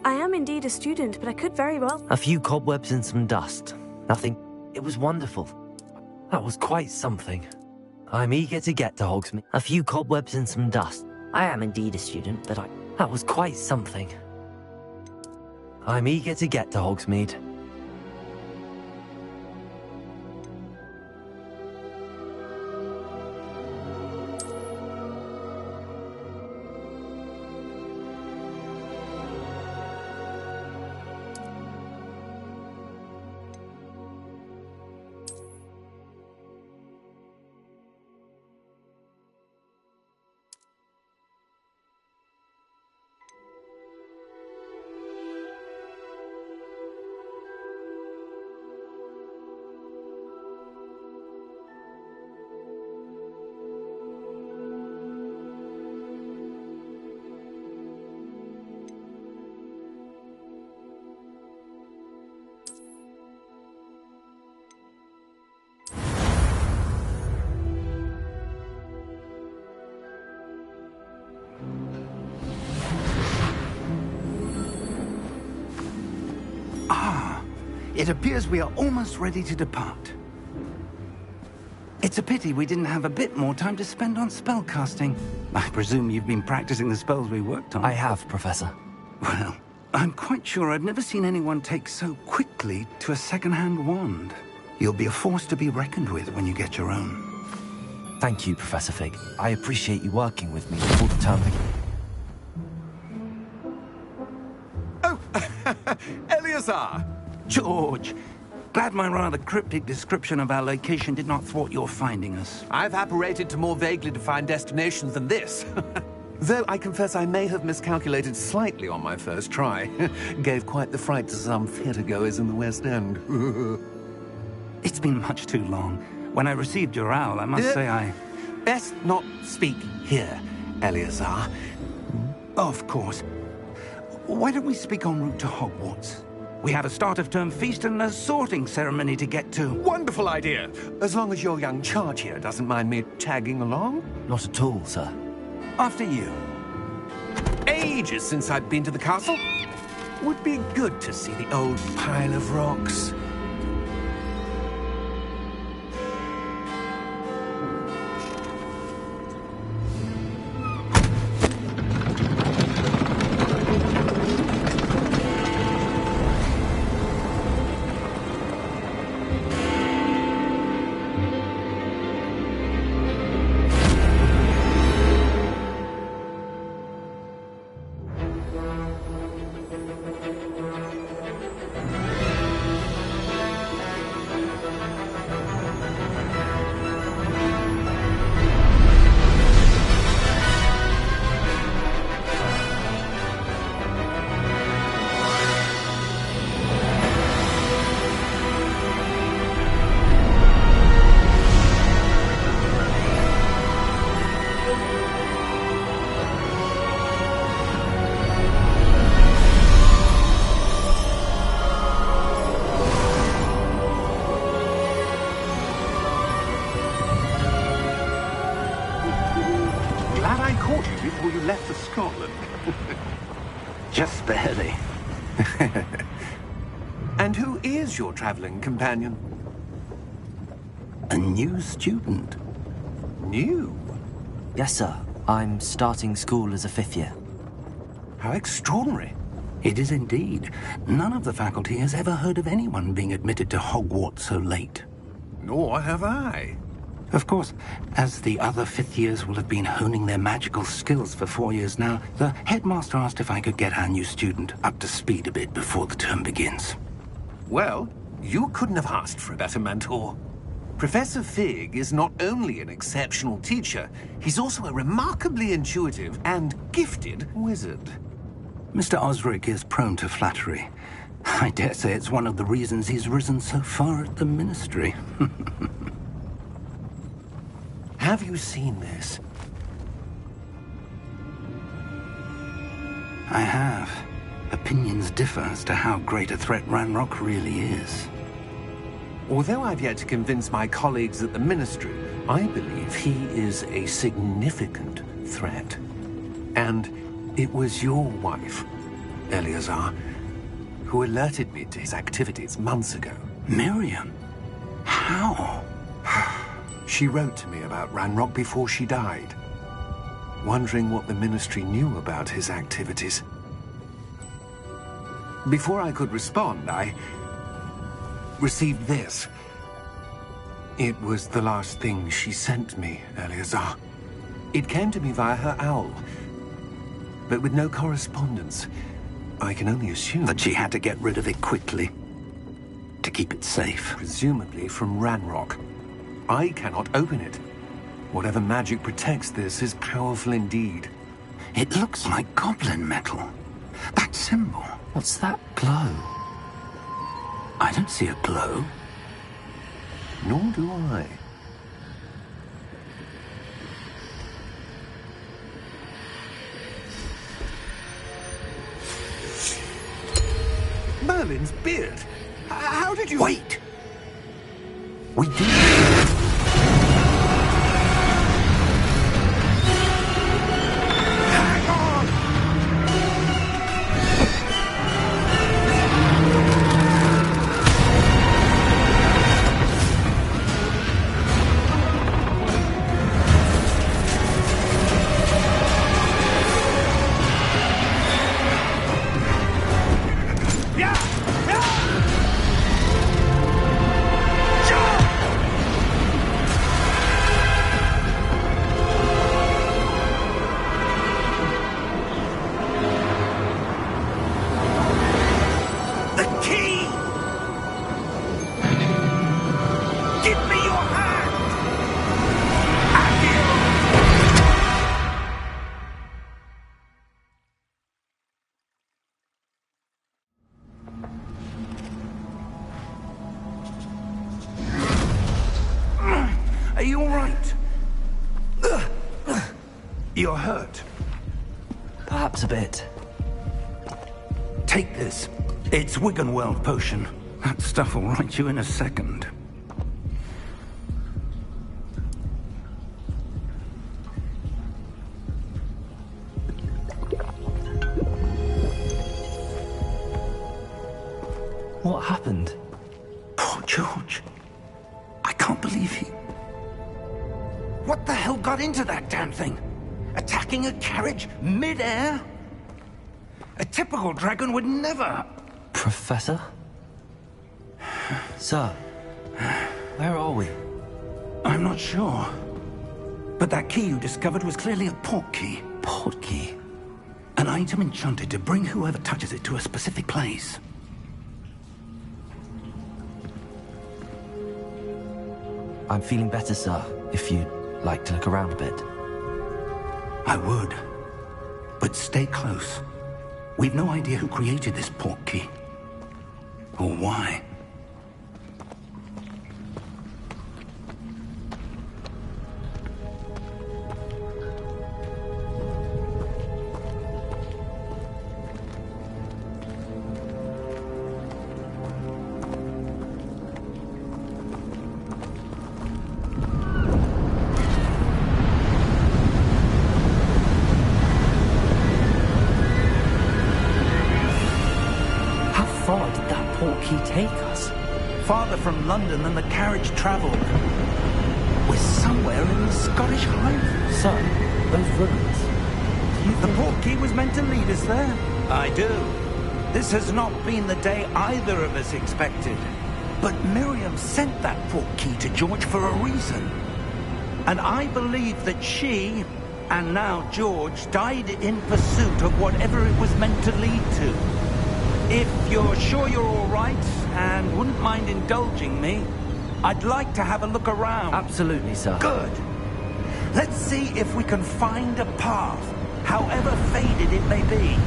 I am indeed a student, but I could very well... A few cobwebs and some dust. Nothing. It was wonderful. That was quite something. I'm eager to get to Hogsmeade. A few cobwebs and some dust. I am indeed a student, but That was quite something. I'm eager to get to Hogsmeade. It appears we are almost ready to depart. It's a pity we didn't have a bit more time to spend on spellcasting. I presume you've been practicing the spells we worked on. I have, Professor. Well, I'm quite sure I've never seen anyone take so quickly to a second-hand wand. You'll be a force to be reckoned with when you get your own. Thank you, Professor Fig. I appreciate you working with me before the term begins. Oh, Eleazar! George, glad my rather cryptic description of our location did not thwart your finding us. I've apparated to more vaguely defined destinations than this. Though I confess I may have miscalculated slightly on my first try. Gave quite the fright to some theatre-goers in the West End. It's been much too long. When I received your owl, I must say I... Best not speak here, Eleazar. Of course. Why don't we speak en route to Hogwarts? We have a start-of-term feast and a sorting ceremony to get to. Wonderful idea! As long as your young charge here doesn't mind me tagging along. Not at all, sir. After you. Ages since I've been to the castle. Would be good to see the old pile of rocks. Before you left for Scotland. Just barely. And who is your traveling companion? A new student. New? Yes, sir. I'm starting school as a 5th year. How extraordinary. It is indeed. None of the faculty has ever heard of anyone being admitted to Hogwarts so late. Nor have I. Of course, as the other 5th years will have been honing their magical skills for 4 years now, the headmaster asked if I could get our new student up to speed a bit before the term begins. Well, you couldn't have asked for a better mentor. Professor Fig is not only an exceptional teacher, he's also a remarkably intuitive and gifted wizard. Mr. Osric is prone to flattery. I dare say it's one of the reasons he's risen so far at the ministry. Have you seen this? I have. Opinions differ as to how great a threat Ranrock really is. Although I've yet to convince my colleagues at the Ministry, I believe he is a significant threat. And it was your wife, Eleazar, who alerted me to his activities months ago. Miriam? How? She wrote to me about Ranrock before she died, wondering what the Ministry knew about his activities. Before I could respond, I received this. It was the last thing she sent me, Eleazar. It came to me via her owl, but with no correspondence. I can only assume That she had to get rid of it quickly, to keep it safe. presumably from Ranrock. I cannot open it. Whatever magic protects this is powerful indeed. It looks like goblin metal. That symbol. What's that glow? I don't see a glow. Nor do I. Merlin's beard. How did you... Wait! We do. Hang on! The key! Give me your hand! Are you all right? You're hurt. Perhaps a bit. Take this. It's Wiggenweld potion. That stuff will right you in a second. What happened? Poor George. I can't believe he... What the hell got into that damn thing? Attacking a carriage mid-air? A typical dragon would never... Professor? Sir, where are we? I'm not sure. But that key you discovered was clearly a port key. Port key? An item enchanted to bring whoever touches it to a specific place. I'm feeling better, sir, if you'd like to look around a bit. I would. But stay close. We've no idea who created this port key. Or why. How far did that port key take us? Farther from London than the carriage traveled. We're somewhere in the Scottish Highlands. Sir, those ruins. Do you The think... port key was meant to lead us there? I do. This has not been the day either of us expected. But Miriam sent that port key to George for a reason. And I believe that she, and now George, died in pursuit of whatever it was meant to lead to. If you're sure you're all right, and wouldn't mind indulging me, I'd like to have a look around. Absolutely, sir. Good. Let's see if we can find a path, however faded it may be.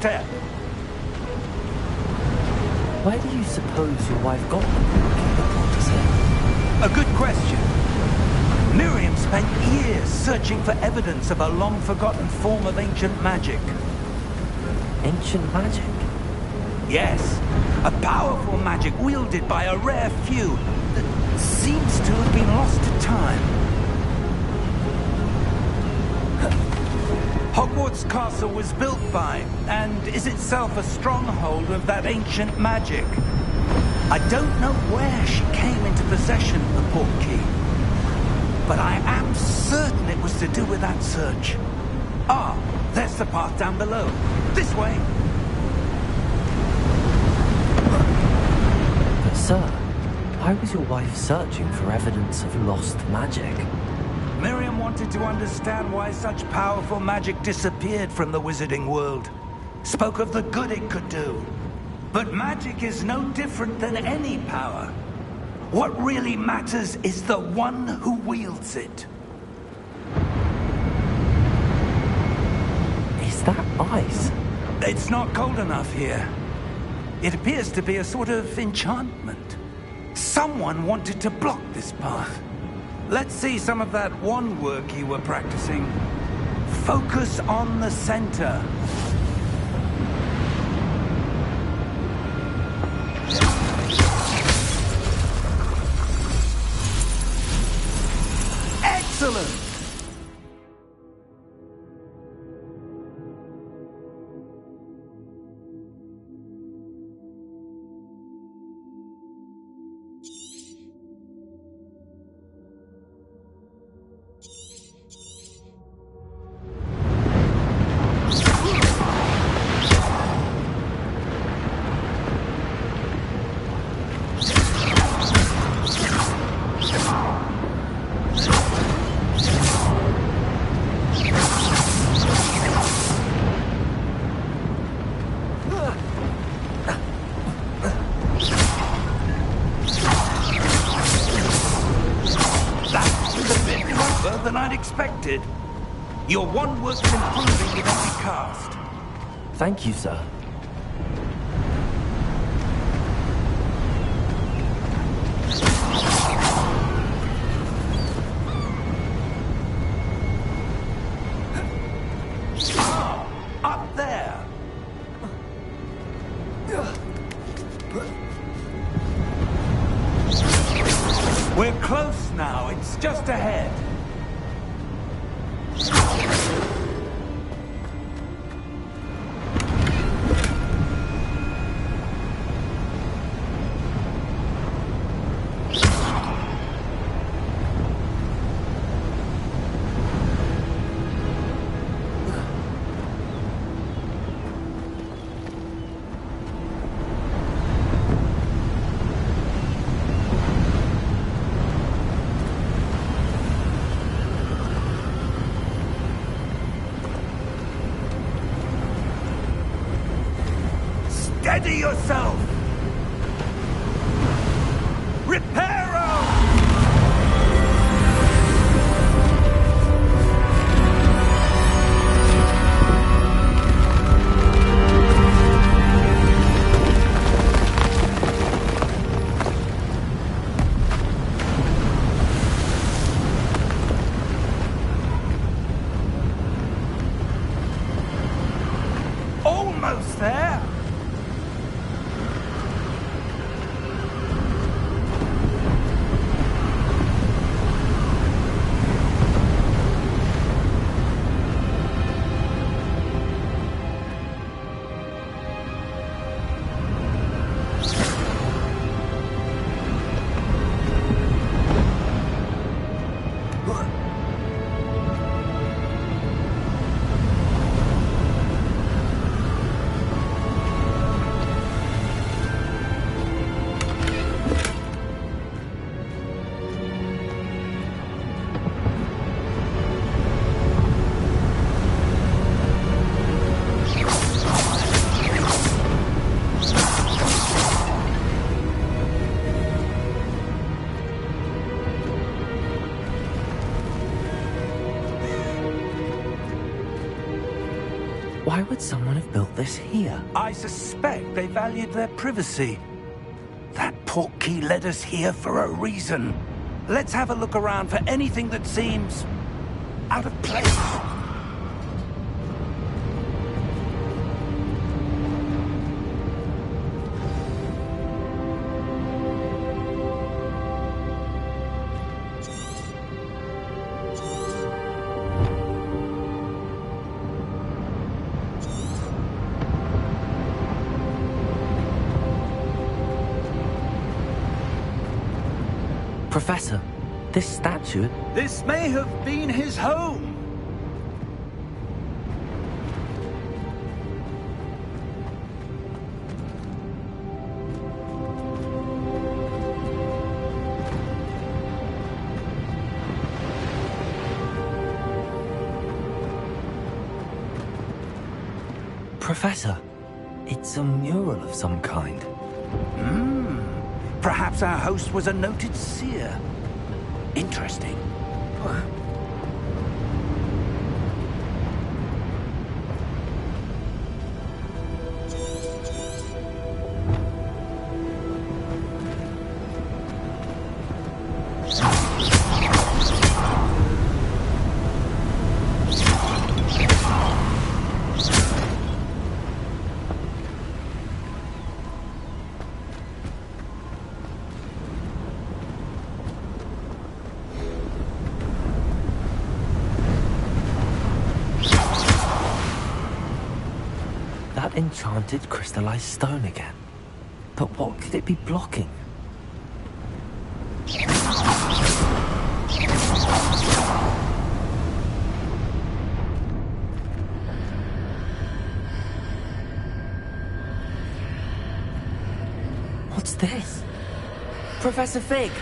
step. Where do you suppose your wife got the porter said? A good question. Miriam spent years searching for evidence of a long-forgotten form of ancient magic. Ancient magic? Yes, a powerful magic wielded by a rare few that seems to have been lost to time. Hogwarts Castle was built by, and is itself a stronghold of that ancient magic. I don't know where she came into possession of the portkey, but I am certain it was to do with that search. Ah, there's the path down below. This way. But sir, why was your wife searching for evidence of lost magic? Miriam wanted to understand why such powerful magic disappeared from the wizarding world. Spoke of the good it could do. But magic is no different than any power. What really matters is the one who wields it. Is that ice? It's not cold enough here. It appears to be a sort of enchantment. Someone wanted to block this path. Let's see some of that wand work you were practicing. Focus on the center. Excellent! Than I'd expected. Your wand work is improving with every cast. Thank you, sir. Up there. We're close now. It's just ahead. Steady yourself! Reparo! Almost there! Why would someone have built this here? I suspect they valued their privacy. That portkey led us here for a reason. Let's have a look around for anything that seems out of place. Professor, this statue... This may have been his home. Professor, it's a mural of some kind. Perhaps our host was a noted seer. Interesting. That enchanted crystallized stone again. But what could it be blocking? What's this? Professor Fig!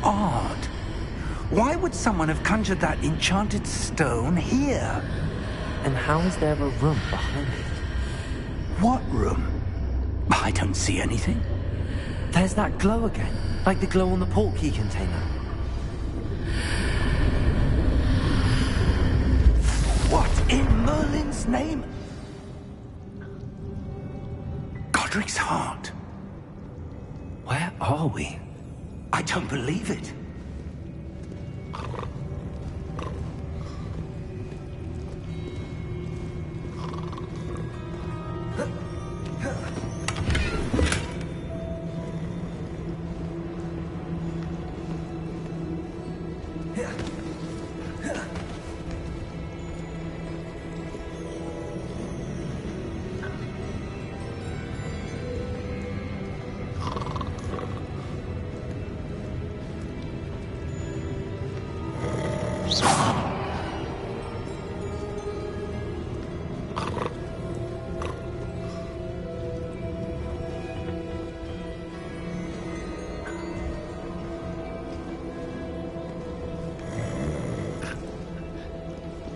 Odd. Why would someone have conjured that enchanted stone here? And how is there a room behind it? What room? I don't see anything. There's that glow again, like the glow on the portkey container. What in Merlin's name? Godric's heart. Where are we? I don't believe it.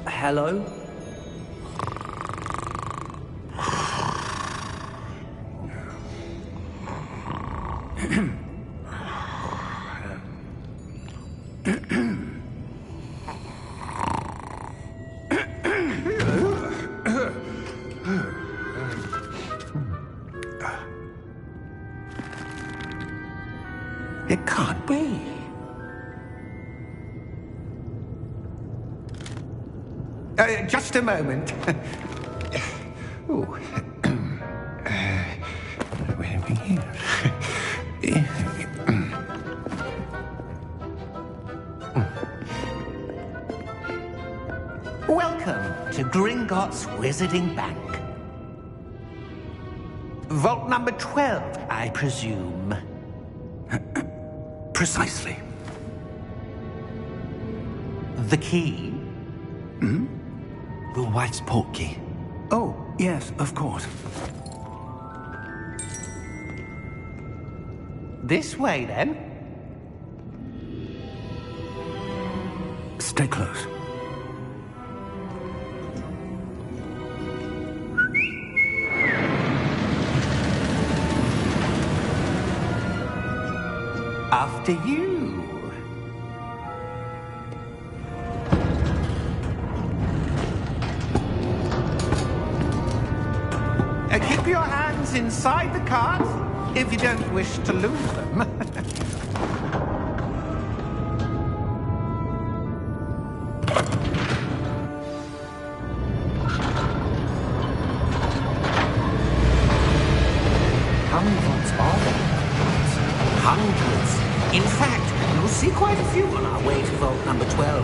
Hello? It can't be. Just a moment. Oh. Where are we here? Welcome to Gringotts Wizarding Bank. Vault number 12, I presume. Precisely. The key? Your wife's portkey. Oh, yes, of course. This way, then. Stay close. after you. Keep your hands inside the cart if you don't wish to lose them. How many vaults are there? Hundreds. In fact, you'll see quite a few on our way to vault number 12.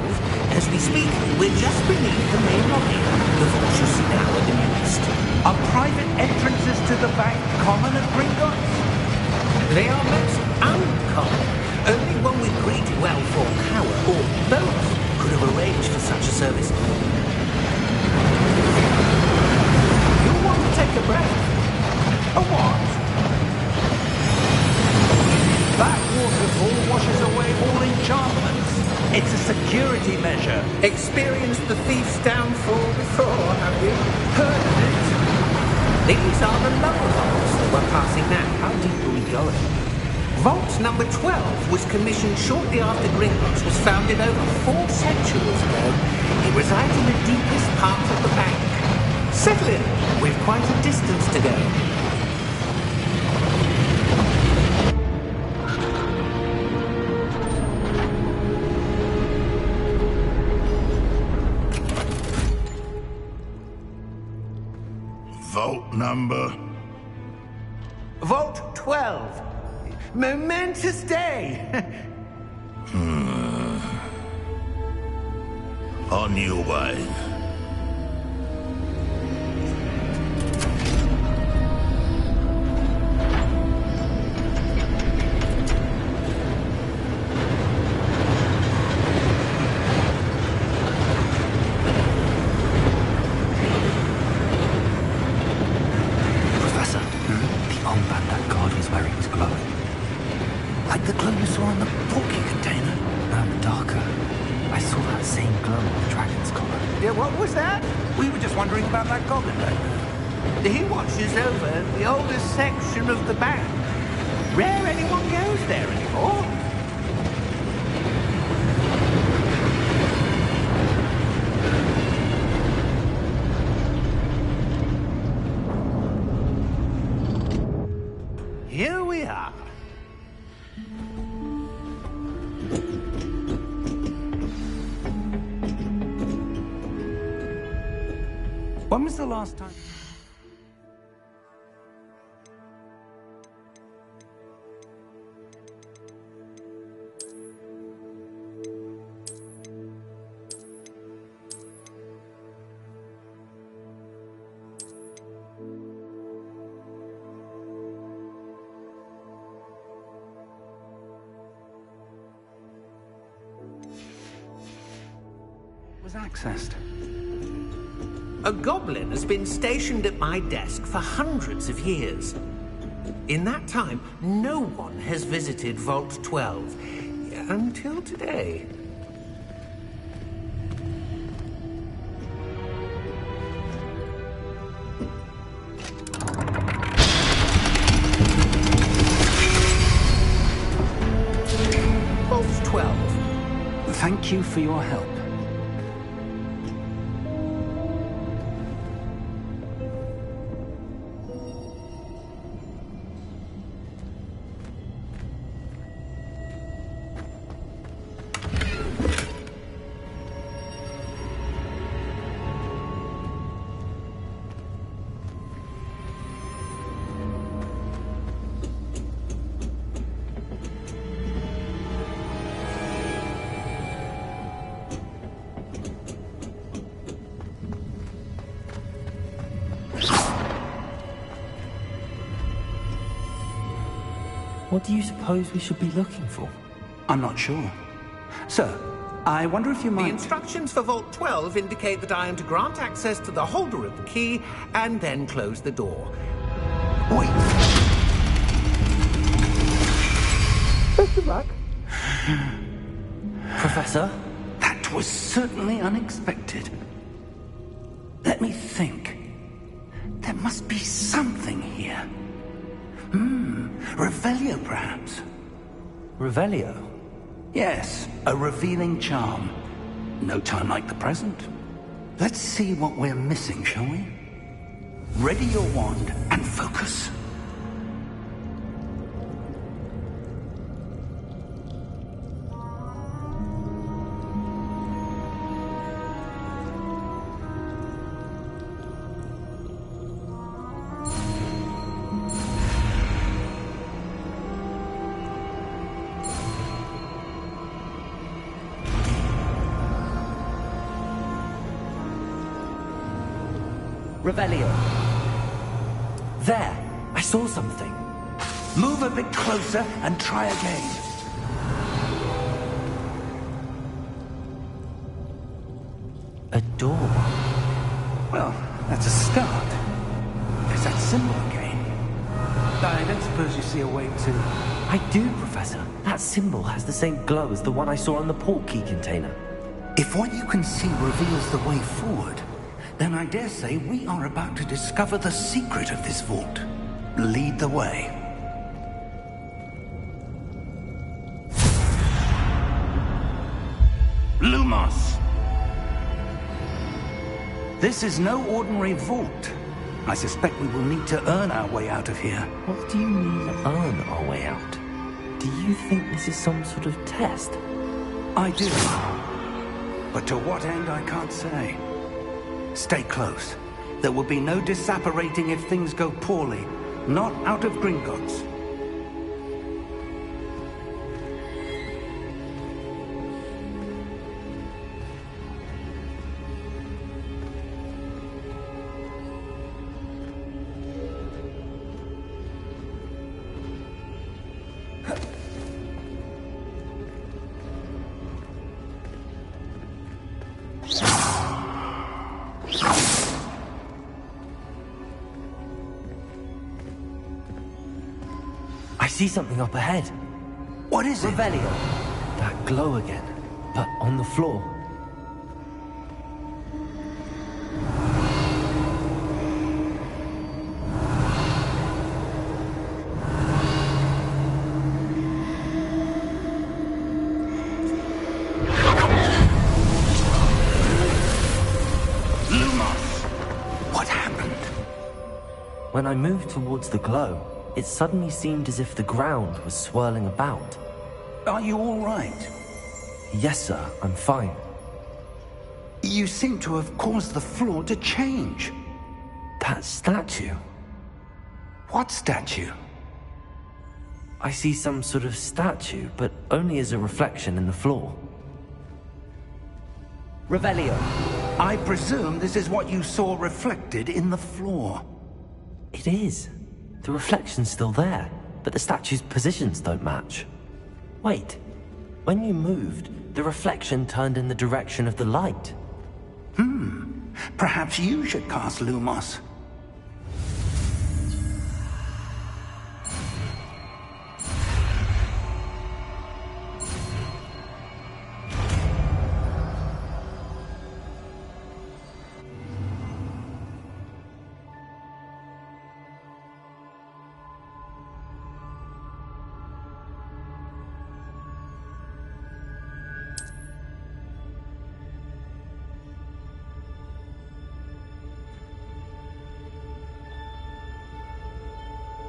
As we speak, we're just beneath the main lobby. The vault you see now are the newest. Are private entrances to the bank common at Gringotts? They are most uncommon. Only one with great wealth or power, or both, could have arranged for such a service. You want to take a breath? A what? That waterfall washes away all enchantments. It's a security measure. Experienced the thief's downfall before, have you? Heard of it? These are the lower vaults that we're passing now. How deep are we going? Vault number 12 was commissioned shortly after Gringotts was founded over 4 centuries ago. It resides in the deepest part of the bank. Settle in. We've quite a distance to go. Vault number? Vault 12. Momentous day. On your way. Professor, the old man that guard was where he was glowing. Like the glow you saw on the porky container? No, darker. I saw that same glow on the dragon's collar. Yeah, what was that? We were just wondering about that goblin back there. He watches over the oldest section of the bank. Rare anyone goes there anymore. Here we are. When was the last time? Was accessed. A goblin has been stationed at my desk for hundreds of years. In that time, no one has visited Vault 12 until today. Vault 12. Thank you for your help. What do you suppose we should be looking for? I'm not sure. Sir, I wonder if you The might... instructions for Vault 12 indicate that I am to grant access to the holder of the key and then close the door. Wait. Best of luck. Professor? That was certainly unexpected. Let me think. There must be something here. Revelio, perhaps. Revelio? Yes, a revealing charm. No time like the present. Let's see what we're missing, shall we? Ready your wand and focus. Revelio. There! I saw something. Move a bit closer and try again. A door. Well, that's a start. There's that symbol again. I don't suppose you see a way to... I do, Professor. That symbol has the same glow as the one I saw on the portkey container. If what you can see reveals the way forward, then I dare say we are about to discover the secret of this vault. Lead the way. Lumos! This is no ordinary vault. I suspect we will need to earn our way out of here. What do you mean, earn our way out? Do you think this is some sort of test? I do. But to what end, I can't say. Stay close. There will be no disapparating if things go poorly. Not out of Gringotts. I see something up ahead. What is it? Revelio. That glow again, but on the floor. Lumos! What happened? When I moved towards the glow, it suddenly seemed as if the ground was swirling about. Are you all right? Yes, sir, I'm fine. You seem to have caused the floor to change. That statue. What statue? I see some sort of statue, but only as a reflection in the floor. Revelio. I presume this is what you saw reflected in the floor. It is. The reflection's still there, but the statue's positions don't match. Wait. When you moved, the reflection turned in the direction of the light. Perhaps you should cast Lumos.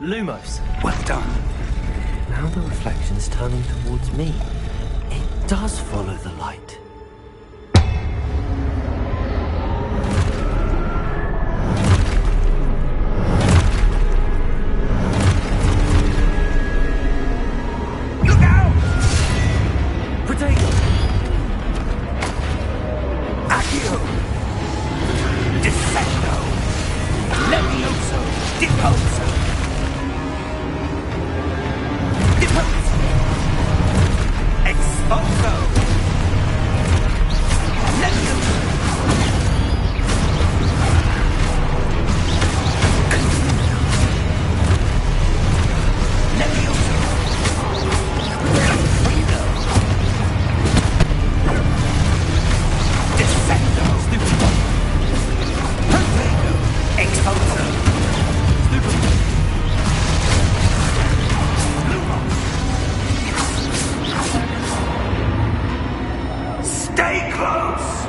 Lumos. Well done. Now the reflection's turning towards me. It does follow the light. Look out! Protego! Accio! Defecto! Levioso! Deposo! Deposo! Exposo! Stay close!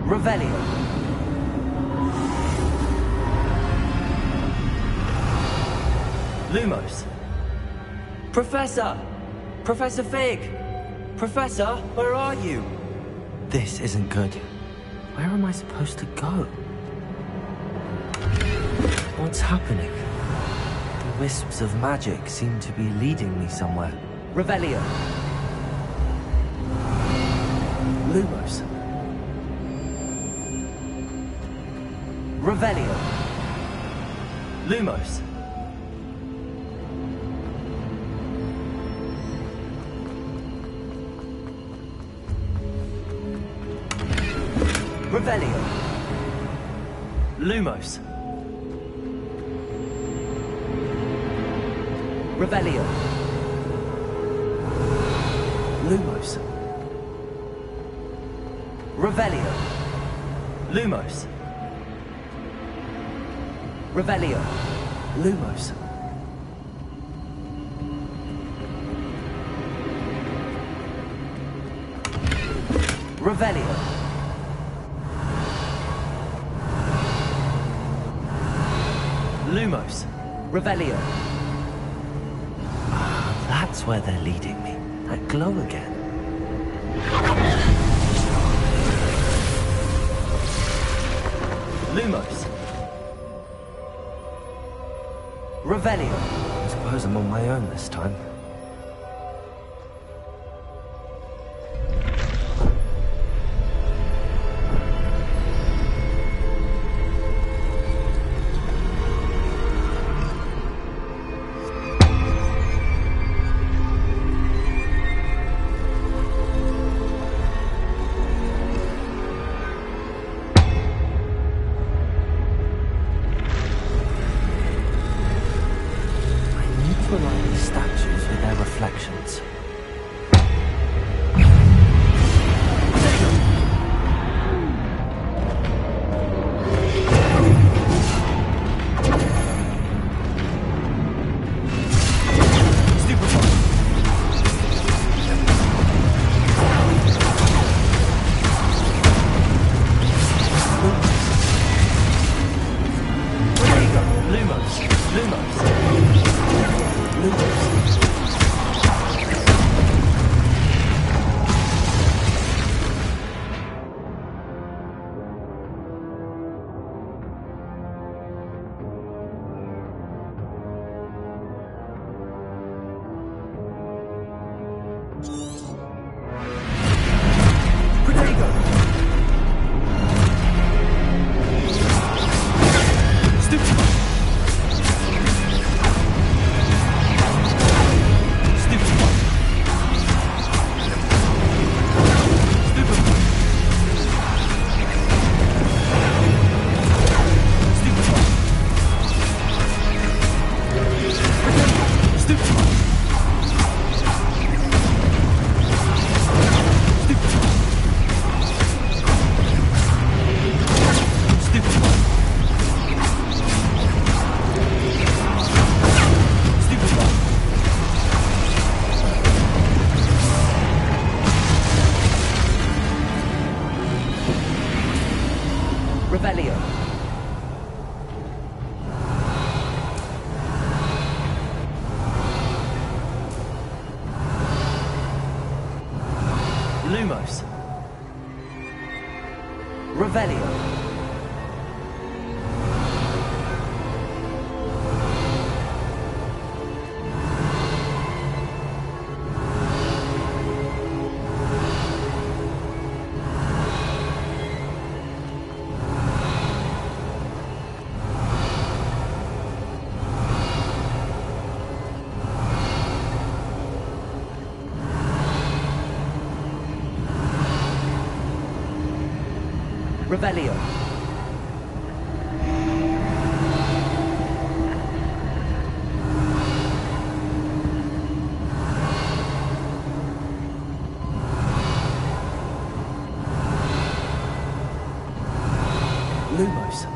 Revelio. Lumos. Professor! Professor Fig! Professor, where are you? This isn't good. Where am I supposed to go? What's happening? The wisps of magic seem to be leading me somewhere. Revelio. Lumos. Revelio. Lumos. Revelio. Lumos. Revelio. Lumos. Revelio. Lumos. Revelio. Lumos. Revelio. Lumos. Revelio. Ah, that's where they're leading me. That glow again. Lumos. Revelio. I suppose I'm on my own this time. Statues with their reflections. Revelio. Lumos. Revelio. Revelio. Lumos.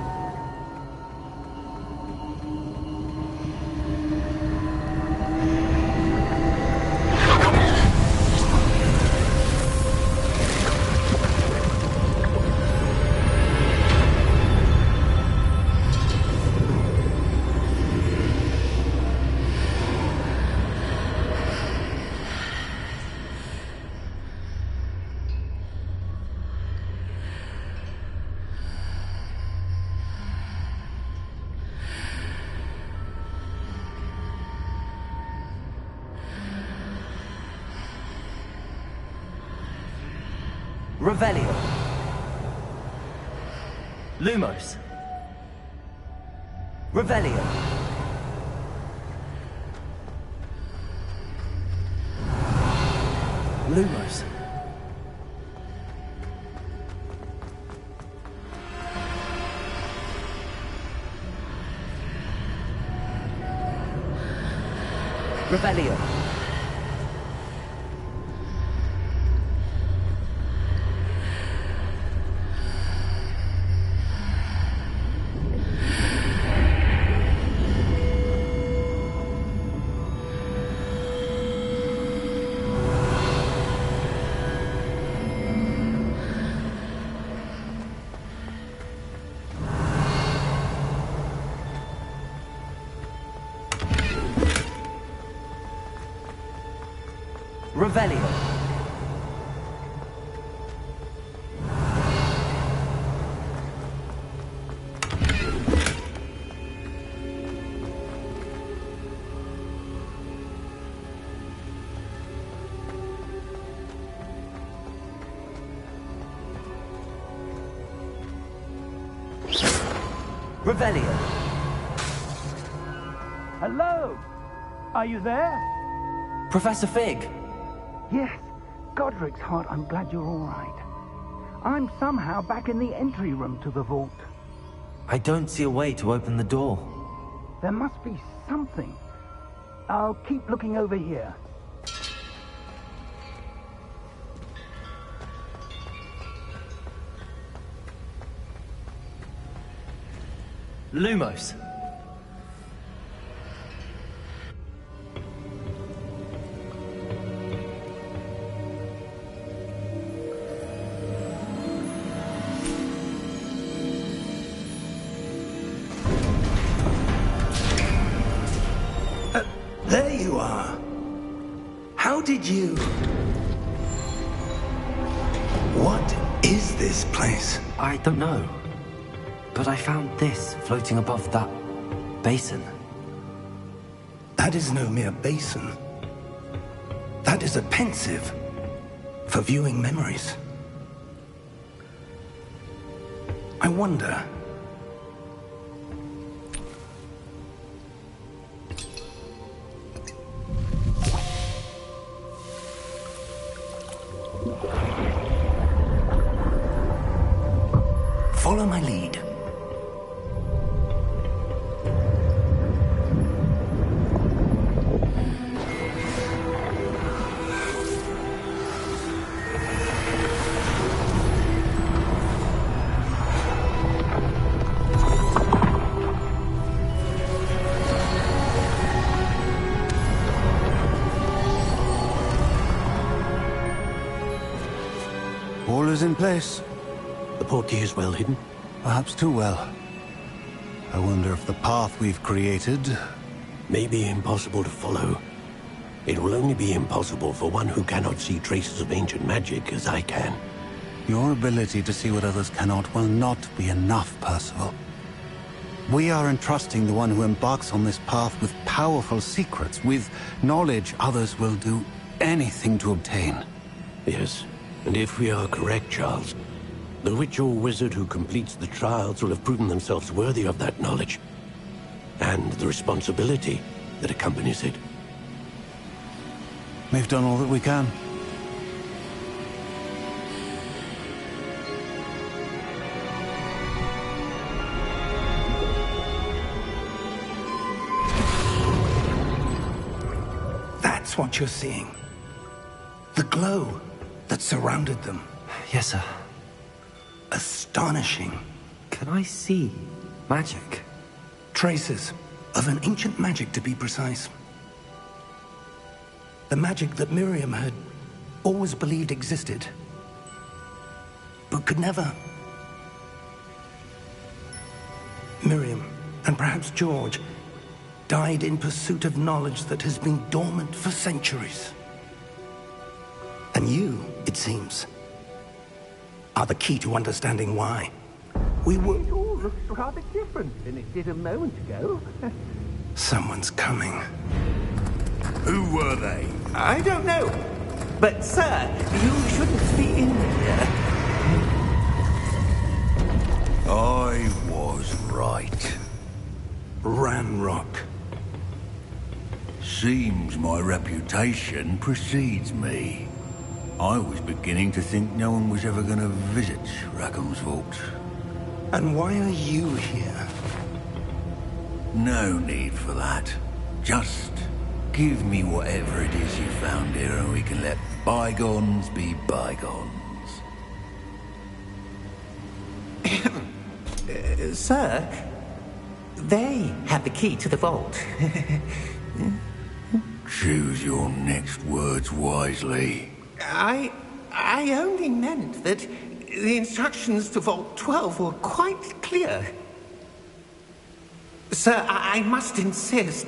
Revelio. Lumos. Revelio. Lumos. Revelio. Revelio. Revelio. Hello? Are you there? Professor Fig. Yes. Godric's heart, I'm glad you're all right. I'm somehow back in the entry room to the vault. I don't see a way to open the door. There must be something. I'll keep looking over here. Lumos. There you are. How did you... What is this place? I don't know. But I found this floating above that basin. That is no mere basin. That is a pensive for viewing memories. I wonder... Follow my lead. All is in place. The portkey is well hidden. Perhaps too well. I wonder if the path we've created... May be impossible to follow. It will only be impossible for one who cannot see traces of ancient magic as I can. Your ability to see what others cannot will not be enough, Percival. We are entrusting the one who embarks on this path with powerful secrets, with knowledge others will do anything to obtain. Yes, and if we are correct, Charles, the witch or wizard who completes the trials will have proven themselves worthy of that knowledge, and the responsibility that accompanies it. We've done all that we can. That's what you're seeing. The glow that surrounded them. Yes, sir. Astonishing. Can I see magic? Traces of an ancient magic, to be precise. The magic that Miriam had always believed existed, but could never. Miriam, and perhaps George, died in pursuit of knowledge that has been dormant for centuries. And you, it seems, are the key to understanding why. It all looks rather different than it did a moment ago. Someone's coming. Who were they? I don't know. But, sir, you shouldn't be in here. I was right. Ranrock. Seems my reputation precedes me. I was beginning to think no one was ever going to visit Rackham's vault. And why are you here? No need for that. Just give me whatever it is you found here and we can let bygones be bygones. Sir, they have the key to the vault. Choose your next words wisely. I only meant that the instructions to Vault 12 were quite clear. Sir, I must insist.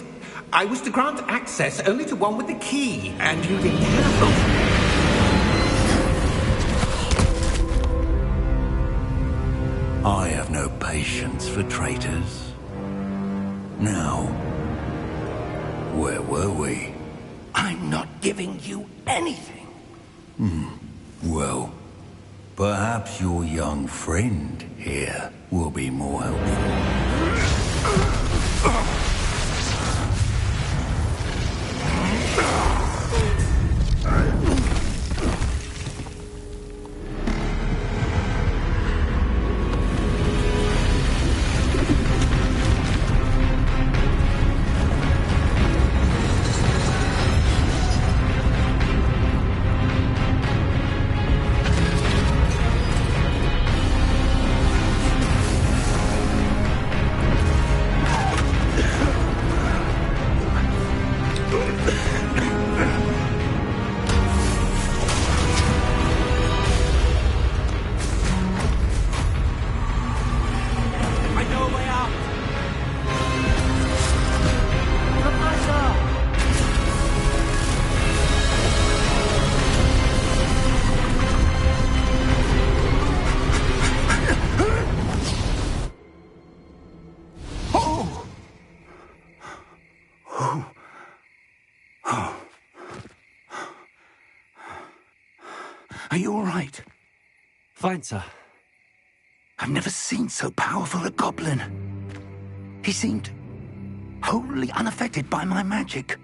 I was to grant access only to one with the key, and you didn't have it. I have no patience for traitors. Now, where were we? I'm not giving you anything. Well, perhaps your young friend here will be more helpful. Are you all right? Fine, sir. I've never seen so powerful a goblin. He seemed wholly unaffected by my magic.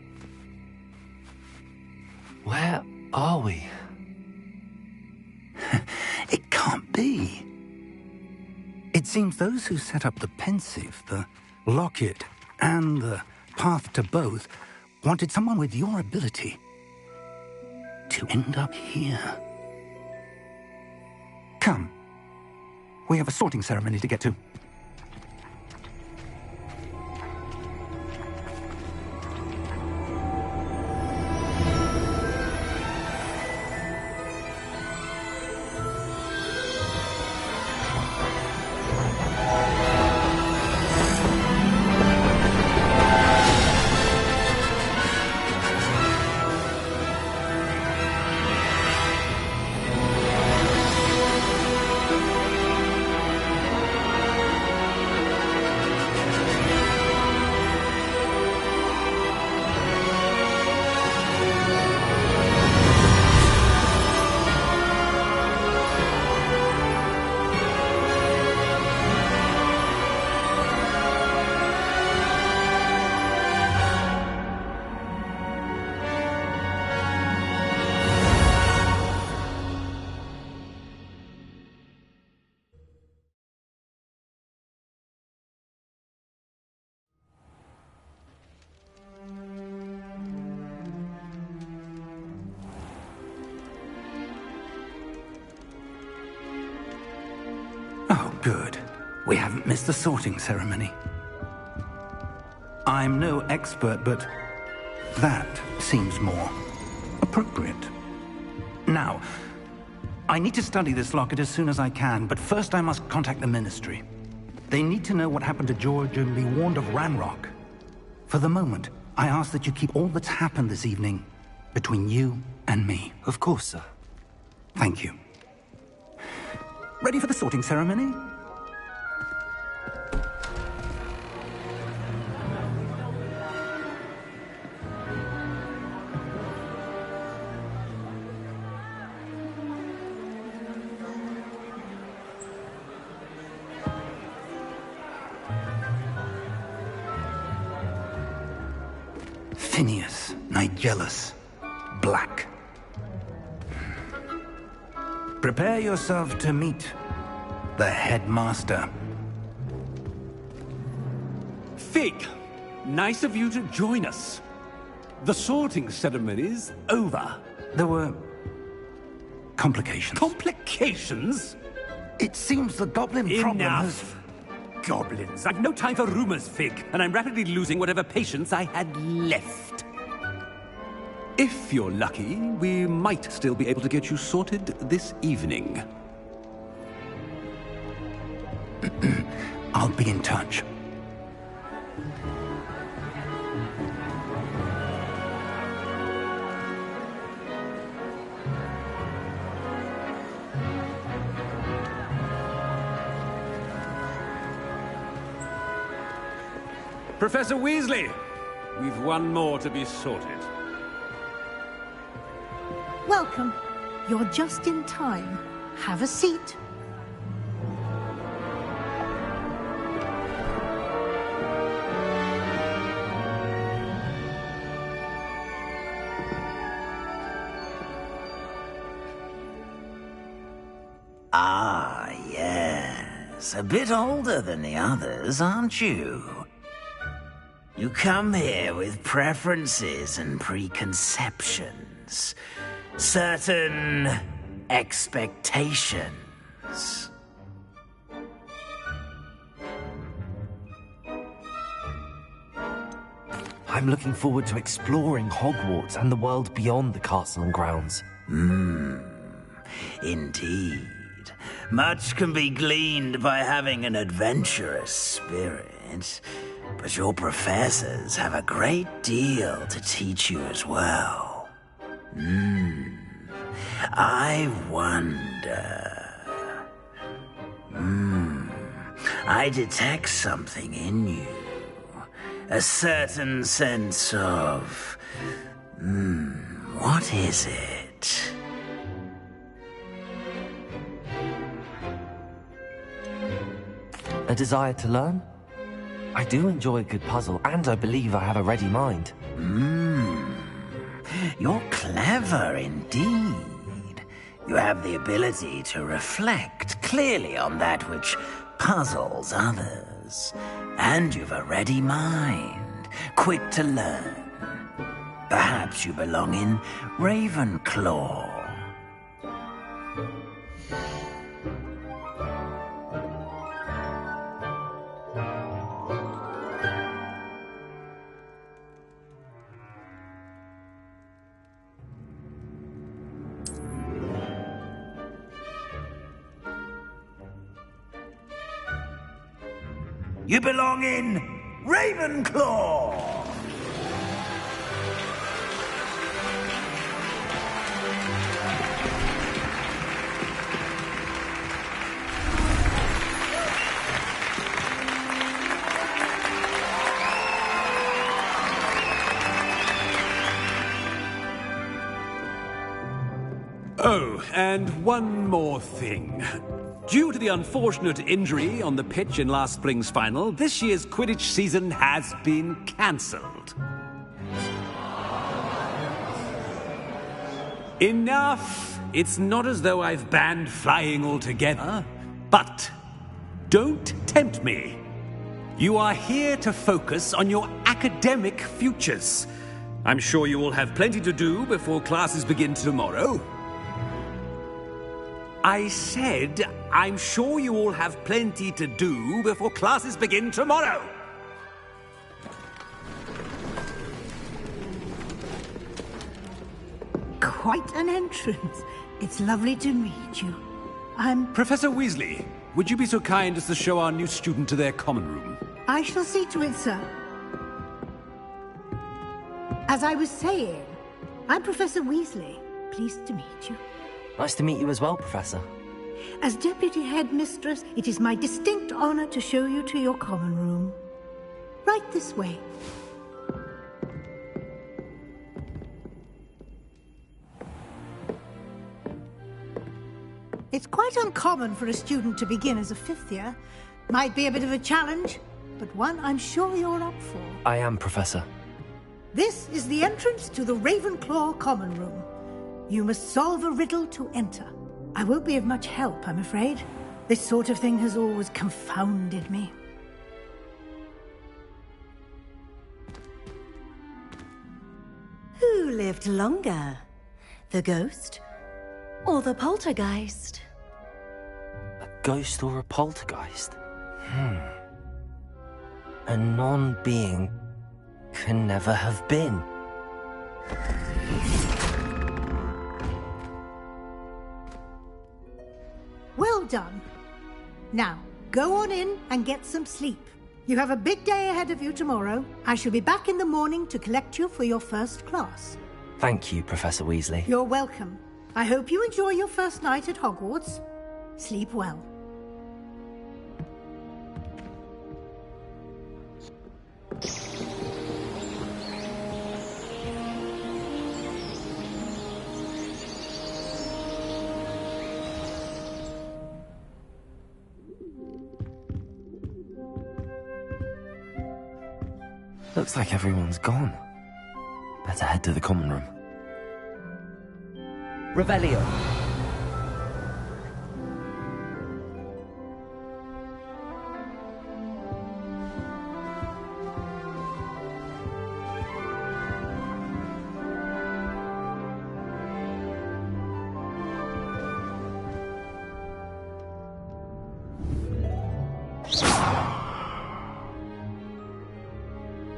Where are we? It can't be. It seems those who set up the pensive, the locket, and the path to both wanted someone with your ability to end up here. Come. We have a sorting ceremony to get to. Oh, good. We haven't missed the sorting ceremony. I'm no expert, but that seems more appropriate. Now, I need to study this locket as soon as I can, but first I must contact the Ministry. They need to know what happened to George and be warned of Ranrock. For the moment, I ask that you keep all that's happened this evening between you and me. Of course, sir. Thank you. Ready for the sorting ceremony? Tinius, Nigellus, Black. Prepare yourself to meet the headmaster. Fig, nice of you to join us. The sorting ceremony's over. There were complications. Complications? It seems the goblin problem has... Enough! Goblins. I've no time for rumors, Fig, and I'm rapidly losing whatever patience I had left. If you're lucky, we might still be able to get you sorted this evening. I'll be in touch. Professor Weasley, we've one more to be sorted. Welcome. You're just in time. Have a seat. Ah, yes. A bit older than the others, aren't you? You come here with preferences and preconceptions. Certain expectations. I'm looking forward to exploring Hogwarts and the world beyond the castle and grounds. Indeed. Much can be gleaned by having an adventurous spirit, but your professors have a great deal to teach you as well. I wonder... I detect something in you. A certain sense of... what is it? A desire to learn? I do enjoy a good puzzle, and I believe I have a ready mind. You're clever indeed. You have the ability to reflect clearly on that which puzzles others. And you've a ready mind, quick to learn. Perhaps you belong in Ravenclaw. You belong in Ravenclaw! Oh, and one more thing. Due to the unfortunate injury on the pitch in last spring's final, this year's Quidditch season has been cancelled. Enough! It's not as though I've banned flying altogether, but don't tempt me. You are here to focus on your academic futures. I'm sure you will have plenty to do before classes begin tomorrow. I said, I'm sure you all have plenty to do before classes begin tomorrow. Quite an entrance. It's lovely to meet you. I'm... Professor Weasley, would you be so kind as to show our new student to their common room? I shall see to it, sir. As I was saying, I'm Professor Weasley. Pleased to meet you. Nice to meet you as well, Professor. As Deputy Headmistress, it is my distinct honor to show you to your common room. Right this way. It's quite uncommon for a student to begin as a fifth year. Might be a bit of a challenge, but one I'm sure you're up for. I am, Professor. This is the entrance to the Ravenclaw Common Room. You must solve a riddle to enter. I won't be of much help, I'm afraid. This sort of thing has always confounded me. Who lived longer? The ghost or the poltergeist? A ghost or a poltergeist? A non-being can never have been. Well done. Now, go on in and get some sleep. You have a big day ahead of you tomorrow. I shall be back in the morning to collect you for your first class. Thank you, Professor Weasley. You're welcome. I hope you enjoy your first night at Hogwarts. Sleep well. Looks like everyone's gone. Better head to the common room. Revelio.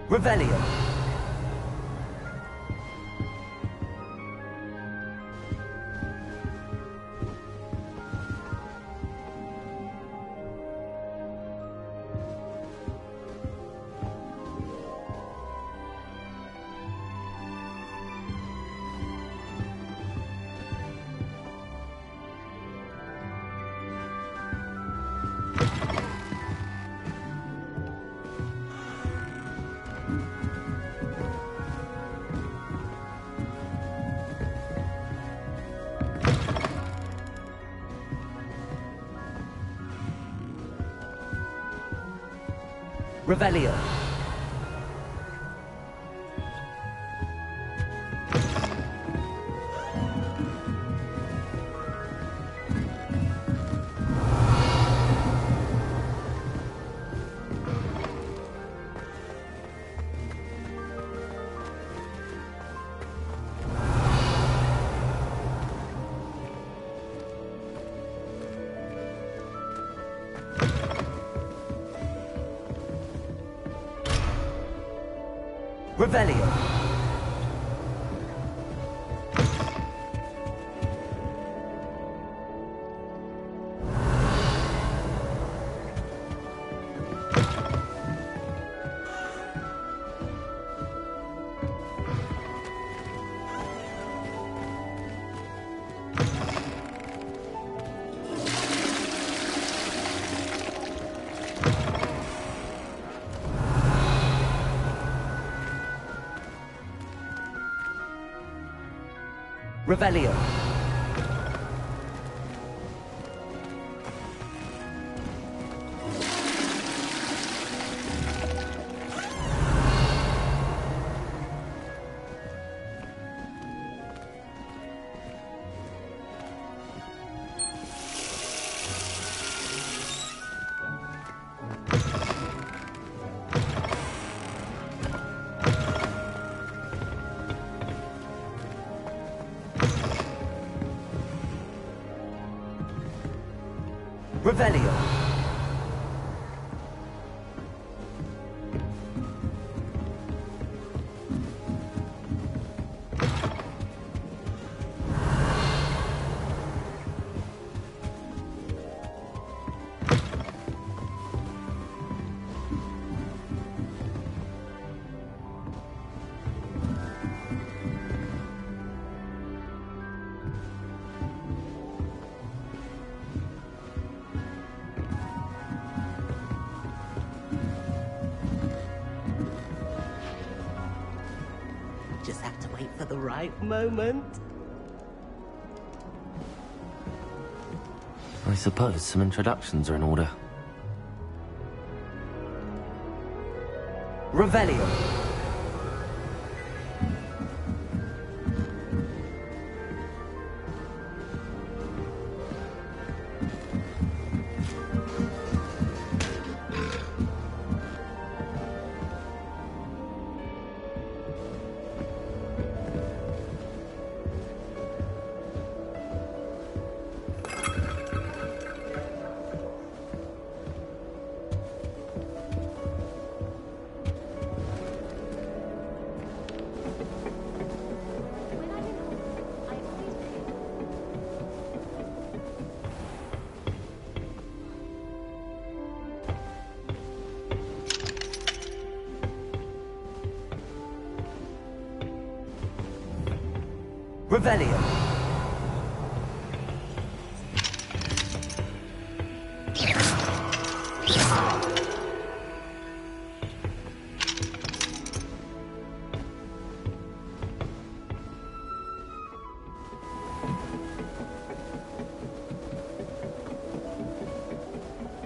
Revelio. Revelio. Revelio. Revelio. Revelio. Just have to wait for the right moment. I suppose some introductions are in order. Revelio. Revelio.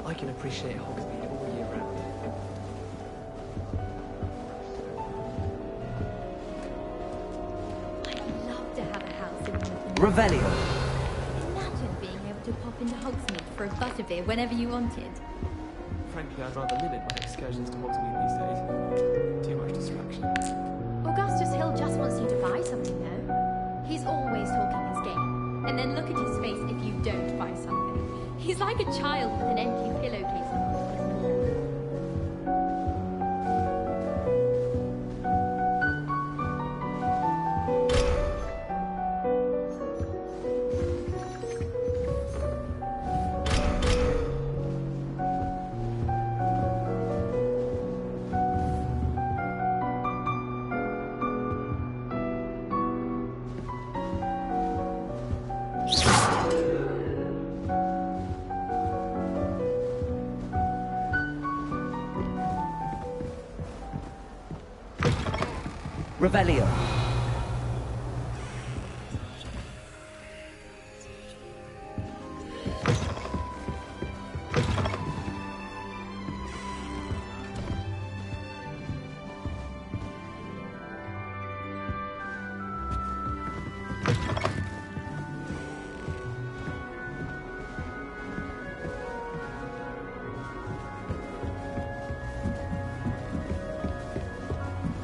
I can appreciate Hogsmeade all year round. I'd love to have a house in one of the... Revelio. Imagine being able to pop into Hogsmeade for a butterbeer whenever you wanted. Frankly, I'd rather limit my excursions to Hogsmeade these days. Too much distraction. Augustus Hill just wants you to buy something, though. He's always talking his game. And then look at his face if you don't buy something. He's like a child with an empty pillowcase on top of his pillow. Revelio.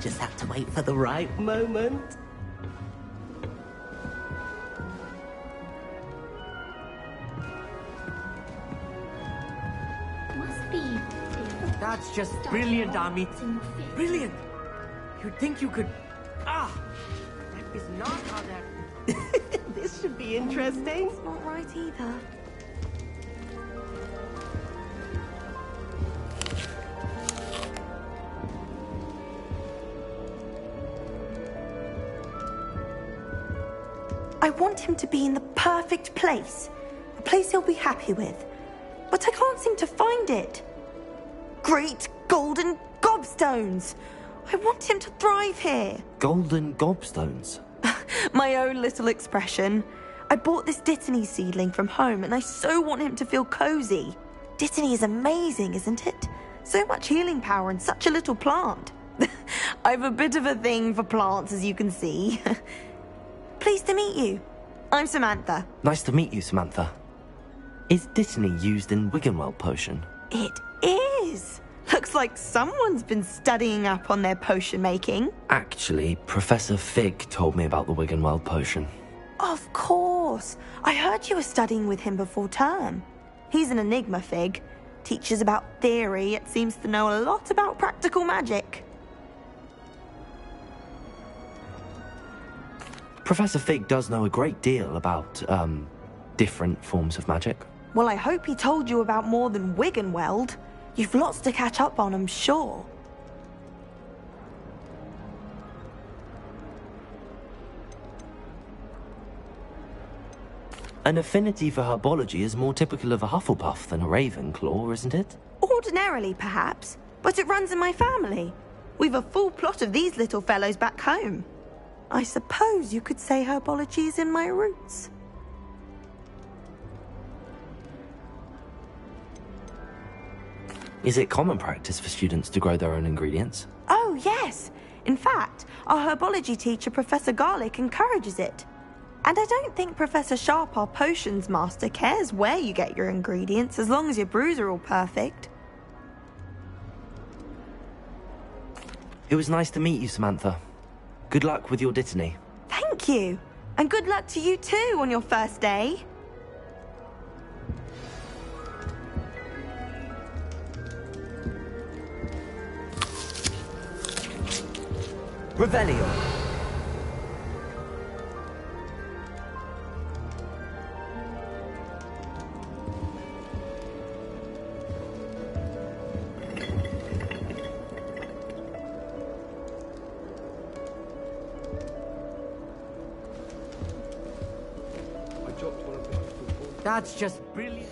Just have to wait for the right moment. Must be... That's just brilliant, Ami. Brilliant! You'd think you could... Ah! That is not how that... This should be interesting. It's not right either. I want him to be in the perfect place. A place he'll be happy with. But I can't seem to find it. Great golden gobstones! I want him to thrive here. Golden gobstones. My own little expression. I bought this Dittany seedling from home and I so want him to feel cozy. Dittany is amazing, isn't it? So much healing power in such a little plant. I've a bit of a thing for plants, as you can see. Pleased to meet you. I'm Samantha. Nice to meet you, Samantha. Is Dittany used in Wiggenweld potion? It is. Looks like someone's been studying up on their potion making. Actually, Professor Fig told me about the Wiggenweld potion. Of course. I heard you were studying with him before term. He's an enigma, Fig. Teaches about theory, yet seems to know a lot about practical magic. Professor Fig does know a great deal about, different forms of magic. Well, I hope he told you about more than Wiggenweld. You've lots to catch up on, I'm sure. An affinity for herbology is more typical of a Hufflepuff than a Ravenclaw, isn't it? Ordinarily, perhaps, but it runs in my family. We've a full plot of these little fellows back home. I suppose you could say herbology is in my roots. Is it common practice for students to grow their own ingredients? Oh, yes. In fact, our herbology teacher, Professor Garlick, encourages it. And I don't think Professor Sharp, our potions master, cares where you get your ingredients, as long as your brews are all perfect. It was nice to meet you, Samantha. Good luck with your Dittany. Thank you. And good luck to you too on your first day. Revelio. That's just brilliant.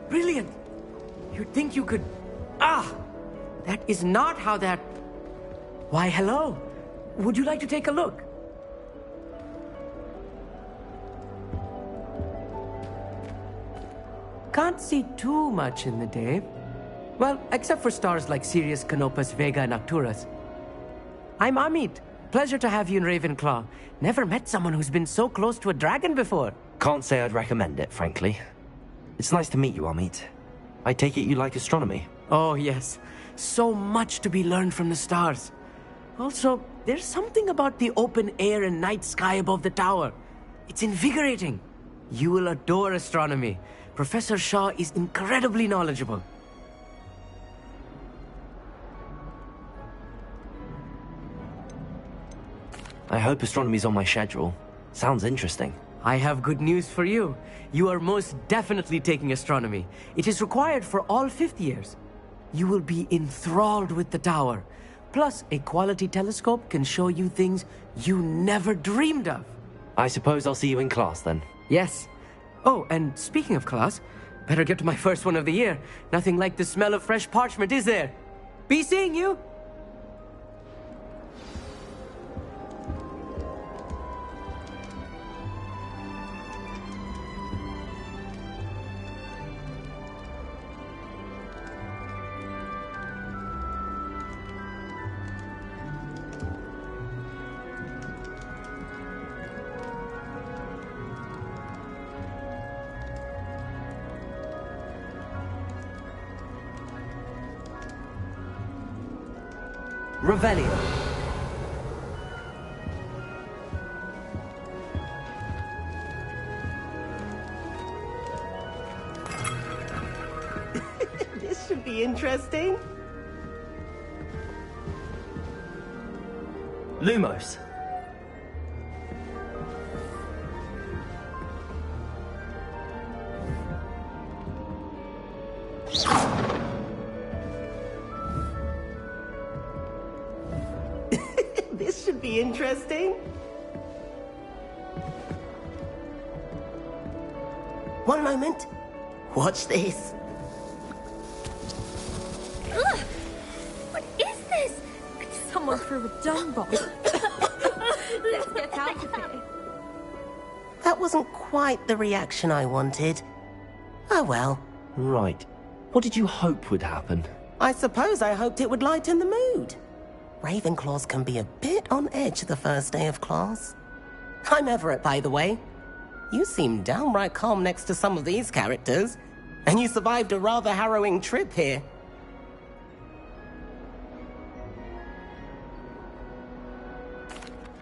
Brilliant! You'd think you could... Ah! That is not how that... Why, hello. Would you like to take a look? Can't see too much in the day. Well, except for stars like Sirius, Canopus, Vega, and Arcturus. I'm Amit. Pleasure to have you in Ravenclaw. Never met someone who's been so close to a dragon before. Can't say I'd recommend it, frankly. It's nice to meet you, Amit. I take it you like astronomy? Oh, yes. So much to be learned from the stars. Also, there's something about the open air and night sky above the tower. It's invigorating. You will adore astronomy. Professor Shaw is incredibly knowledgeable. I hope astronomy's on my schedule. Sounds interesting. I have good news for you. You are most definitely taking astronomy. It is required for all fifth years. You will be enthralled with the tower. Plus, a quality telescope can show you things you never dreamed of. I suppose I'll see you in class then. Yes. Oh, and speaking of class, better get to my first one of the year. Nothing like the smell of fresh parchment, is there? Be seeing you! Revelio. This should be interesting. Lumos. This should be interesting. One moment. Watch this. Ugh! What is this? Someone threw a dung bomb. Let's get out of here. That wasn't quite the reaction I wanted. Oh well. Right. What did you hope would happen? I suppose I hoped it would lighten the mood. Ravenclaws can be a bit on edge the first day of class. I'm Everett, by the way. You seem downright calm next to some of these characters, and you survived a rather harrowing trip here.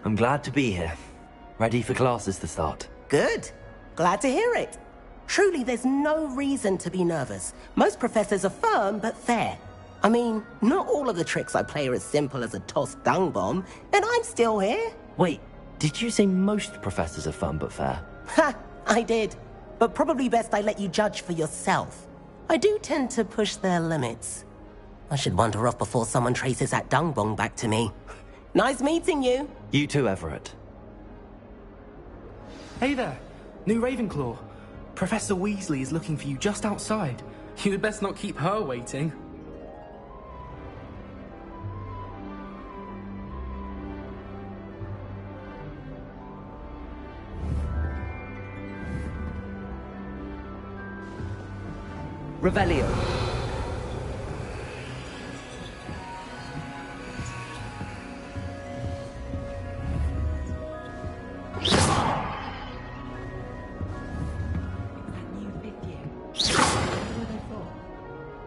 I'm glad to be here. Ready for classes to start. Good. Glad to hear it. Truly, there's no reason to be nervous. Most professors are firm but fair. I mean, not all of the tricks I play are as simple as a tossed dung bomb, and I'm still here. Wait, did you say most professors are fun but fair? Ha! I did. But probably best I let you judge for yourself. I do tend to push their limits. I should wander off before someone traces that dung bomb back to me. Nice meeting you. You too, Everett. Hey there, new Ravenclaw. Professor Weasley is looking for you just outside. You'd best not keep her waiting. Revelio.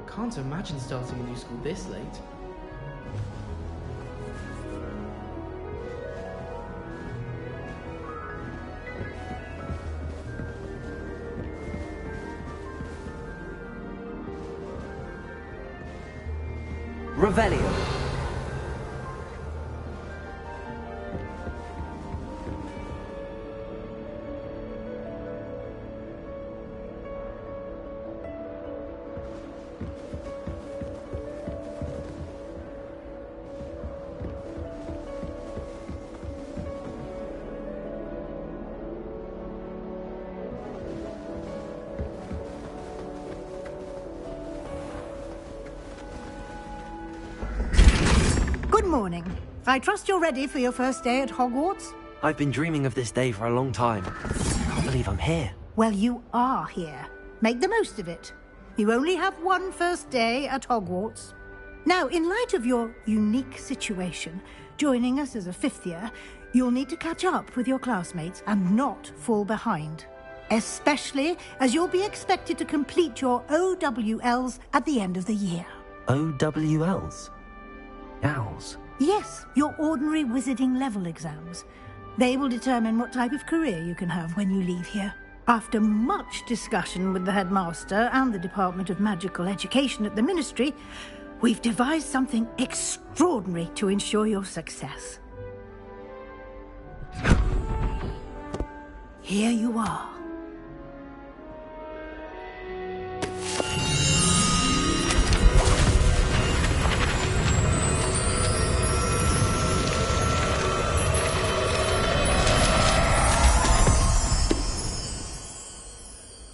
Can't imagine starting a new school this late. Revelio. Good morning. I trust you're ready for your first day at Hogwarts? I've been dreaming of this day for a long time. I can't believe I'm here. Well, you are here. Make the most of it. You only have one first day at Hogwarts. Now, in light of your unique situation, joining us as a fifth year, you'll need to catch up with your classmates and not fall behind. Especially as you'll be expected to complete your OWLs at the end of the year. OWLs? Owls? Yes, your ordinary wizarding level exams. They will determine what type of career you can have when you leave here. After much discussion with the headmaster and the Department of Magical Education at the Ministry, we've devised something extraordinary to ensure your success. Here you are.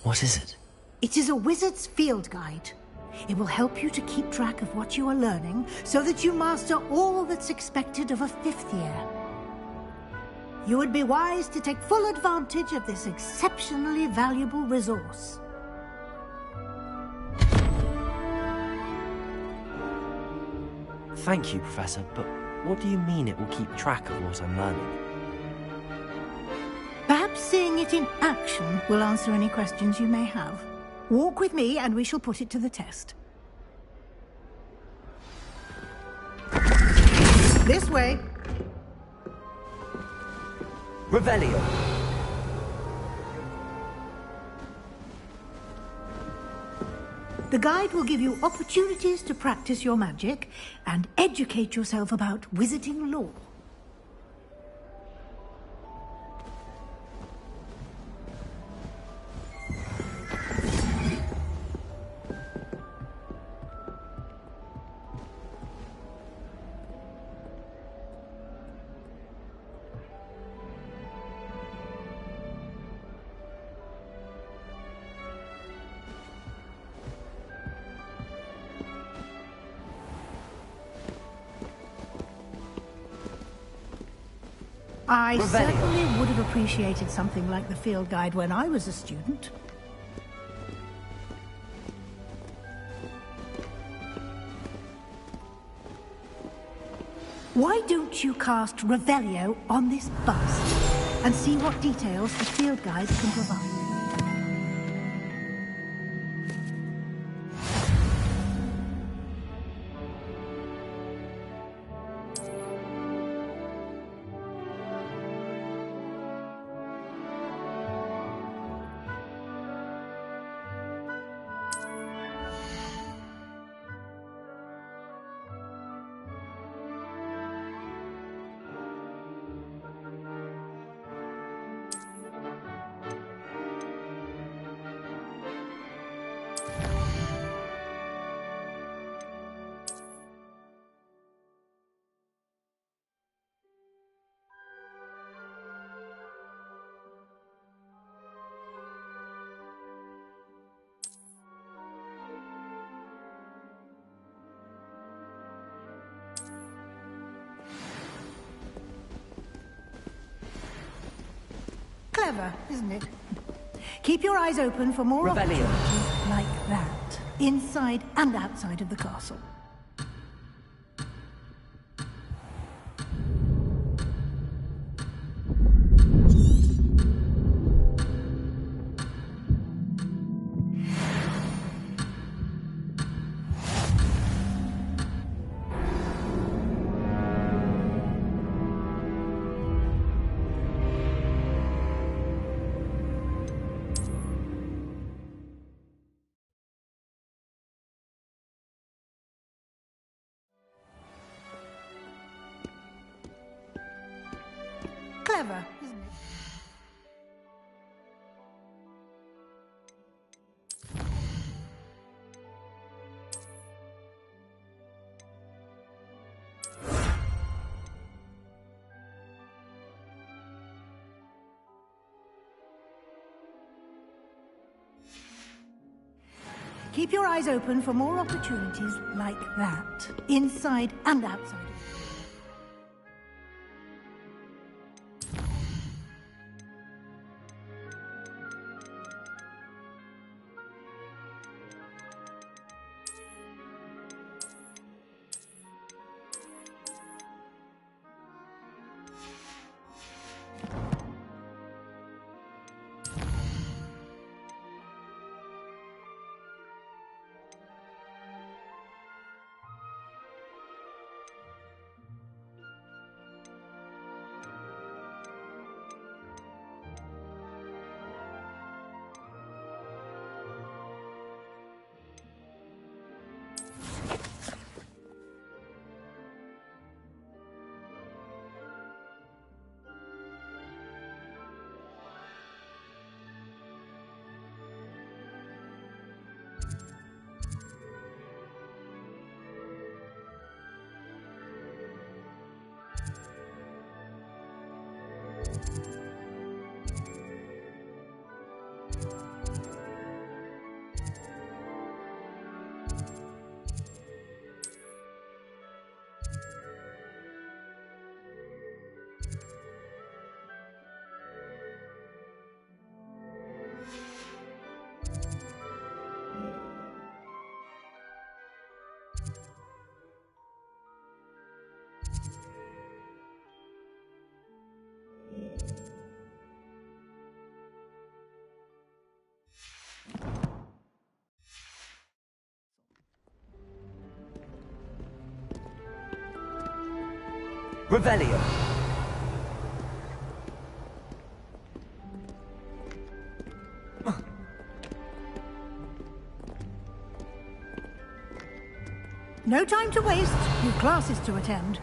What is it? It is a wizard's field guide. It will help you to keep track of what you are learning so that you master all that's expected of a fifth year. You would be wise to take full advantage of this exceptionally valuable resource. Thank you, Professor, but what do you mean it will keep track of what I'm learning? Perhaps seeing it in action will answer any questions you may have. Walk with me and we shall put it to the test. This way. Revelio. The guide will give you opportunities to practice your magic and educate yourself about wizarding lore. I certainly would have appreciated something like the field guide when I was a student. Why don't you cast Revelio on this bust and see what details the field guide can provide? Clever, isn't it? Keep your eyes open for more opportunities like that, inside and outside of the castle. Clever, isn't it? Keep your eyes open for more opportunities like that, inside and outside of it. Revelio. No time to waste. You've classes to attend.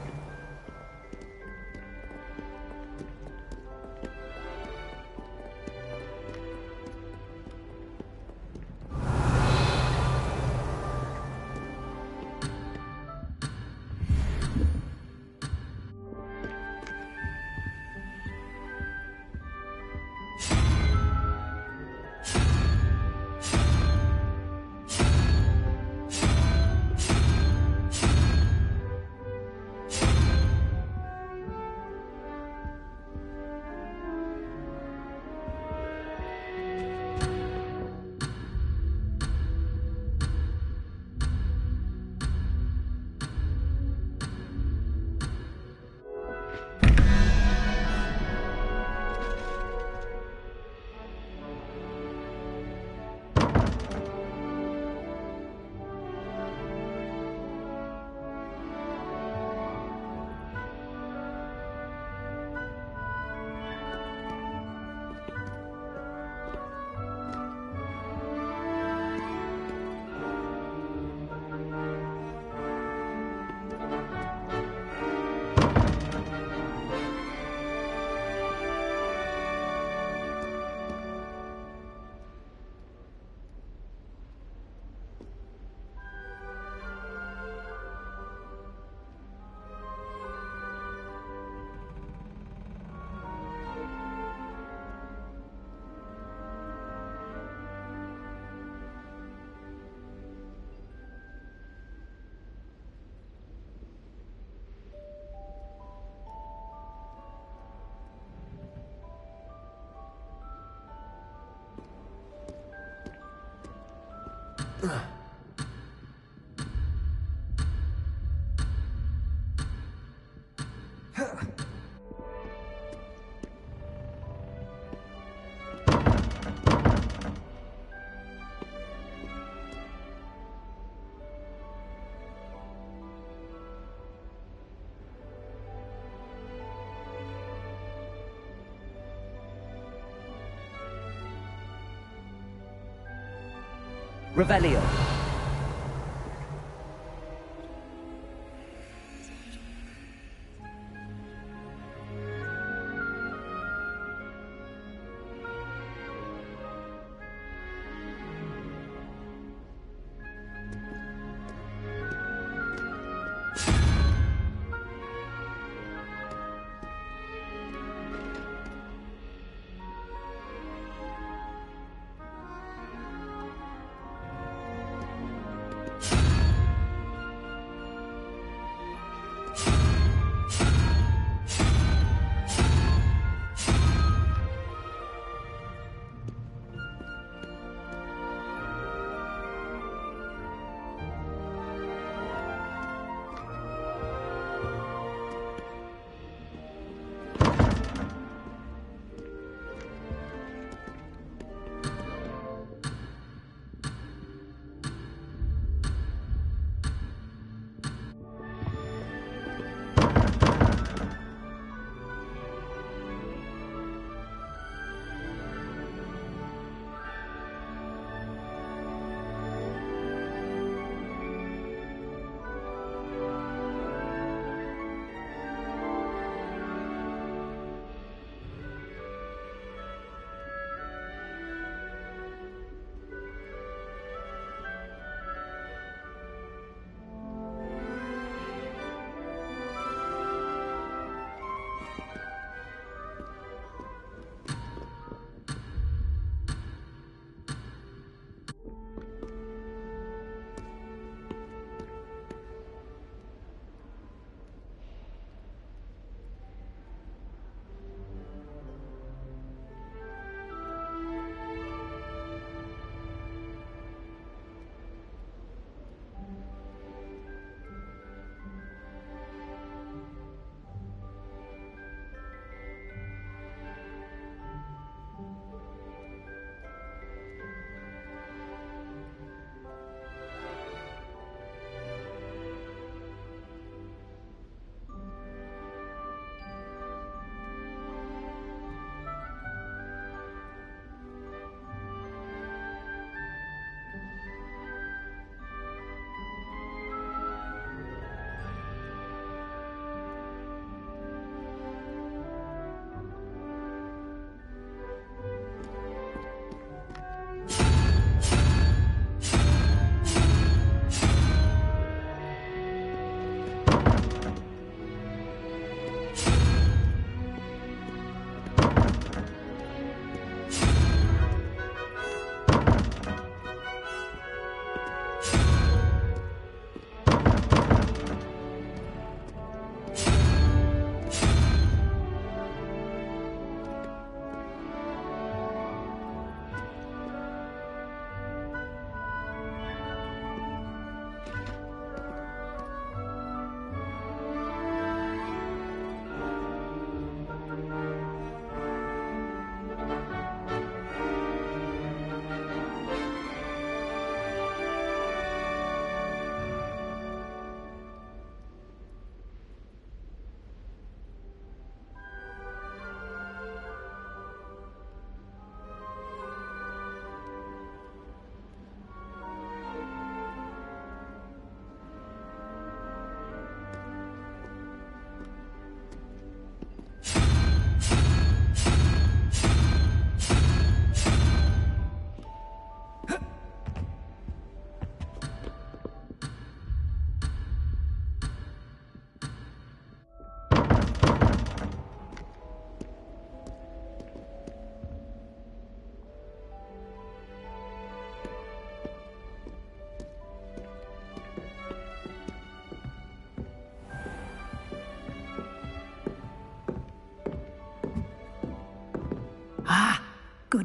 Revelio.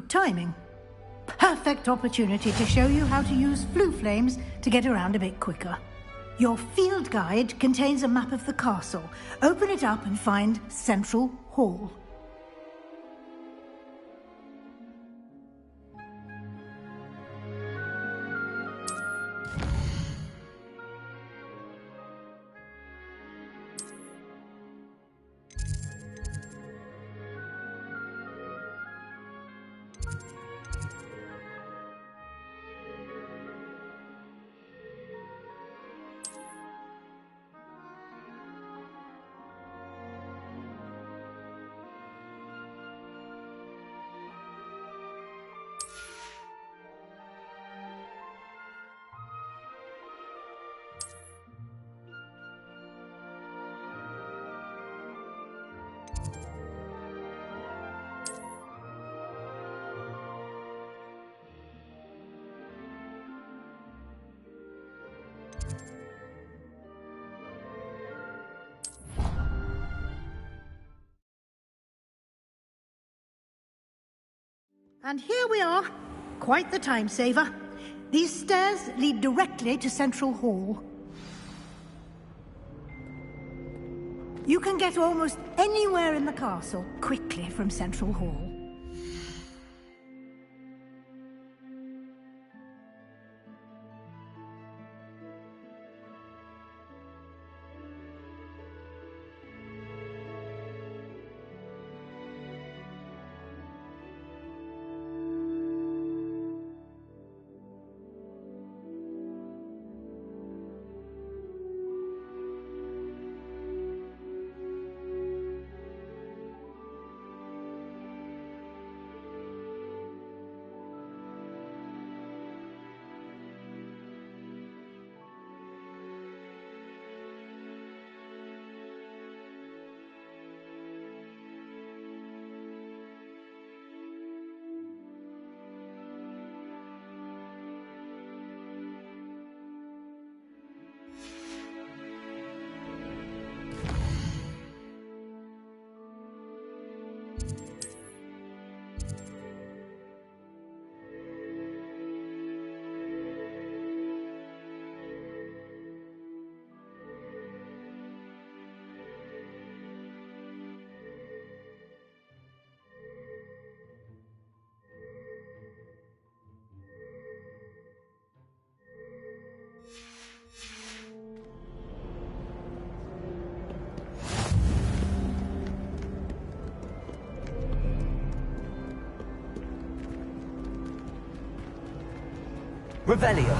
Good timing. Perfect opportunity to show you how to use flue flames to get around a bit quicker. Your field guide contains a map of the castle. Open it up and find Central Hall. And here we are. Quite the time saver. These stairs lead directly to Central Hall. You can get almost anywhere in the castle quickly from Central Hall. Revelio.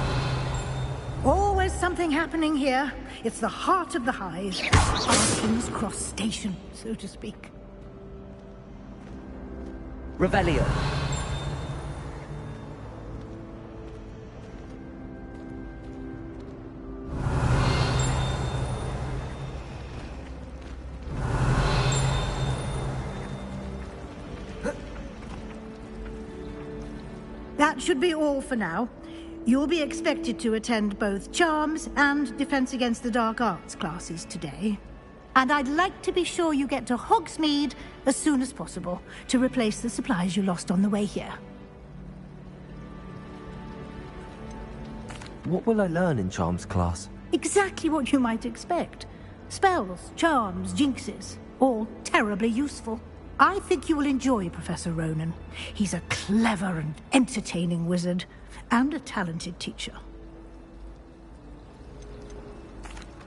Always something happening here. It's the heart of the hive. Our King's Cross station, so to speak. Revelio. That should be all for now. You'll be expected to attend both Charms and Defense Against the Dark Arts classes today. And I'd like to be sure you get to Hogsmeade as soon as possible to replace the supplies you lost on the way here. What will I learn in Charms class? Exactly what you might expect. Spells, charms, jinxes, all terribly useful. I think you will enjoy Professor Ronan. He's a clever and entertaining wizard, and a talented teacher.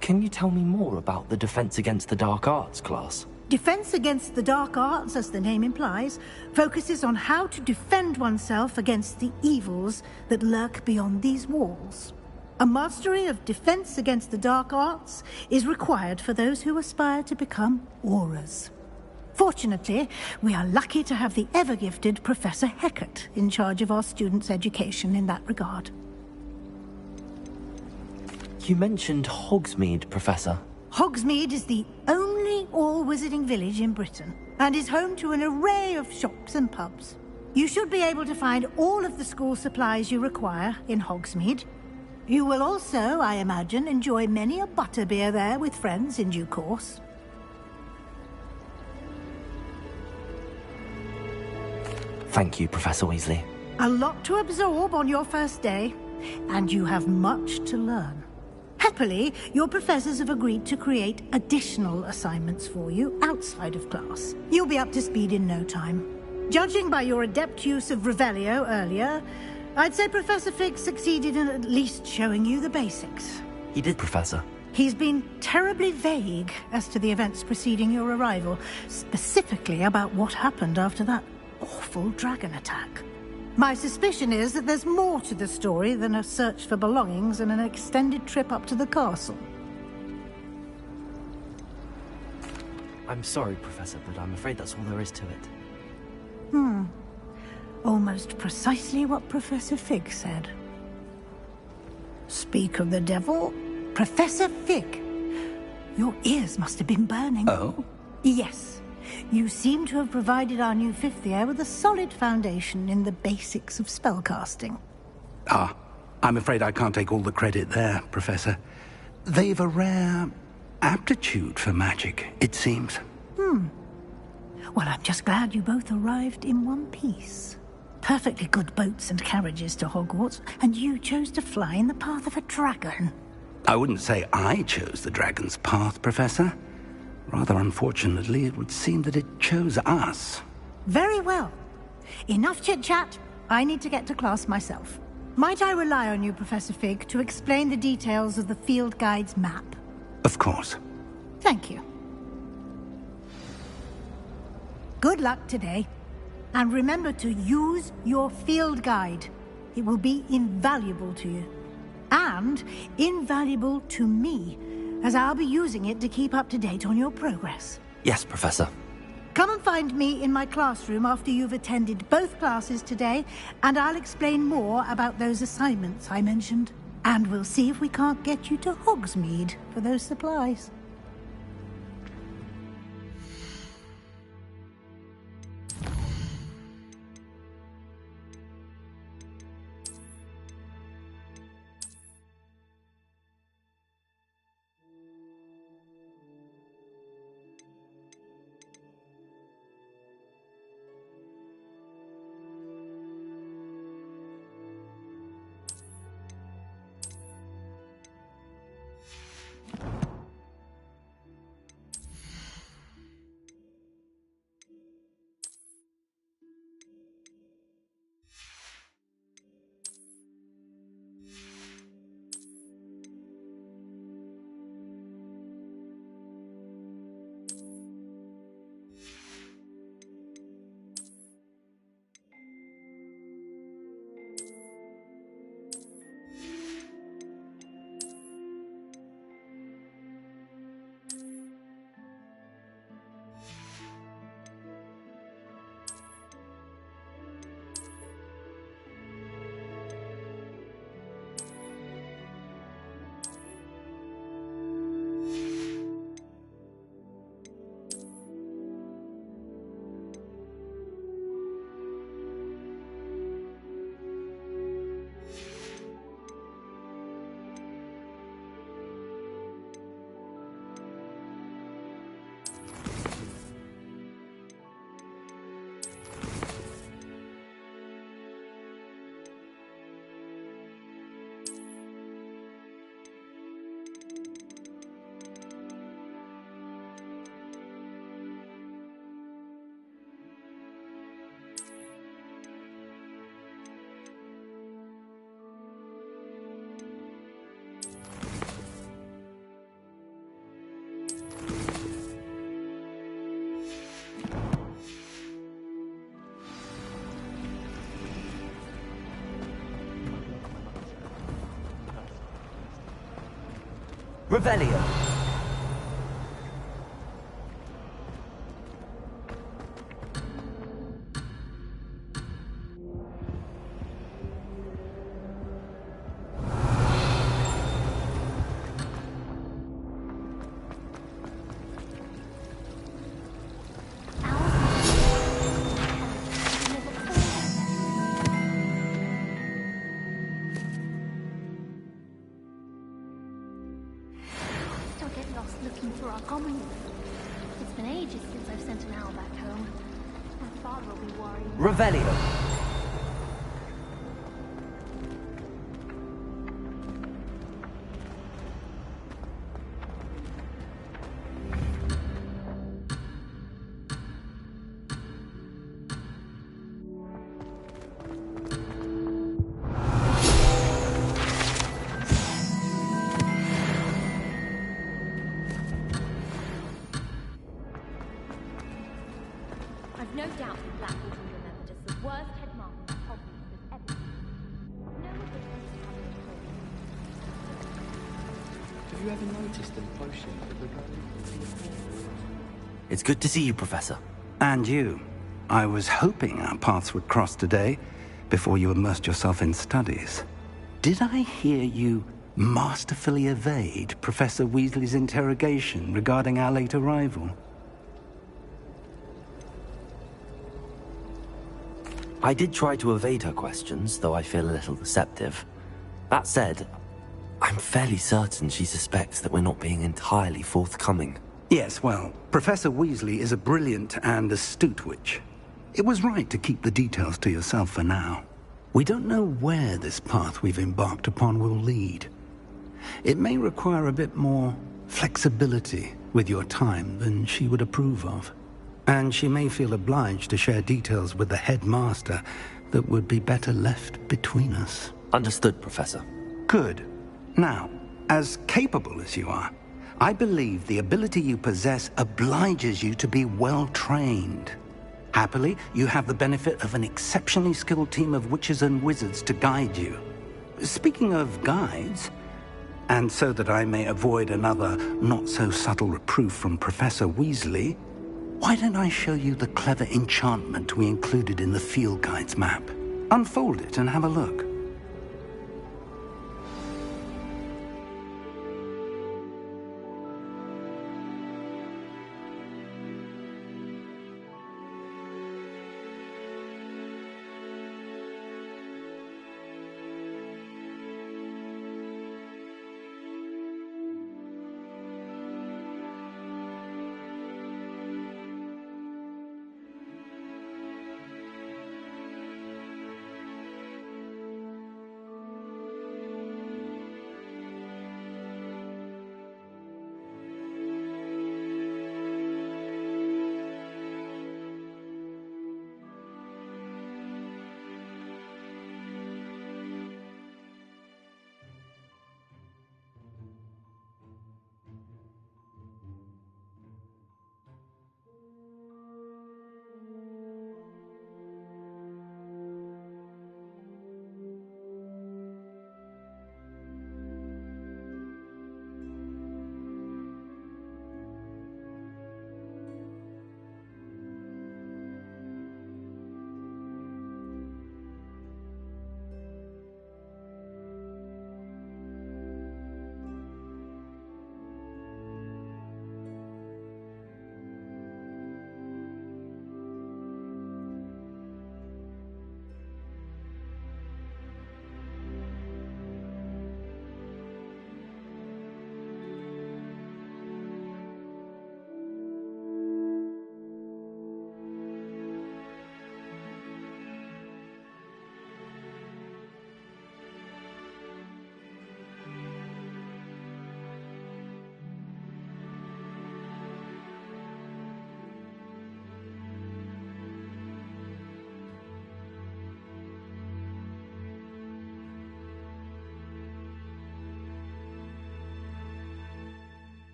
Can you tell me more about the Defense Against the Dark Arts class? Defense Against the Dark Arts, as the name implies, focuses on how to defend oneself against the evils that lurk beyond these walls. A mastery of Defense Against the Dark Arts is required for those who aspire to become Aurors. Fortunately, we are lucky to have the ever-gifted Professor Hecat in charge of our students' education in that regard. You mentioned Hogsmeade, Professor. Hogsmeade is the only all-wizarding village in Britain, and is home to an array of shops and pubs. You should be able to find all of the school supplies you require in Hogsmeade. You will also, I imagine, enjoy many a butterbeer there with friends in due course. Thank you, Professor Weasley. A lot to absorb on your first day, and you have much to learn. Happily, your professors have agreed to create additional assignments for you outside of class. You'll be up to speed in no time. Judging by your adept use of Revelio earlier, I'd say Professor Fig succeeded in at least showing you the basics. He did, Professor. He's been terribly vague as to the events preceding your arrival, specifically about what happened after that awful dragon attack. My suspicion is that there's more to the story than a search for belongings and an extended trip up to the castle. I'm sorry, Professor, but I'm afraid that's all there is to it. Almost precisely what Professor Fig said. Speak of the devil, Professor Fig. Your ears must have been burning. Oh? Yes. You seem to have provided our new fifth year with a solid foundation in the basics of spellcasting. Ah, I'm afraid I can't take all the credit there, Professor. They've a rare aptitude for magic, it seems. Well, I'm just glad you both arrived in one piece. Perfectly good boats and carriages to Hogwarts, and you chose to fly in the path of a dragon. I wouldn't say I chose the dragon's path, Professor. Rather unfortunately, it would seem that it chose us. Very well. Enough chit-chat. I need to get to class myself. Might I rely on you, Professor Fig, to explain the details of the field guide's map? Of course. Thank you. Good luck today. And remember to use your field guide. It will be invaluable to you. And invaluable to me, as I'll be using it to keep up to date on your progress. Yes, Professor. Come and find me in my classroom after you've attended both classes today, and I'll explain more about those assignments I mentioned. And we'll see if we can't get you to Hogsmeade for those supplies. Revelio. Looking for our common room. It's been ages since I've sent an owl back home. My father will be worried. Revelio. I've no doubt that Black will be remembered as the worst headmaster Hogwarts has ever seen. No one would want to come into Hogwarts. Have you ever noticed them potion regarding It's good to see you, Professor. And you. I was hoping our paths would cross today, before you immersed yourself in studies. Did I hear you masterfully evade Professor Weasley's interrogation regarding our late arrival? I did try to evade her questions, though I feel a little deceptive. That said, I'm fairly certain she suspects that we're not being entirely forthcoming. Yes, well, Professor Weasley is a brilliant and astute witch. It was right to keep the details to yourself for now. We don't know where this path we've embarked upon will lead. It may require a bit more flexibility with your time than she would approve of. And she may feel obliged to share details with the headmaster that would be better left between us. Understood, Professor. Good. Now, as capable as you are, I believe the ability you possess obliges you to be well trained. Happily, you have the benefit of an exceptionally skilled team of witches and wizards to guide you. Speaking of guides, and so that I may avoid another not-so-subtle reproof from Professor Weasley, why don't I show you the clever enchantment we included in the field guide's map? Unfold it and have a look.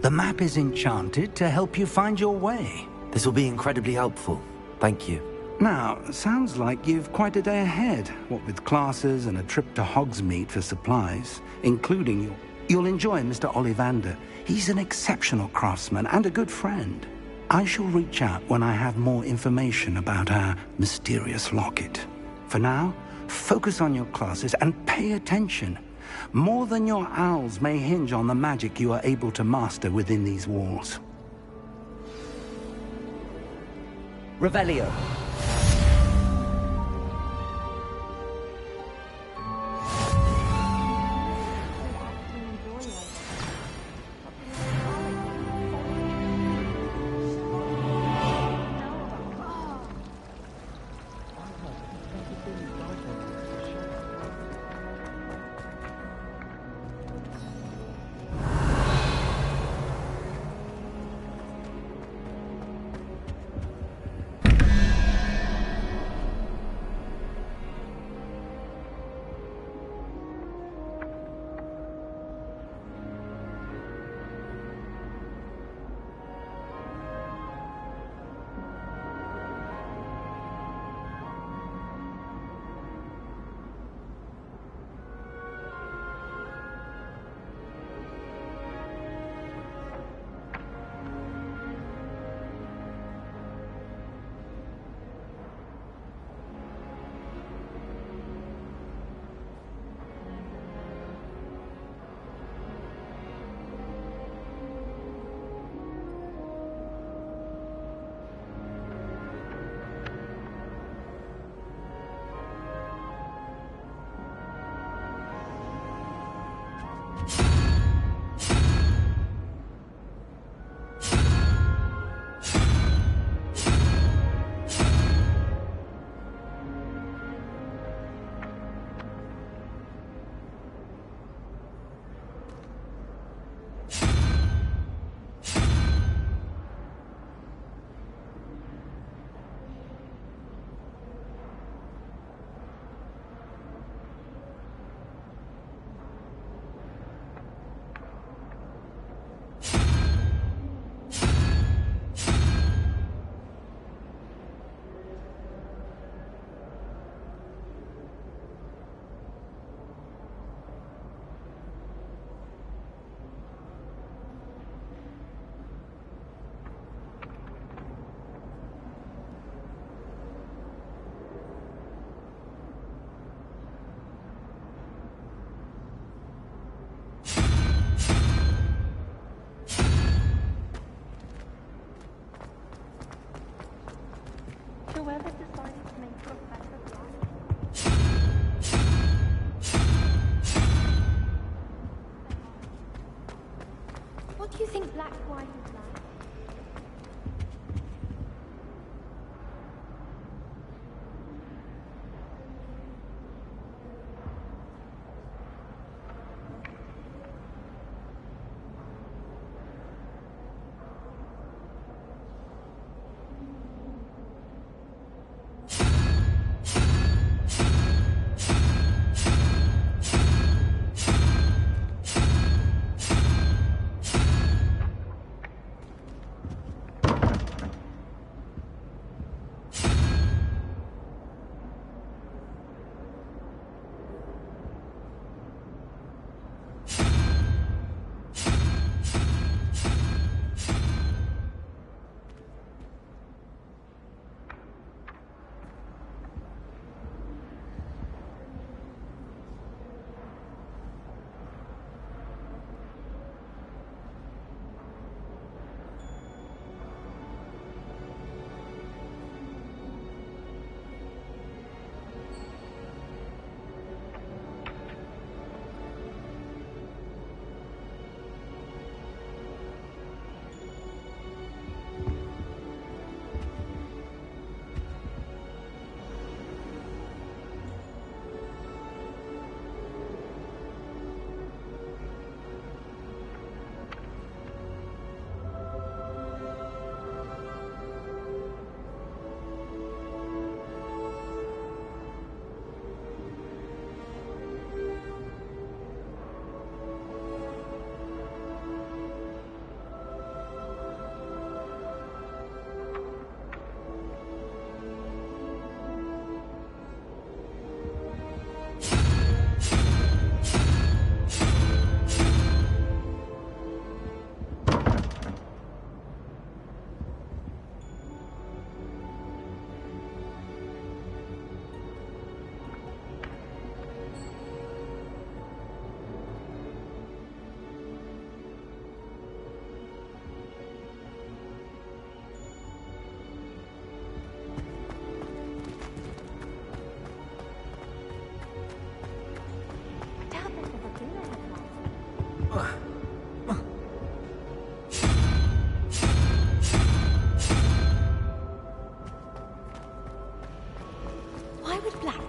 The map is enchanted to help you find your way. This will be incredibly helpful. Thank you. Now, sounds like you've quite a day ahead, what with classes and a trip to Hogsmeade for supplies, including your... You'll enjoy Mr. Ollivander. He's an exceptional craftsman and a good friend. I shall reach out when I have more information about our mysterious locket. For now, focus on your classes and pay attention. More than your owls may hinge on the magic you are able to master within these walls. Revelio.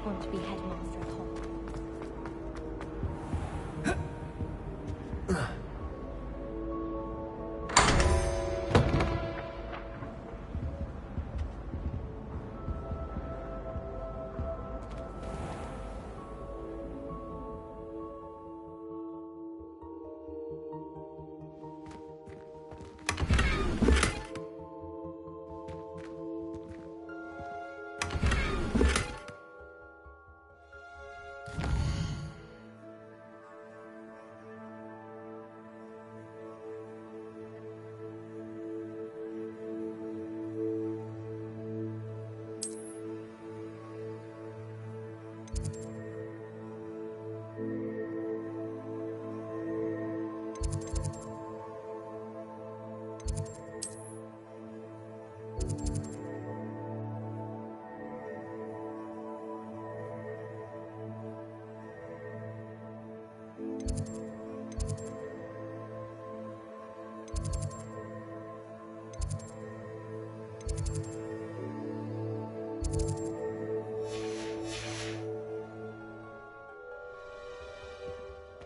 not want to be headmaster of Hogwarts.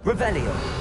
Revelio.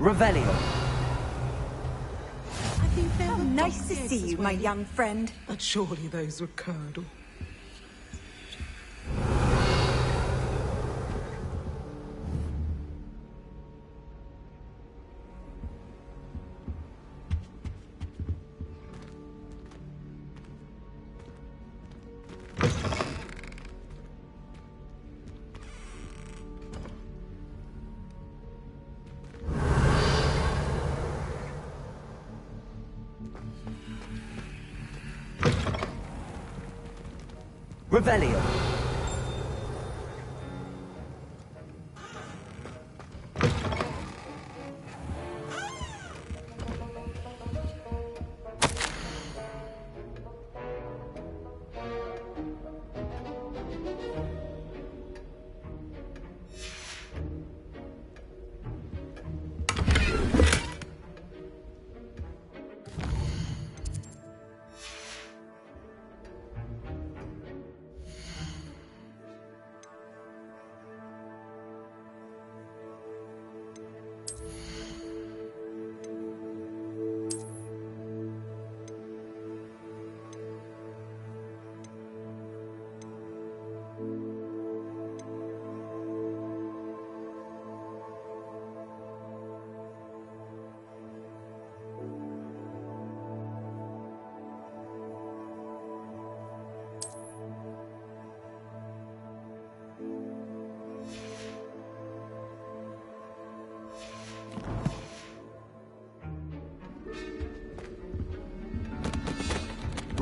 Revelio. Oh, nice to see you, my young friend. But surely those were curdle. Revelio.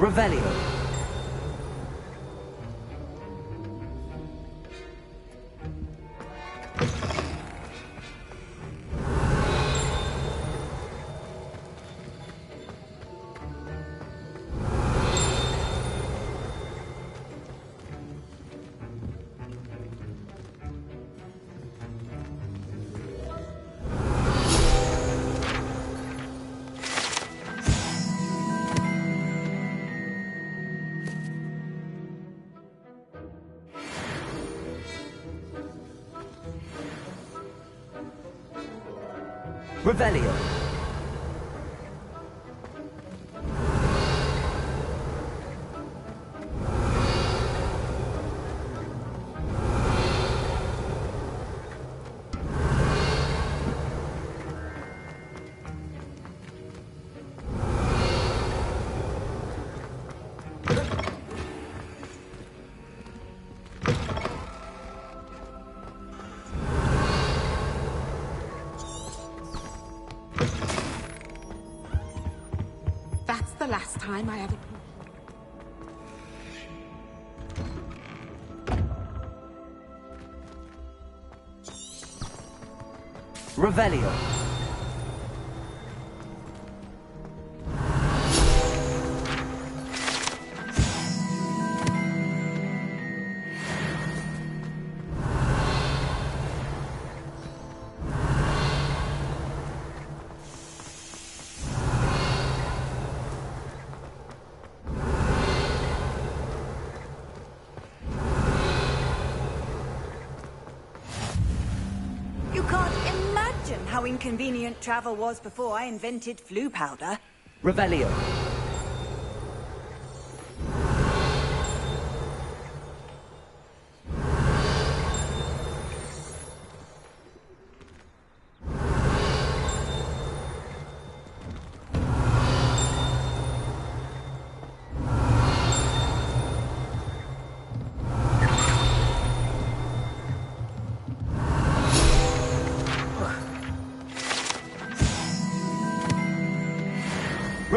Revelio. Revelio. time I ever... Revelio. You can't imagine how inconvenient travel was before I invented flu powder. Revelio.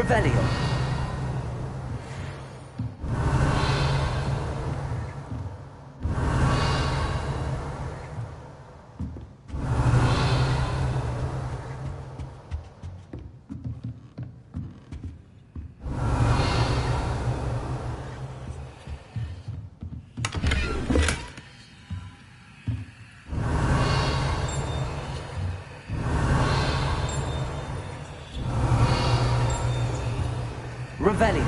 Revelio. Revelio.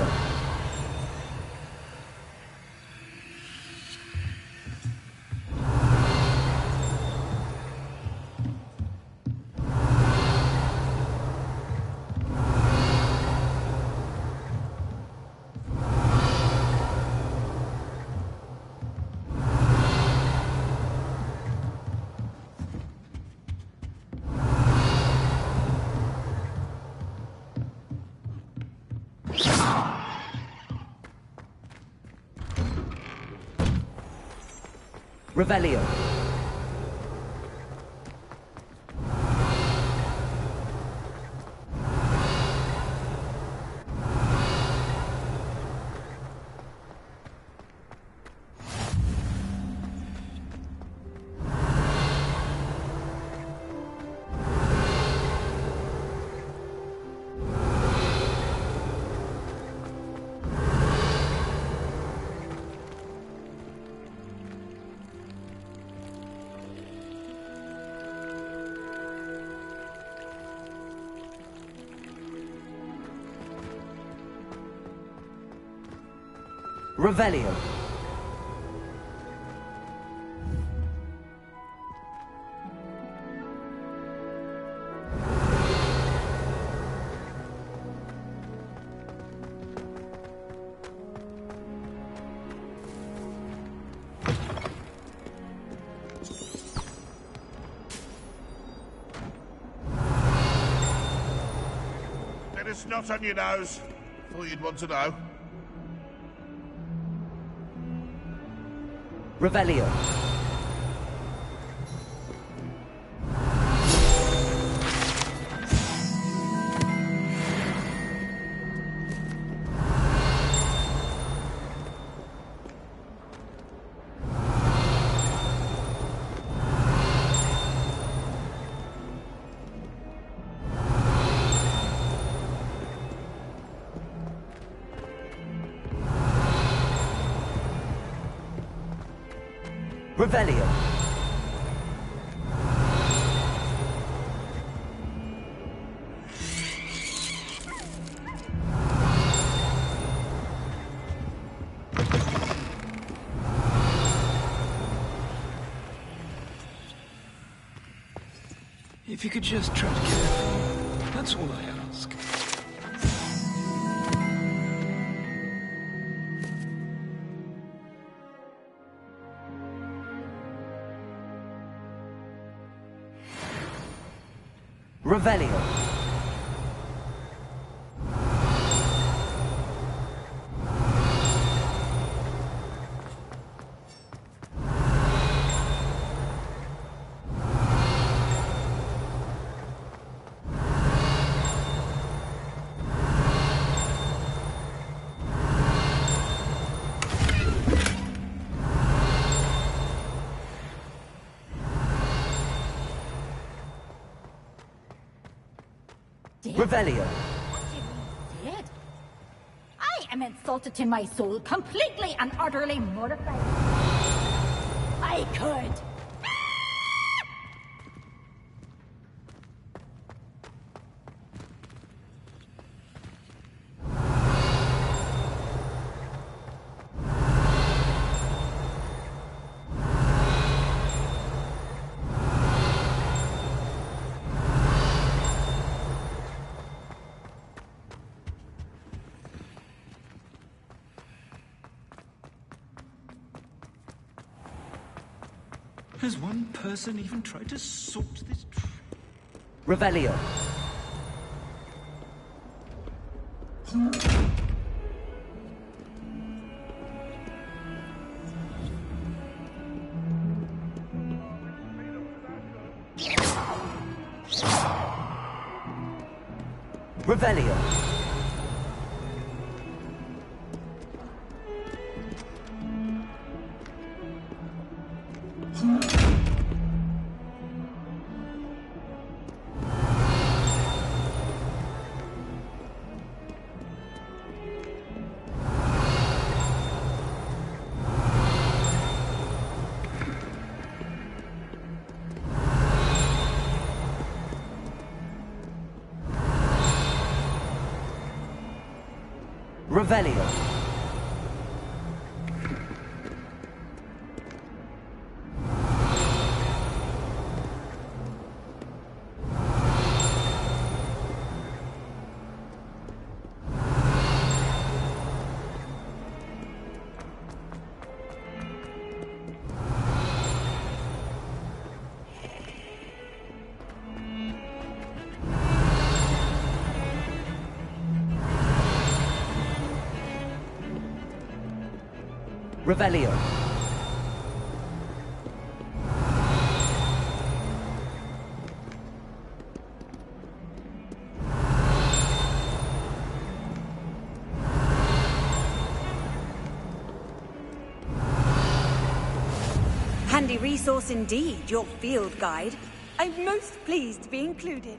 Revelio. Revelio. Bit of snot on your nose. Thought you'd want to know. Revelio. Revelio. If you could just tread carefully, that's all I ask. Revelio. did. Revelio. What do you mean, did? I am insulted to my soul, completely and utterly mortified. I could. Has one person even tried to sort this Revelio. Revelio. Revelio. Revelio. Handy resource indeed, your field guide. I'm most pleased to be included.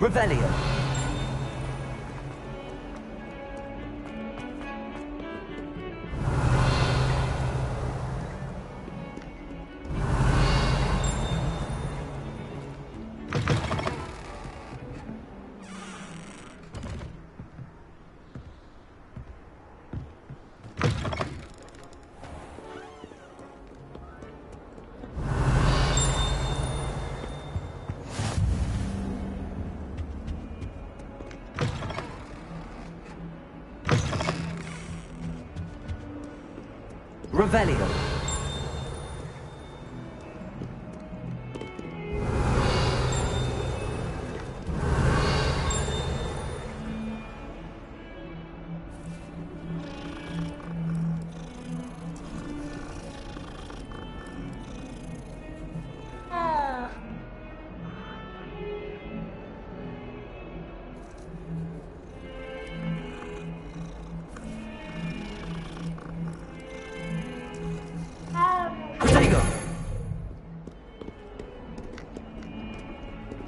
Revelio. Revelio.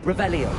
Revelio.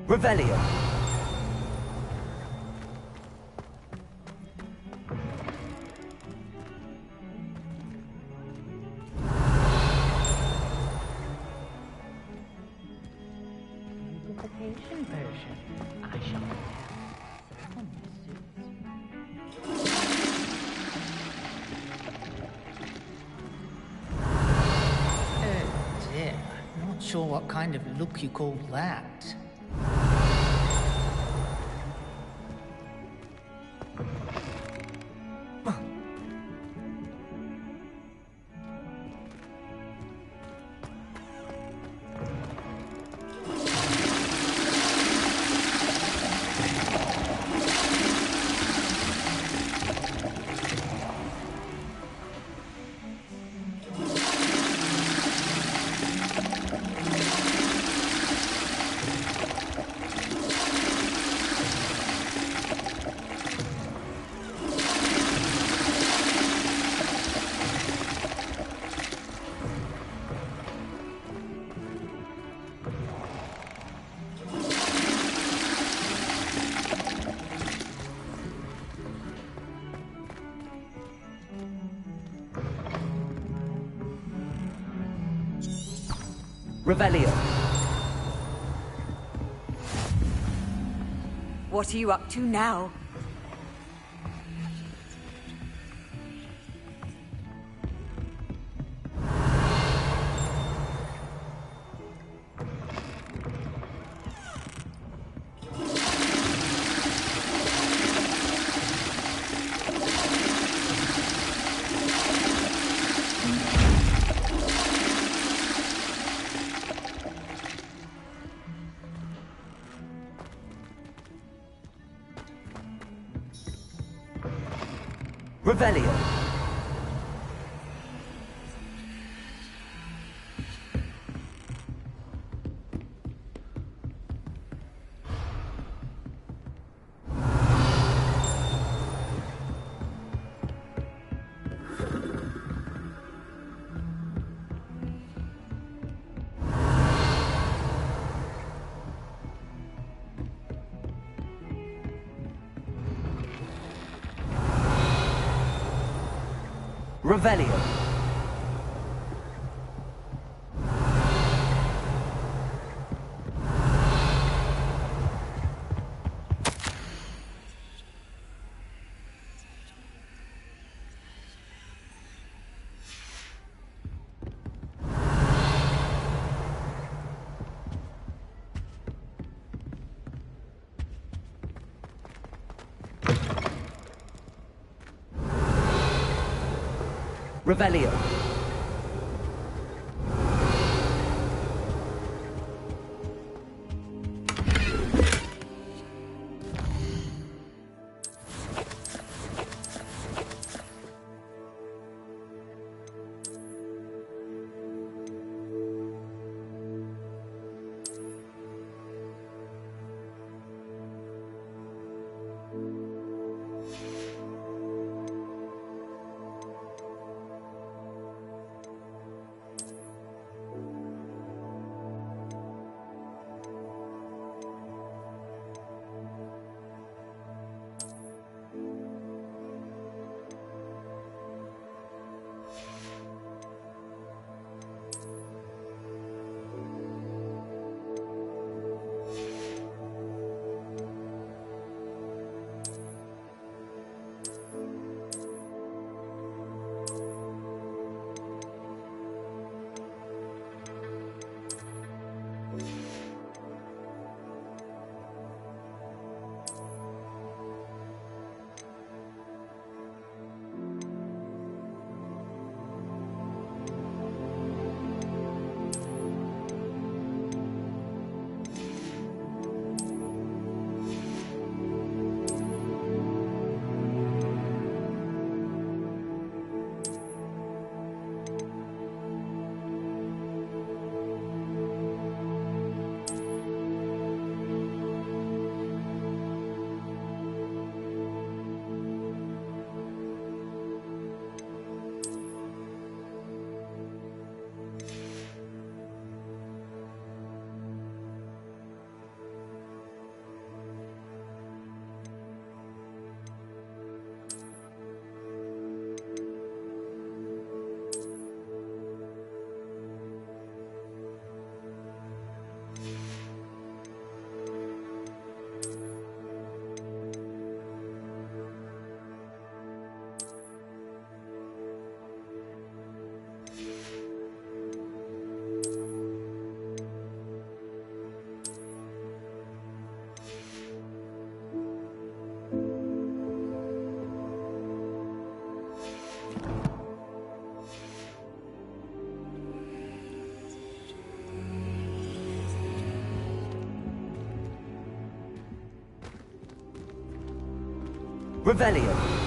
Revelio. Simplification version. I shall have. sure what kind of look you call that. Revelio. What are you up to now? Revelio. Revelio. Revelio. Revelio.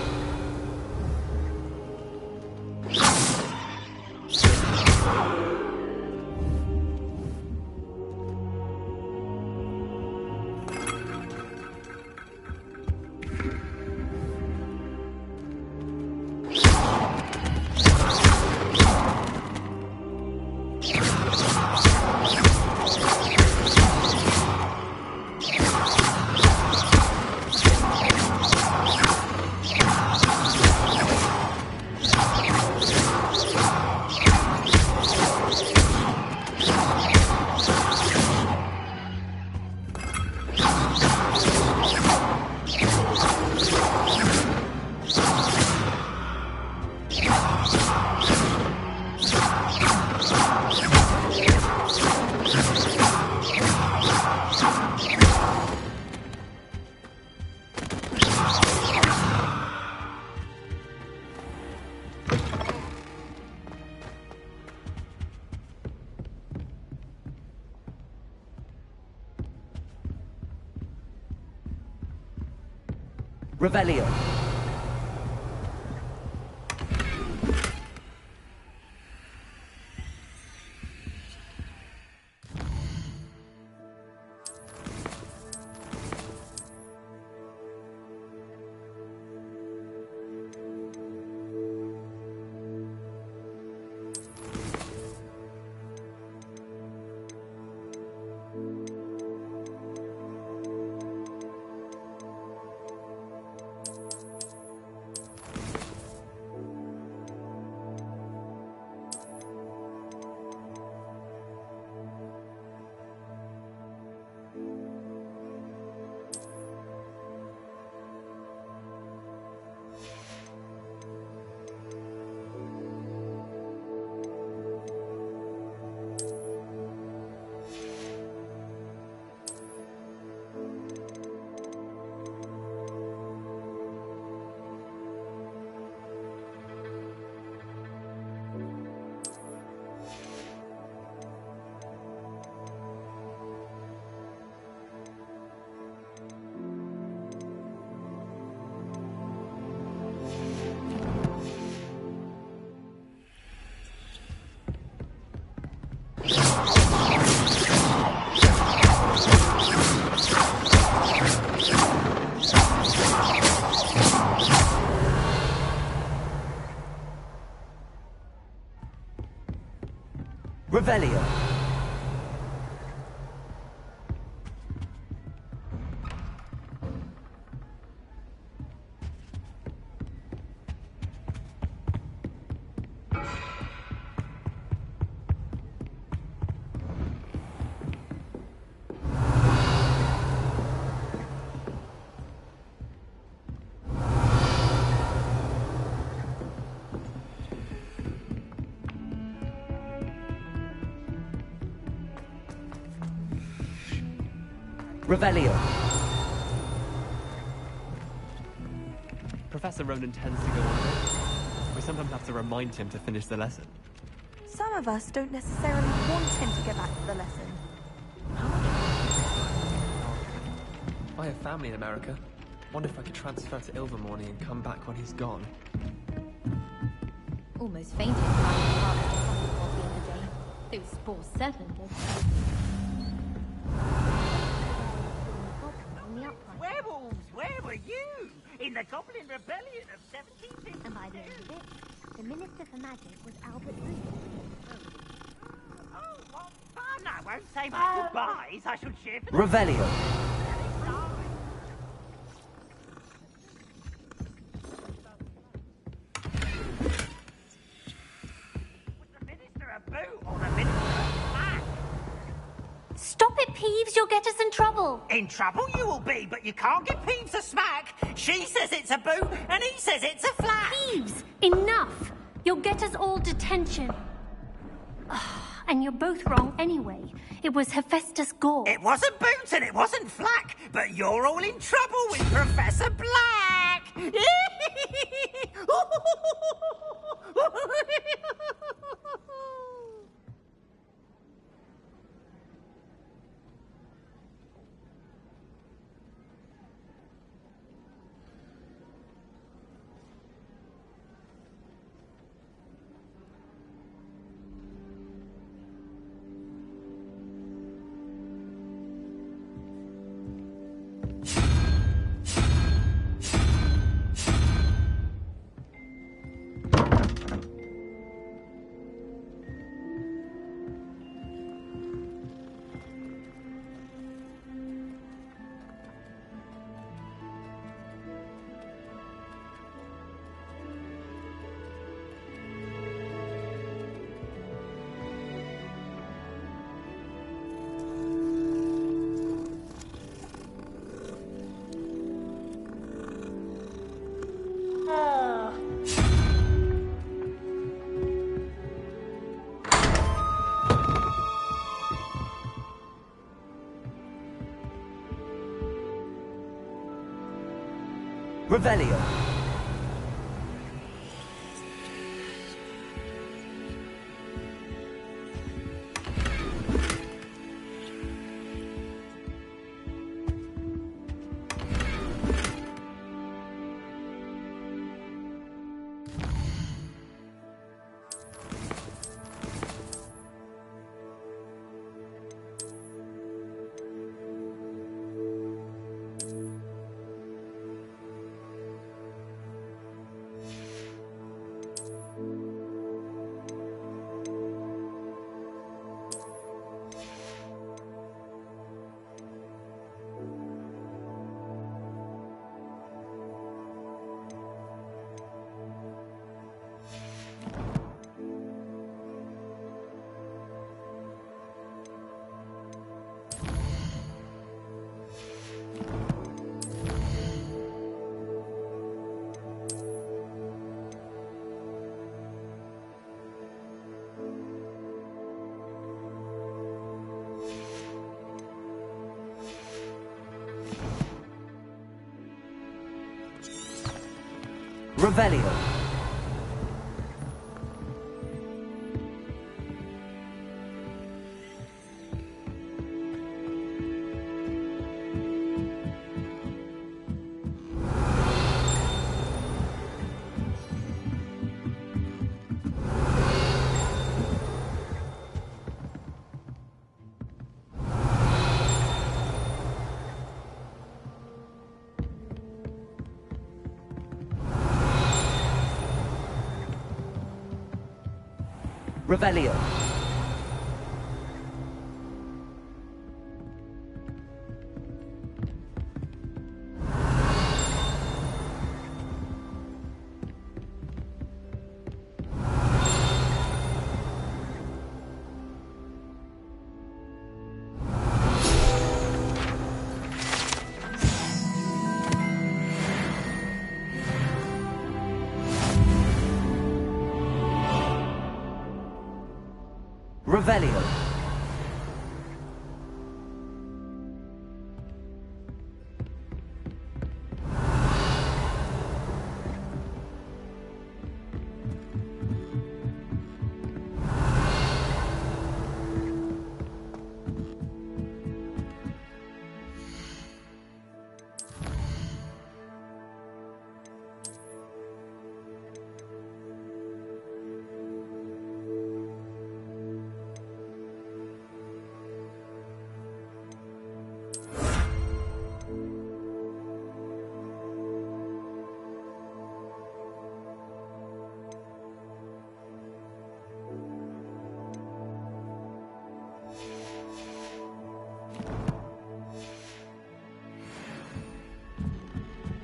Revelio. Revelio. Revelio. Professor Ronan tends to go on. We sometimes have to remind him to finish the lesson. Some of us don't necessarily want him to get back to the lesson. I have family in America. Wonder if I could transfer to Ilvermorny and come back when he's gone. Almost fainted trying to pass the Hufflepuff the other day. Those poor Southerners. Werewolves, where were you? In the Goblin Rebellion of 1750. And by the end of it, the Minister for Magic was Albert Booth. Oh, what fun! I won't say my goodbyes. I shall cheer for the... Revelio. Was the Minister a boot or the Minister a smack? Stop it, Peeves! You'll get us in trouble! In trouble you will be, but you can't give Peeves a smack. She says it's a boot, and he says it's a flat. Peeves! Enough! You'll get us all detention. And you're both wrong anyway. It was Hephaestus Gore. It wasn't boots and it wasn't flack, but you're all in trouble with Professor Black. Revelio. Revelio. Revelio. Revelio.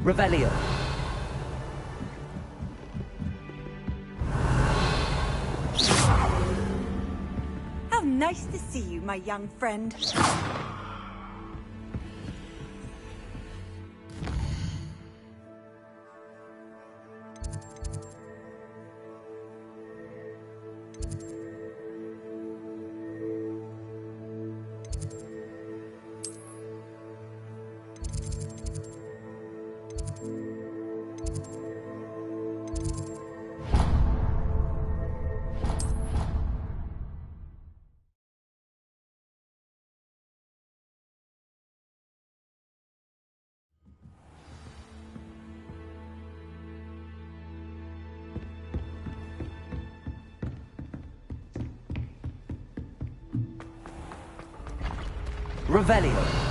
Revelio. How nice to see you, my young friend. Revelio.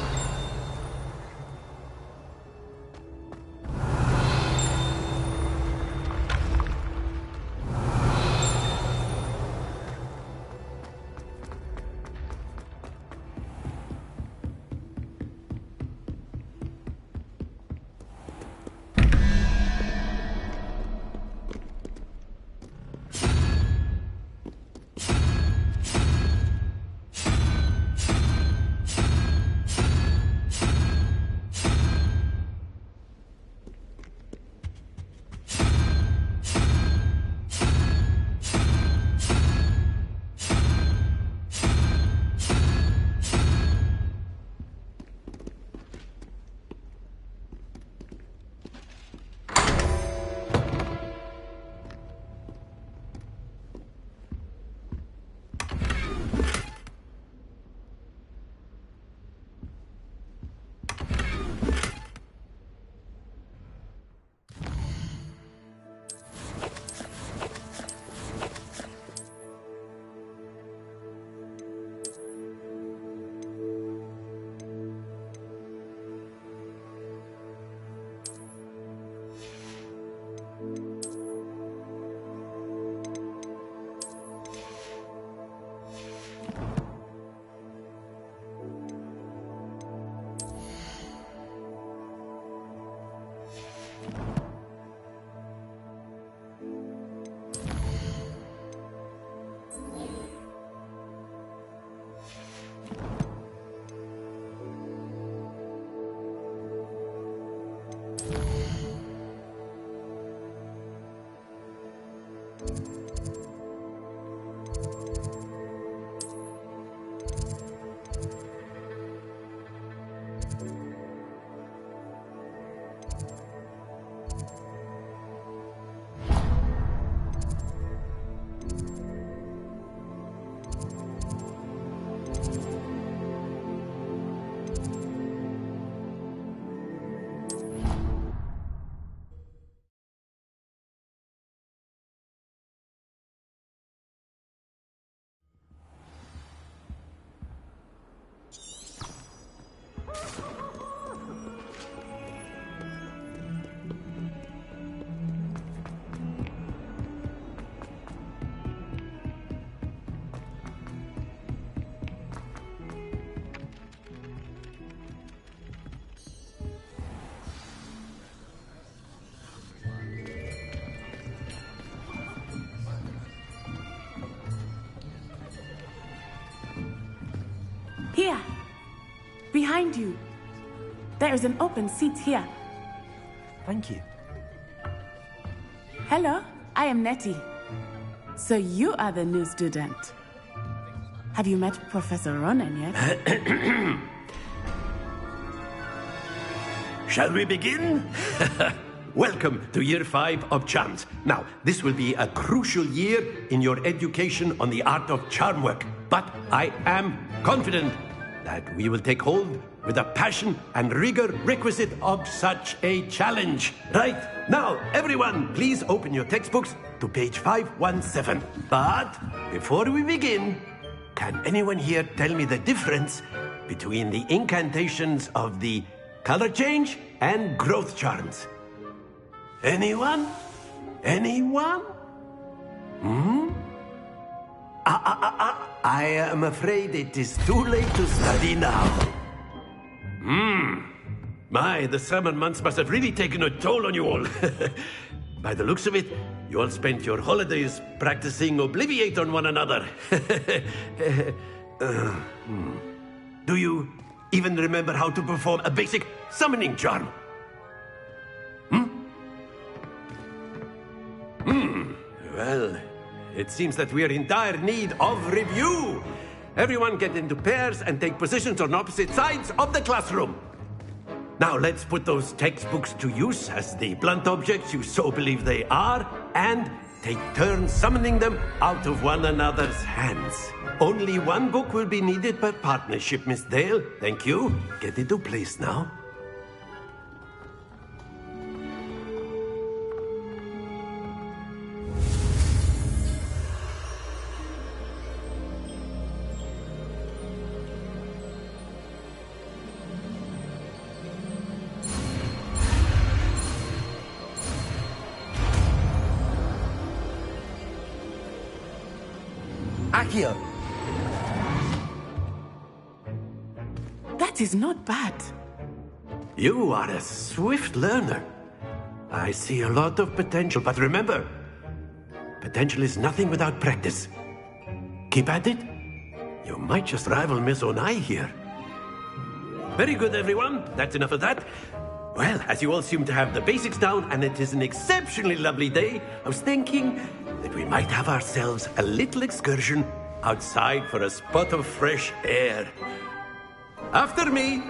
behind you. There is an open seat here. Thank you. Hello, I am Nettie. So you are the new student. Have you met Professor Ronan yet? Shall we begin? Welcome to Year 5 of Charms. Now, this will be a crucial year in your education on the art of charm work. But I am confident that we will take hold with the passion and rigor requisite of such a challenge. Right, now, everyone, please open your textbooks to page 517. But before we begin, can anyone here tell me the difference between the incantations of the color change and growth charms? Anyone? Anyone? I am afraid it is too late to study now. My, the summer months must have really taken a toll on you all. By the looks of it, you all spent your holidays practicing Obliviate on one another. Do you even remember how to perform a basic summoning charm? Well, it seems that we are in dire need of review. Everyone get into pairs and take positions on opposite sides of the classroom. Now let's put those textbooks to use as the blunt objects you so believe they are, and take turns summoning them out of one another's hands. Only one book will be needed per partnership, Miss Dale. Thank you. Get into place now. Accio! That is not bad. You are a swift learner. I see a lot of potential, but remember, potential is nothing without practice. Keep at it. You might just rival Miss Onai here. Very good, everyone. That's enough of that. Well, as you all seem to have the basics down, and it is an exceptionally lovely day, I was thinking that we might have ourselves a little excursion outside for a spot of fresh air. After me.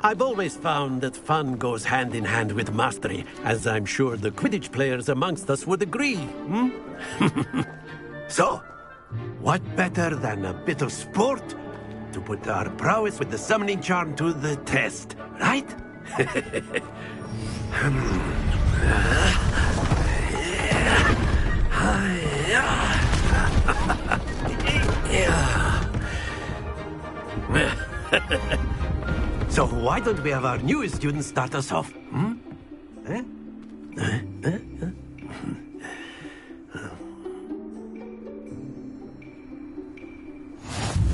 I've always found that fun goes hand in hand with mastery, as I'm sure the Quidditch players amongst us would agree. So, what better than a bit of sport to put our prowess with the summoning charm to the test, right? So why don't we have our newest student start us off?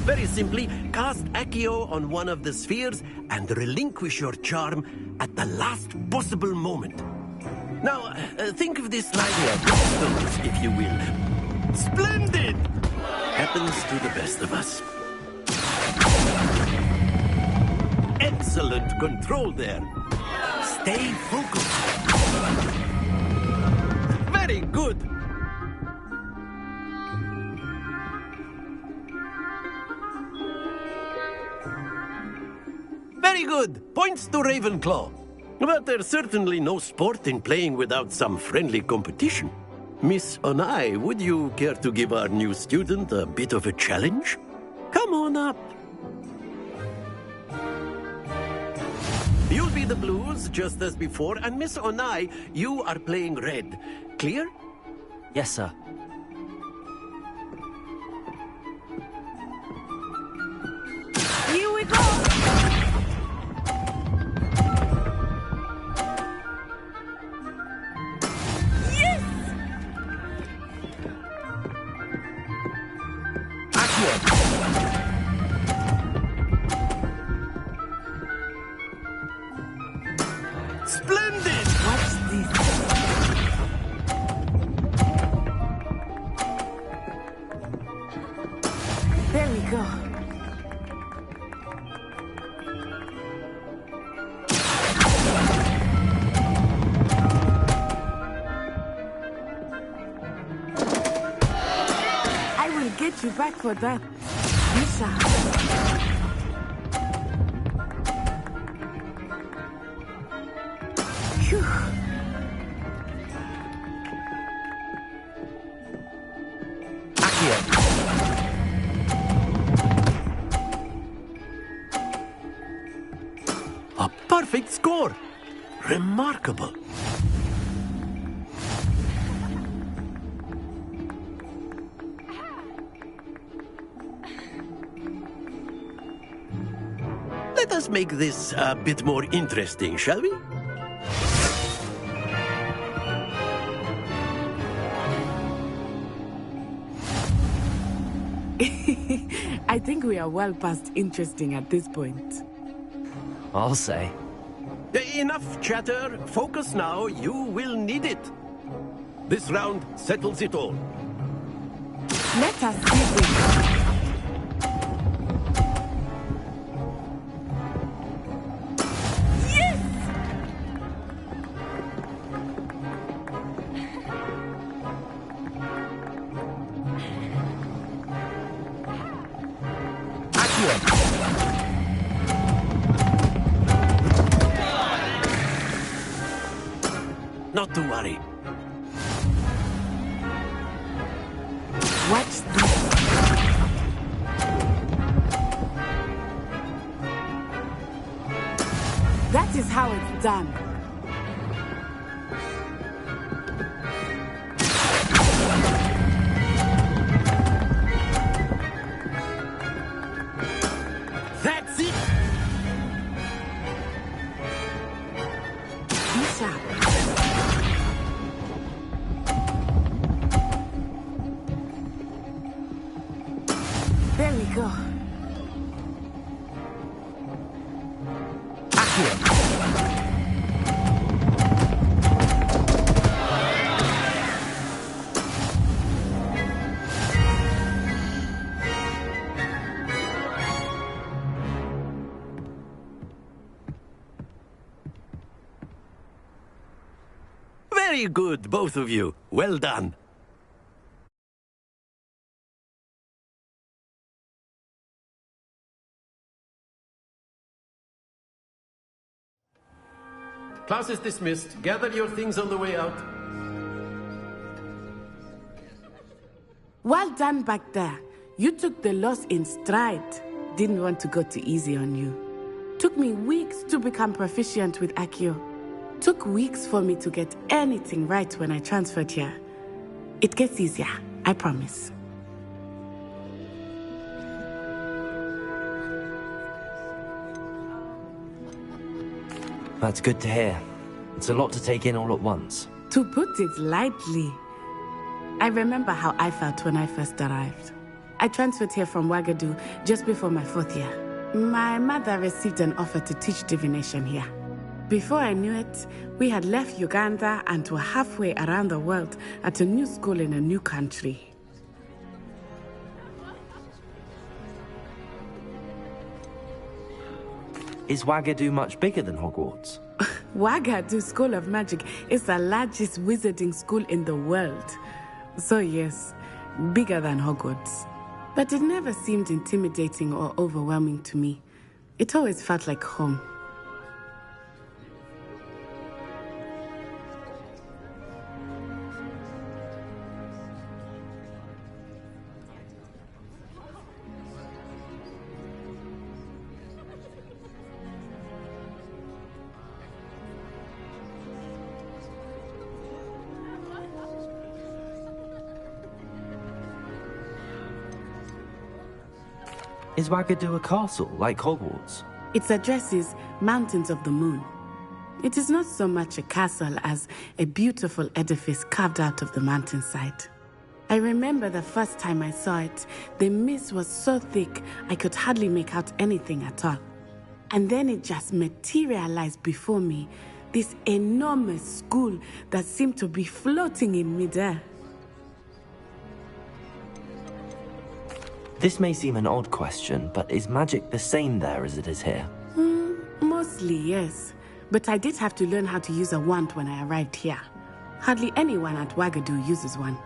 Very simply, cast Accio on one of the spheres and relinquish your charm at the last possible moment. Now, think of this like milestones, if you will. Splendid! Happens to the best of us. Excellent control there. Stay focused. Very good. Very good. Points to Ravenclaw. But there's certainly no sport in playing without some friendly competition. Miss Onai, would you care to give our new student a bit of a challenge? Come on up. You'll be the blues, just as before, and Miss Onai, you are playing red. Clear? Yes, sir. Here we go! Yes! want you back for that. You shall. Phew. A perfect score! Remarkable. Let us make this a bit more interesting, shall we? I think we are well past interesting at this point. I'll say. Enough chatter. Focus now. You will need it. This round settles it all. Let us see this. Not to worry. Watch this. That is how it's done. That's it! Be sharp. There we go. Very good, both of you. Well done. Class is dismissed. Gather your things on the way out. Well done back there. You took the loss in stride. Didn't want to go too easy on you. Took me weeks to become proficient with Accio. Took weeks for me to get anything right when I transferred here. It gets easier, I promise. That's good to hear. It's a lot to take in all at once. To put it lightly, I remember how I felt when I first arrived. I transferred here from Ouagadougou just before my 4th year. My mother received an offer to teach divination here. Before I knew it, we had left Uganda and were halfway around the world at a new school in a new country. Is Ouagadougou much bigger than Hogwarts? Ouagadougou School of Magic is the largest wizarding school in the world. So yes, bigger than Hogwarts. But it never seemed intimidating or overwhelming to me. It always felt like home. Is Ouagadougou a castle, like Hogwarts? Its address is Mountains of the Moon. It is not so much a castle as a beautiful edifice carved out of the mountainside. I remember the first time I saw it, the mist was so thick I could hardly make out anything at all. And then it just materialized before me, this enormous school that seemed to be floating in midair. This may seem an odd question, but is magic the same there as it is here? Mostly, yes. But I did have to learn how to use a wand when I arrived here. Hardly anyone at Ouagadougou uses one.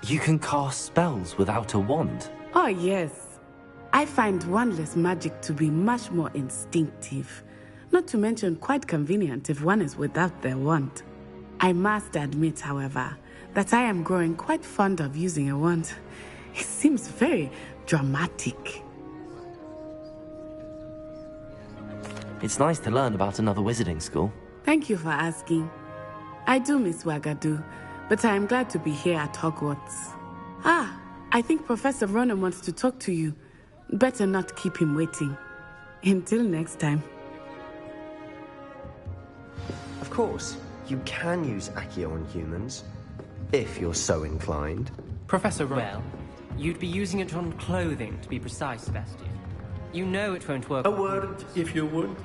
You can cast spells without a wand? Oh, yes. I find wandless magic to be much more instinctive. Not to mention quite convenient if one is without their wand. I must admit, however, that I am growing quite fond of using a wand. It seems very dramatic. It's nice to learn about another wizarding school. Thank you for asking. I do miss Wagadu, but I am glad to be here at Hogwarts. Ah, I think Professor Ronan wants to talk to you. Better not keep him waiting. Until next time. Of course, you can use Accio on humans, if you're so inclined. Professor Ronan. Well, you'd be using it on clothing, to be precise, Sebastian. You know it won't work. A word, if you would.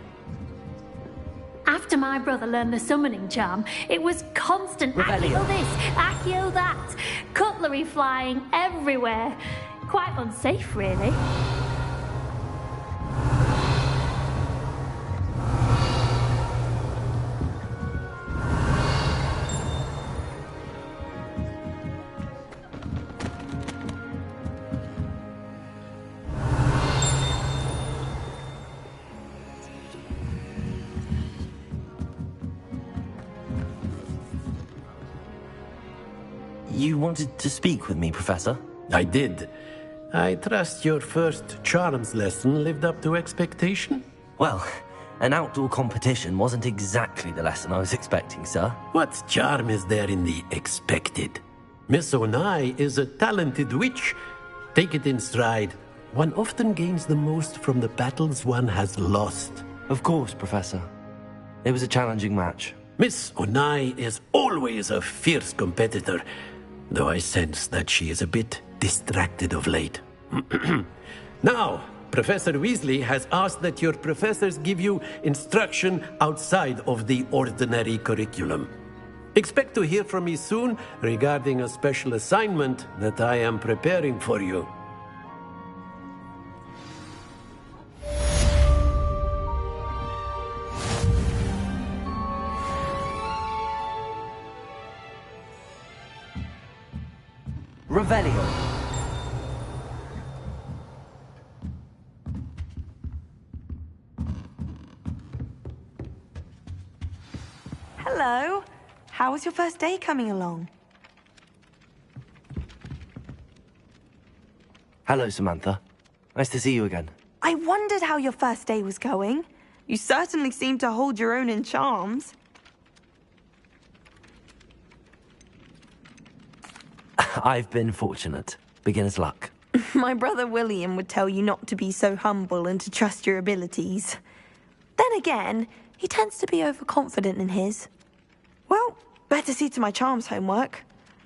After my brother learned the summoning charm, it was constant Revelio. Accio this, Accio that, cutlery flying everywhere. Quite unsafe, really. You wanted to speak with me, Professor? I did. I trust your first charms lesson lived up to expectation? Well, an outdoor competition wasn't exactly the lesson I was expecting, sir. What charm is there in the expected? Miss Onai is a talented witch. Take it in stride. One often gains the most from the battles one has lost. Of course, Professor. It was a challenging match. Miss Onai is always a fierce competitor, though I sense that she is a bit distracted of late. Now, Professor Weasley has asked that your professors give you instruction outside of the ordinary curriculum. Expect to hear from me soon regarding a special assignment that I am preparing for you. Revelio. Hello. How was your first day coming along? Hello, Samantha. Nice to see you again. I wondered how your first day was going. You certainly seem to hold your own in charms. I've been fortunate. Beginner's luck. My brother William would tell you not to be so humble and to trust your abilities. Then again, he tends to be overconfident in his. Well, better see to my charms homework.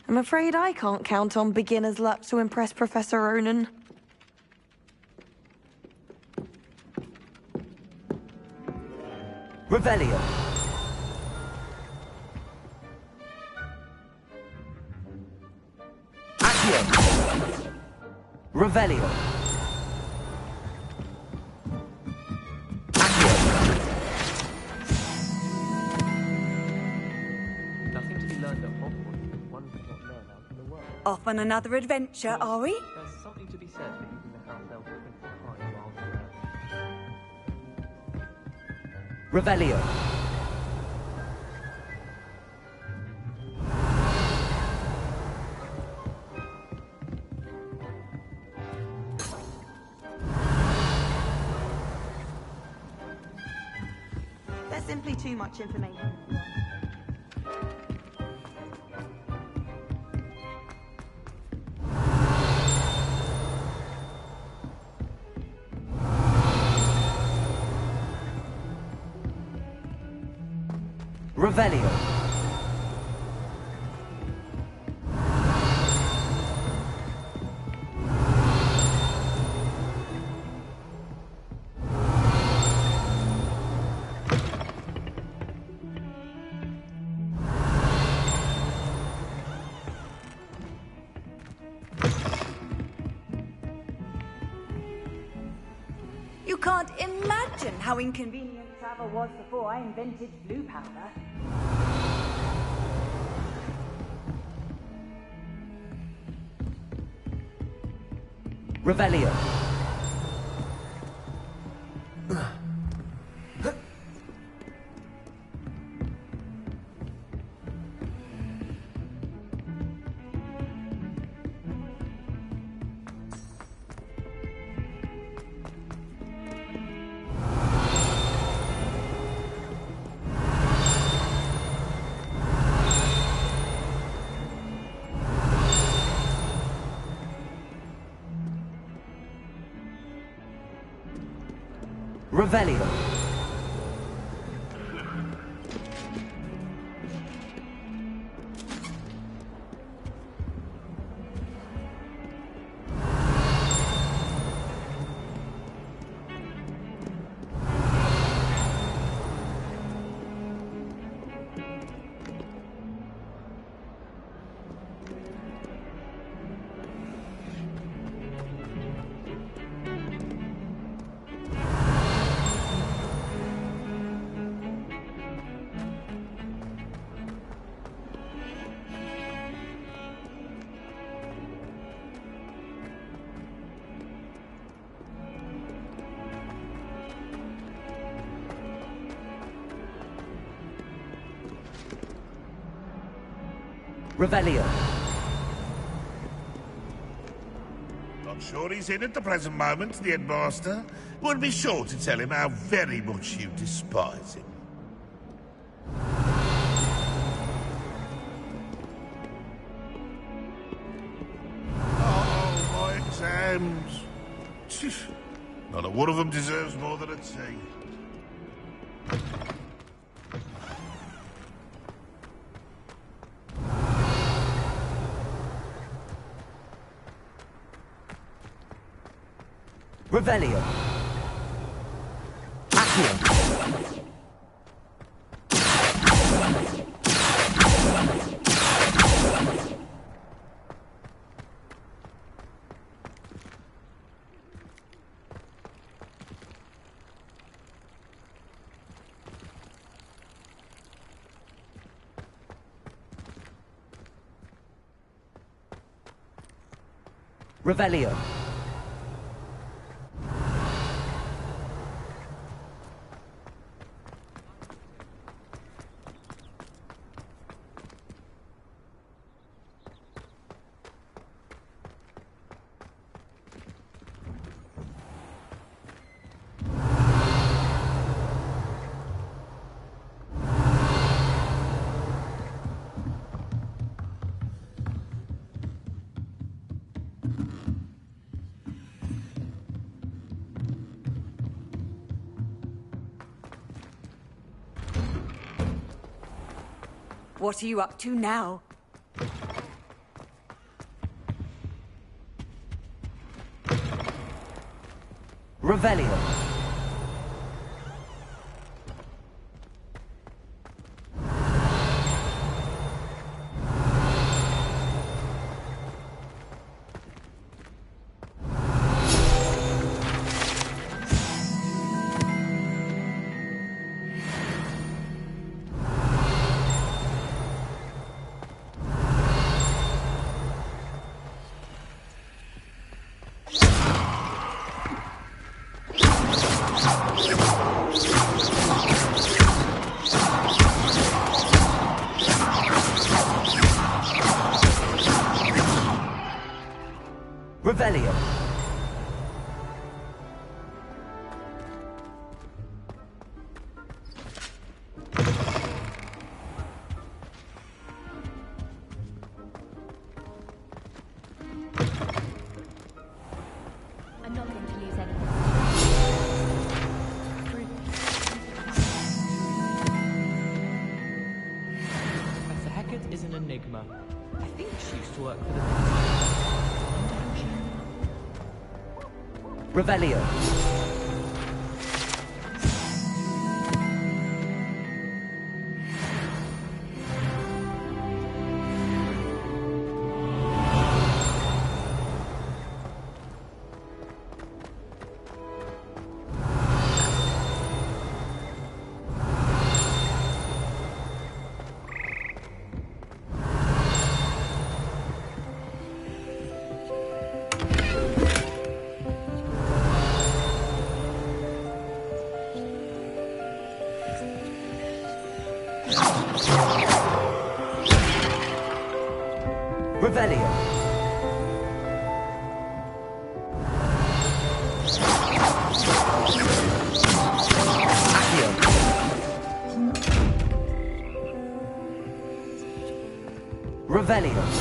I'm afraid I can't count on beginner's luck to impress Professor Ronan. Revelio. Accio. Revelio. Nothing to be learned at Hogwarts that one could not learn out in the world. Off on another adventure, are we? There's something to be said for using the house elf things to hide while Revelio. There's simply too much information. Revelio. You can't imagine how inconvenient travel was before I invented blue powder. Revelio. Revelio. Revelio. Not sure he's in at the present moment, the headmaster. Would be sure to tell him how very much you despise him. Oh, my exams. Not a one of them deserves more than a T. Revelio. Accio. Revelio. What are you up to now? Revelio. Revelio. I'm not going to lose anything. Professor Hecat is an enigma. I think she used to work for the... Revelio. Revelio. Accio. Revelio.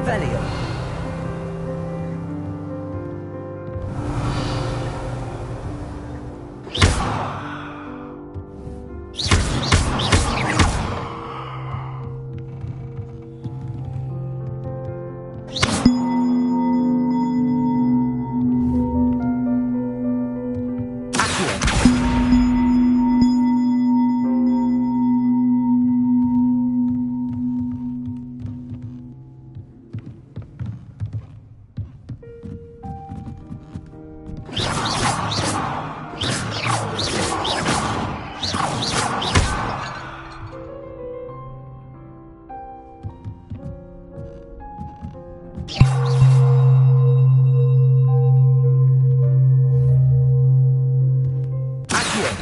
Revelio. Revelio.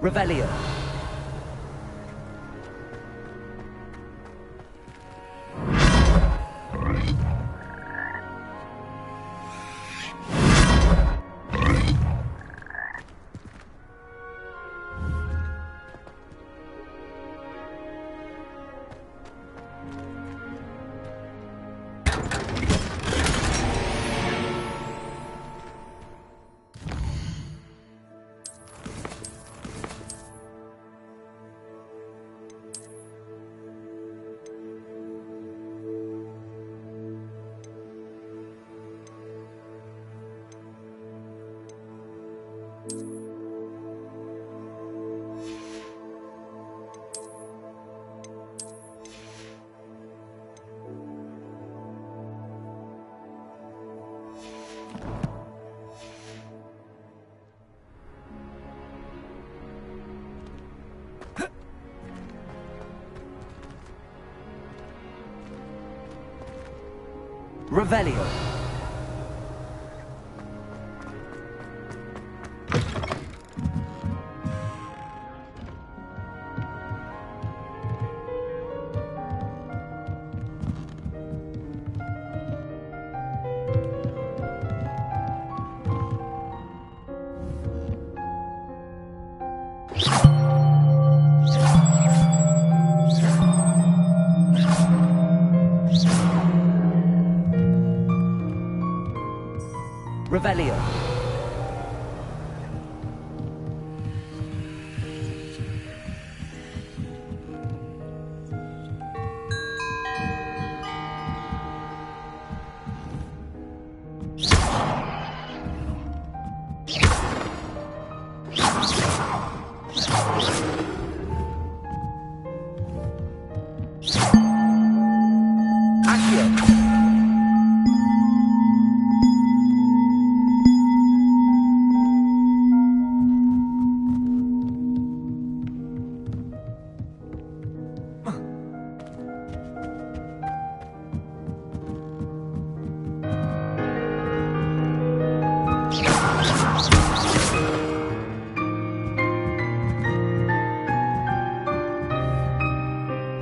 Revelio. Revelio. Revelio.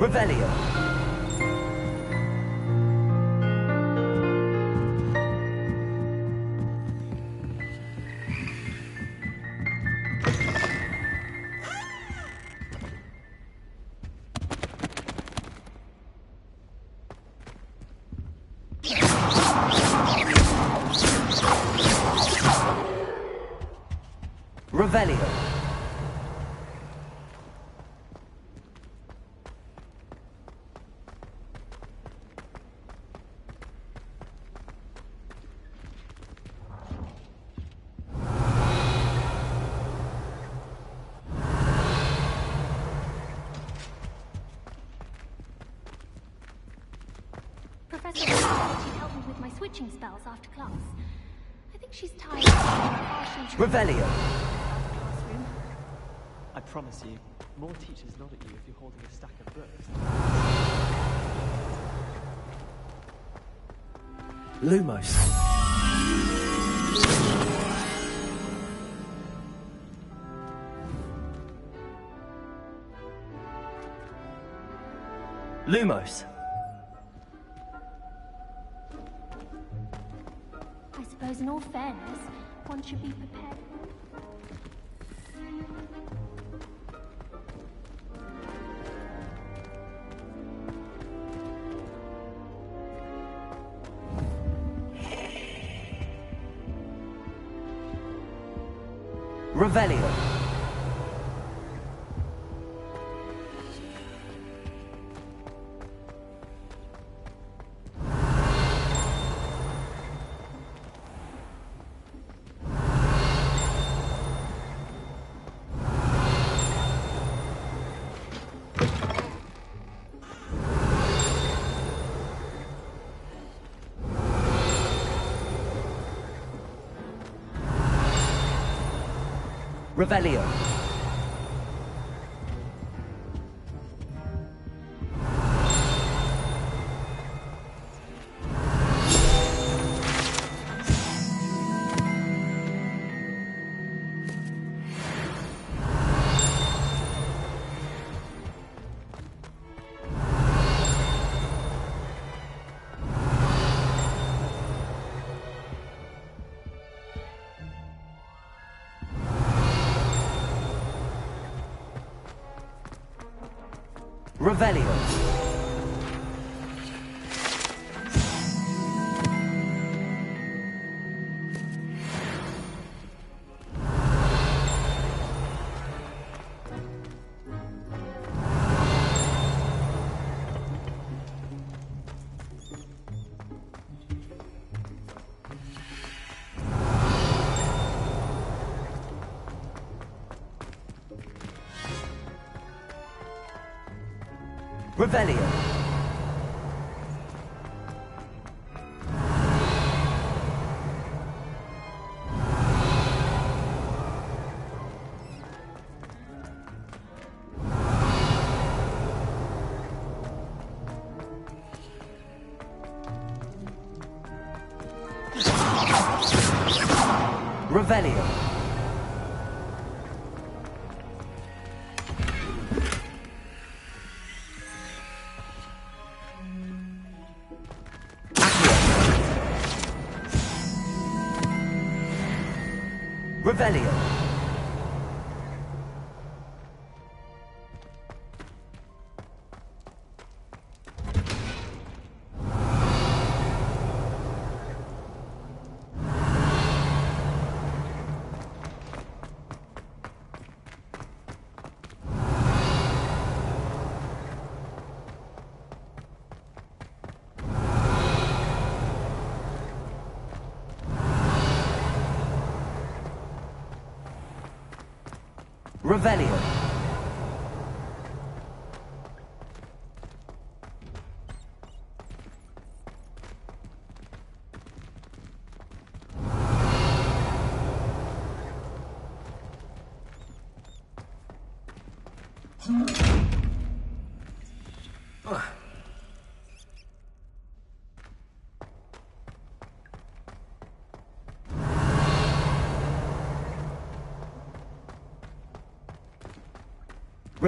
Revelio. Revelio. Professor said she'd help me with my switching spells after class. I think she's tired of how she Revelio. classroom. I promise you, more teachers nod at you if you're holding a stack of books. Lumos. Lumos. I suppose in all fairness, one should be prepared for it. Revelio. Revelio. Revelio. Revelio. Revelio. Revelio. Revelio.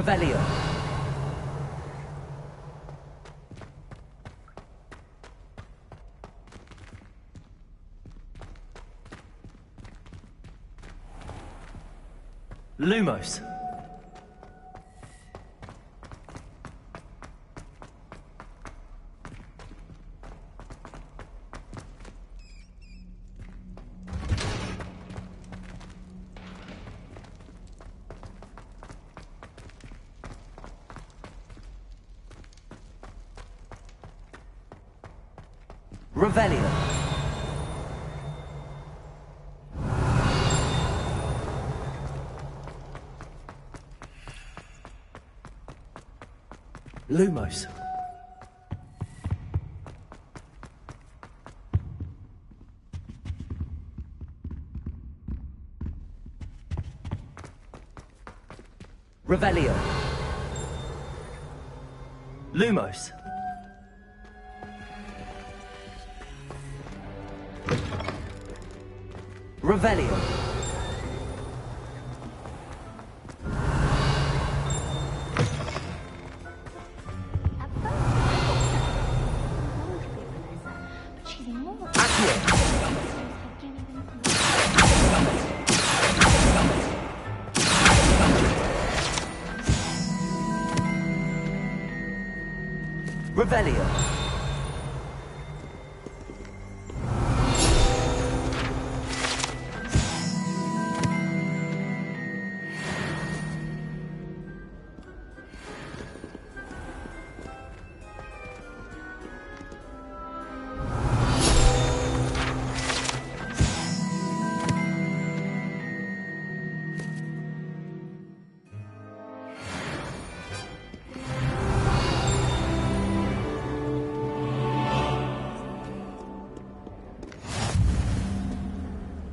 Revelio. Lumos. Revelio. Lumos. Revelio. Lumos. Revelio. Revelio.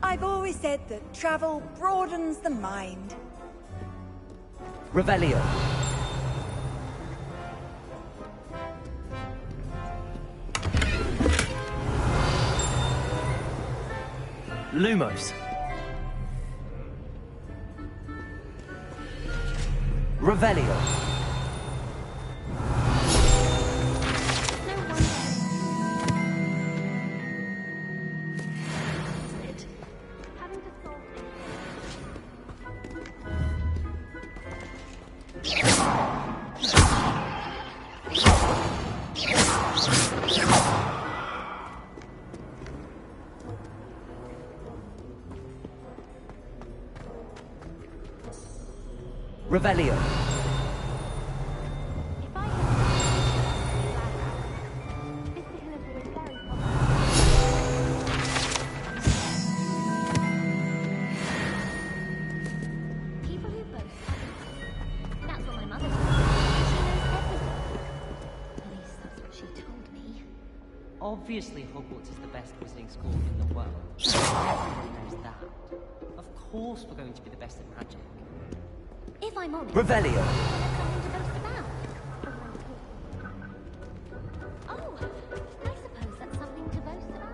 I've always said that travel broadens the mind. Revelio. Lumos. Revelio. Revelio. Obviously, Hogwarts is the best wizarding school in the world. Everyone knows that. Of course we're going to be the best at magic. If I'm honest, Revelio. I have something to boast about. Oh, I suppose that's something to boast about.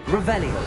Revelio.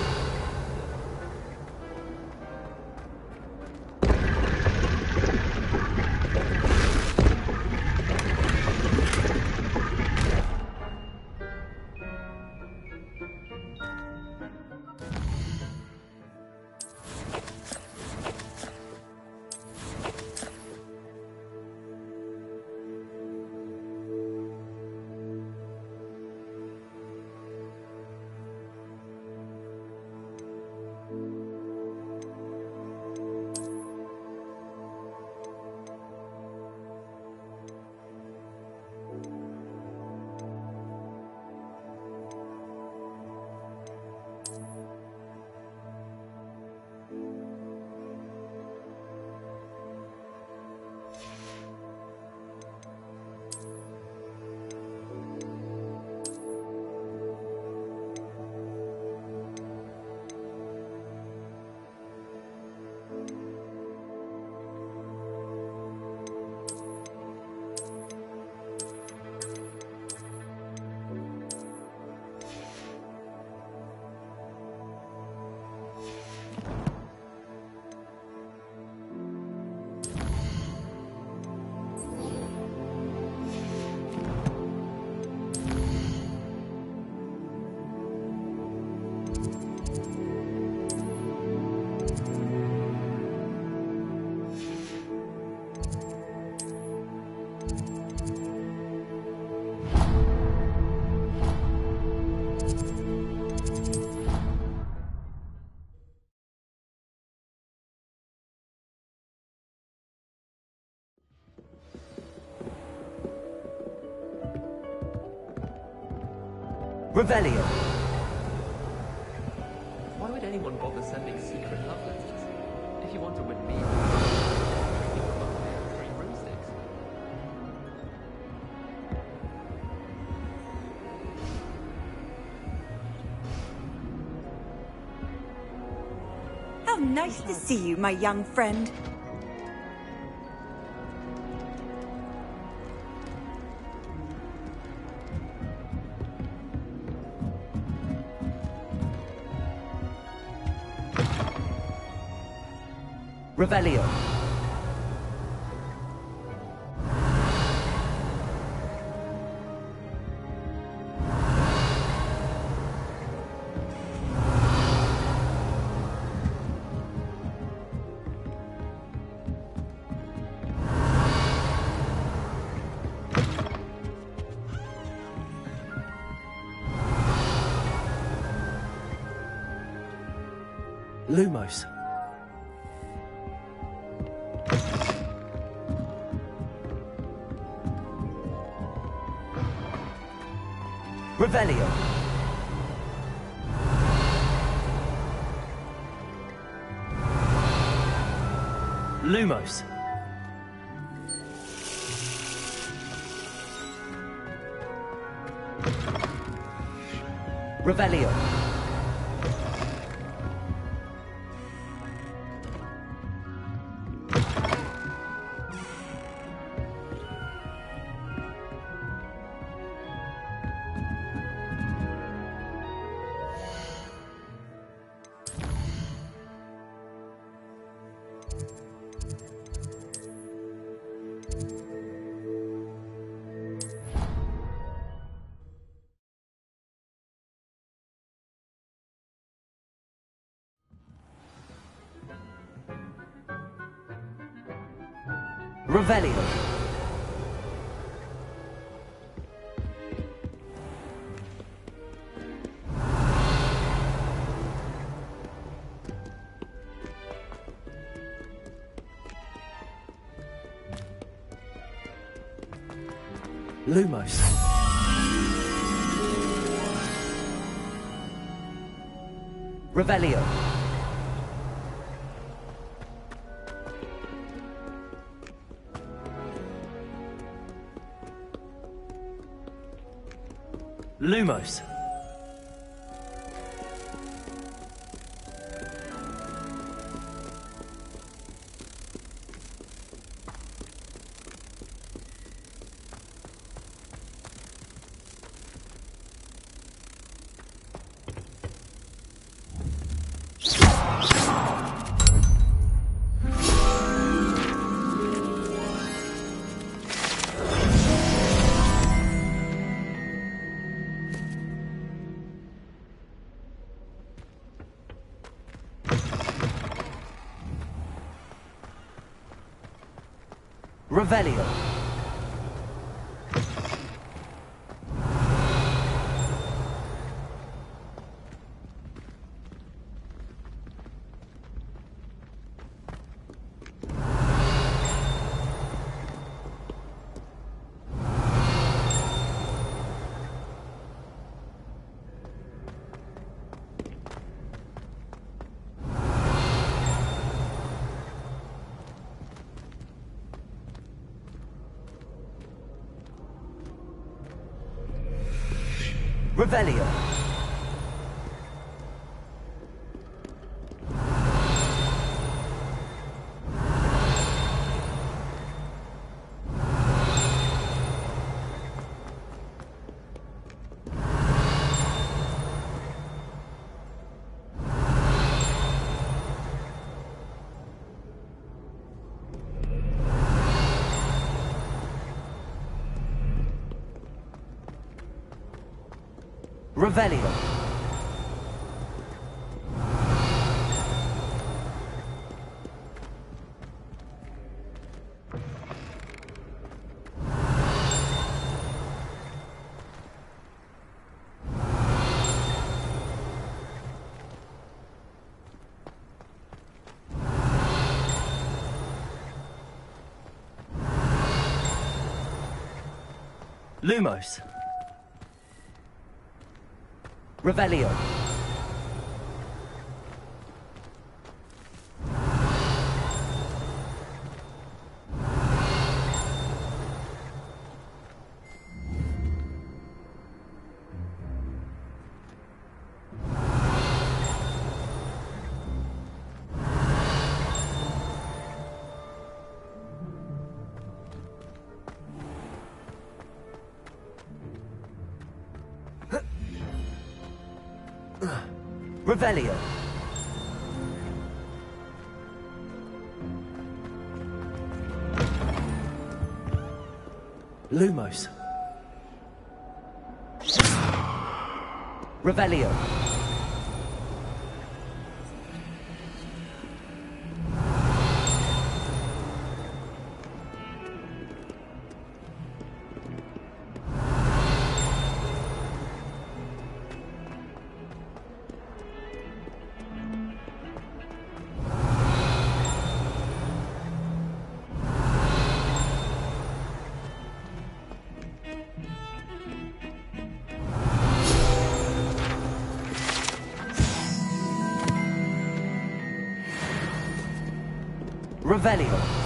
Revelio. Why would anyone bother sending secret love letters? If you want to win me, you got 3 broomsticks. How nice to see you, my young friend. Revelio. Lumos. Revelio. Lumos. Revelio. Revelio. Lumos. Revelio. Lumos. Revelio. Revelio. Revelio. Lumos. Revelio. Revelio. Lumos. Revelio. Revelio.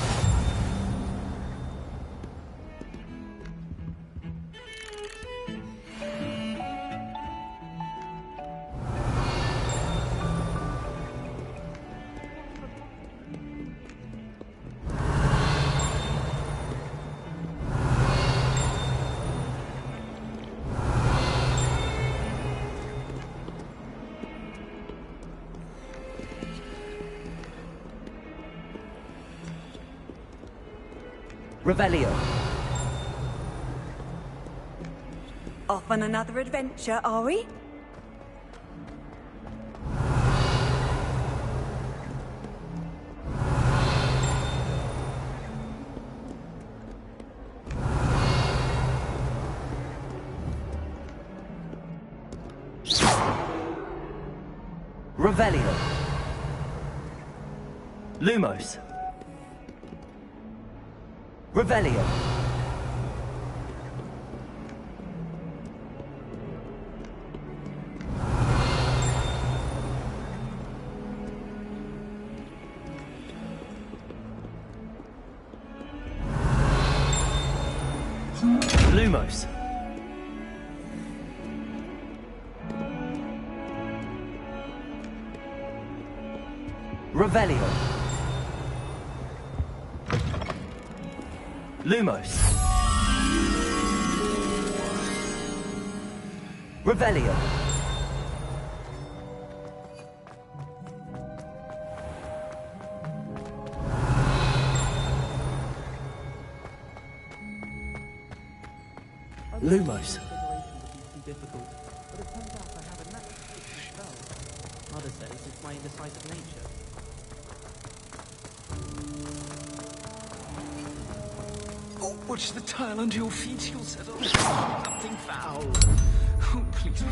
Revelio. Off on another adventure, are we? Revelio. Lumos. Revelio. Lumos. Revelio. Lumos. Revelio. Lumos. Difficult, but it turns out I have a natural spell. Mother says it's my indecisive nature. Oh, watch the tile under your feet. You'll settle. Something foul. Oh, please.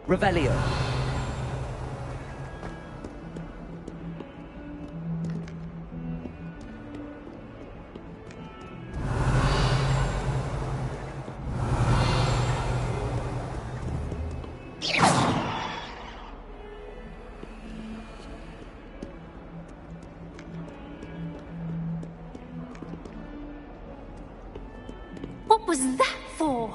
Revelio. What was that for?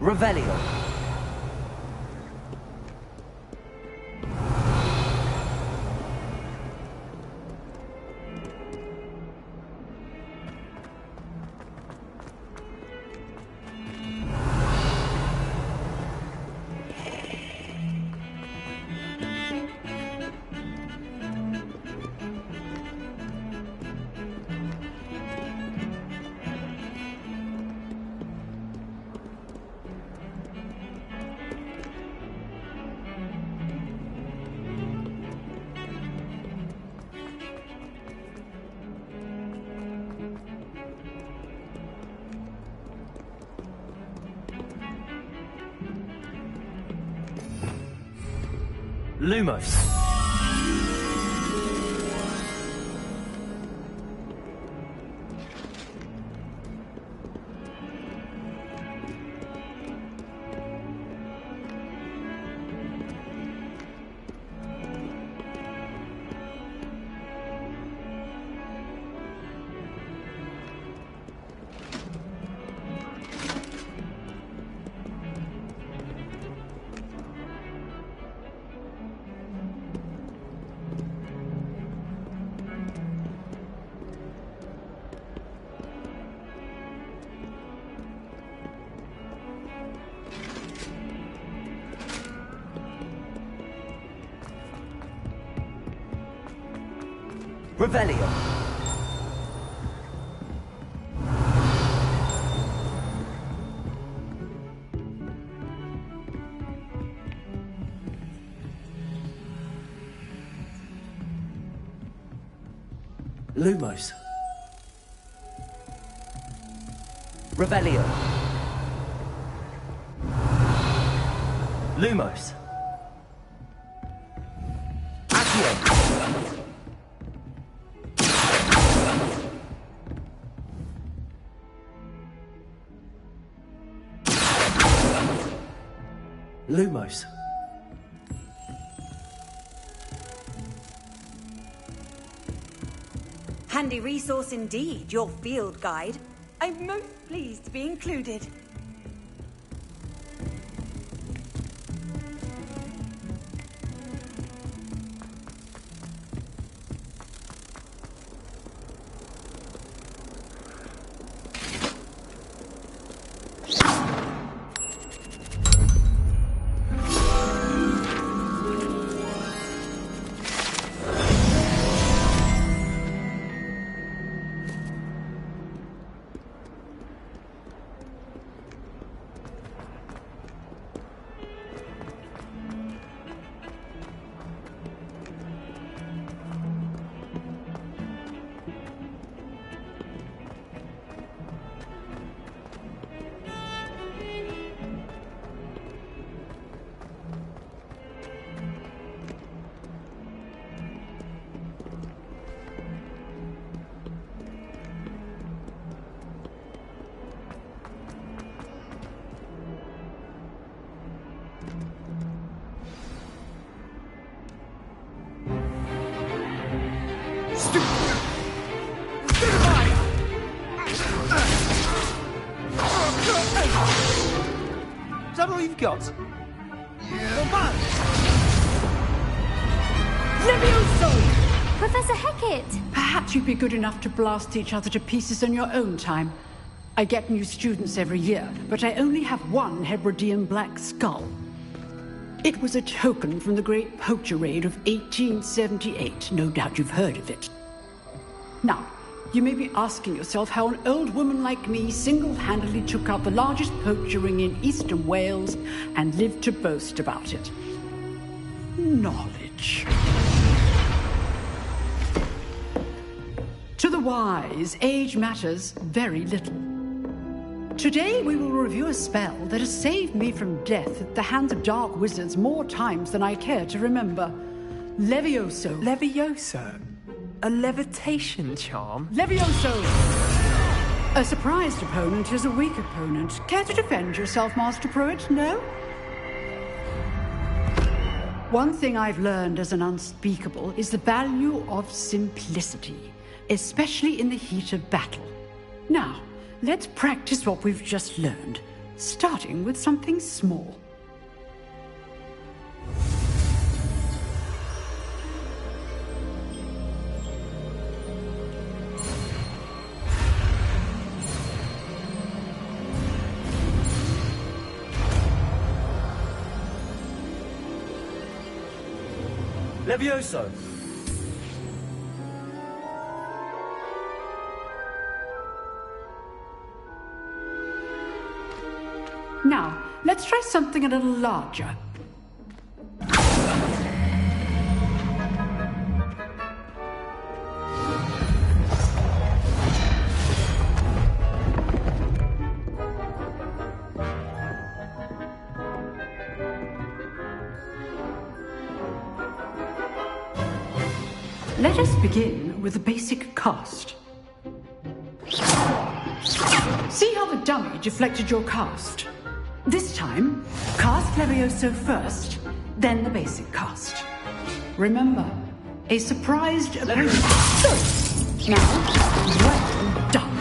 Revelio. Lumos. Revelio. Lumos. Revelio. Lumos. Accio. Lumos. Handy resource indeed, your field guide. I'm most pleased to be included. all you've got? Levioso! Professor Hecat! Perhaps you'd be good enough to blast each other to pieces on your own time. I get new students every year, but I only have one Hebridean black skull. It was a token from the Great Poacher Raid of 1878. No doubt you've heard of it. Now, you may be asking yourself how an old woman like me single-handedly took out the largest poacher ring in eastern Wales and lived to boast about it. Knowledge. To the wise, age matters very little. Today we will review a spell that has saved me from death at the hands of dark wizards more times than I care to remember. Levioso. Levioso? A levitation charm? Levioso! A surprised opponent is a weak opponent. Care to defend yourself, Master Pruitt? No? One thing I've learned as an unspeakable is the value of simplicity, especially in the heat of battle. Now, let's practice what we've just learned, starting with something small. Levioso! Now, let's try something a little larger. Let us begin with the basic cast. See how the dummy deflected your cast? This time, cast Levioso first, then the basic cast. Remember, a surprised opponent. Now, well done.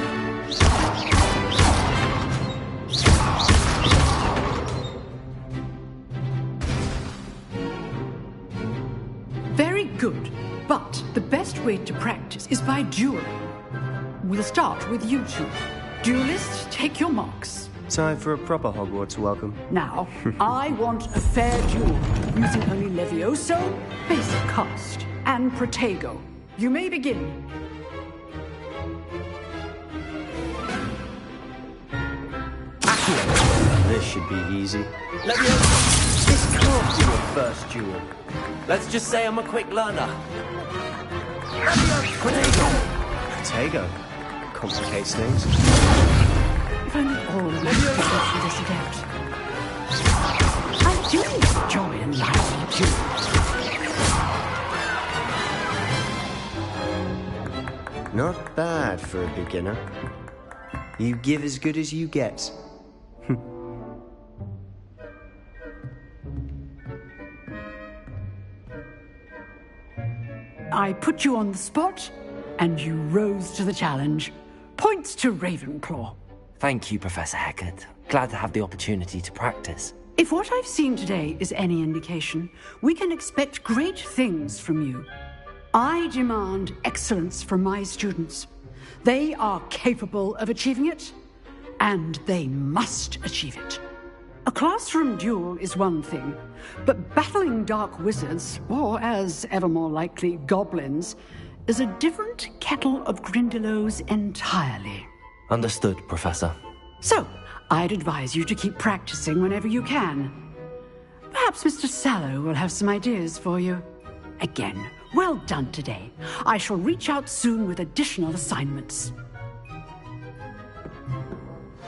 Very good, but the best way to practice is by dueling. We'll start with you two. Duelists, take your marks. Time for a proper Hogwarts welcome. Now, I want a fair duel, using only Levioso, basic cast, and Protego. You may begin. This should be easy. Levioso, this can't be your first duel. Let's just say I'm a quick learner. Protego! Protego? Complicates things. If only all of my students knew this adept. I do enjoy a lively duel. Not bad for a beginner. You give as good as you get. I put you on the spot, and you rose to the challenge. Points to Ravenclaw. Thank you, Professor Hecat. Glad to have the opportunity to practice. If what I've seen today is any indication, we can expect great things from you. I demand excellence from my students. They are capable of achieving it, and they must achieve it. A classroom duel is one thing, but battling dark wizards, or as ever more likely, goblins, is a different kettle of Grindylows entirely. Understood, Professor. So, I'd advise you to keep practicing whenever you can. Perhaps Mr. Sallow will have some ideas for you. Again, well done today. I shall reach out soon with additional assignments.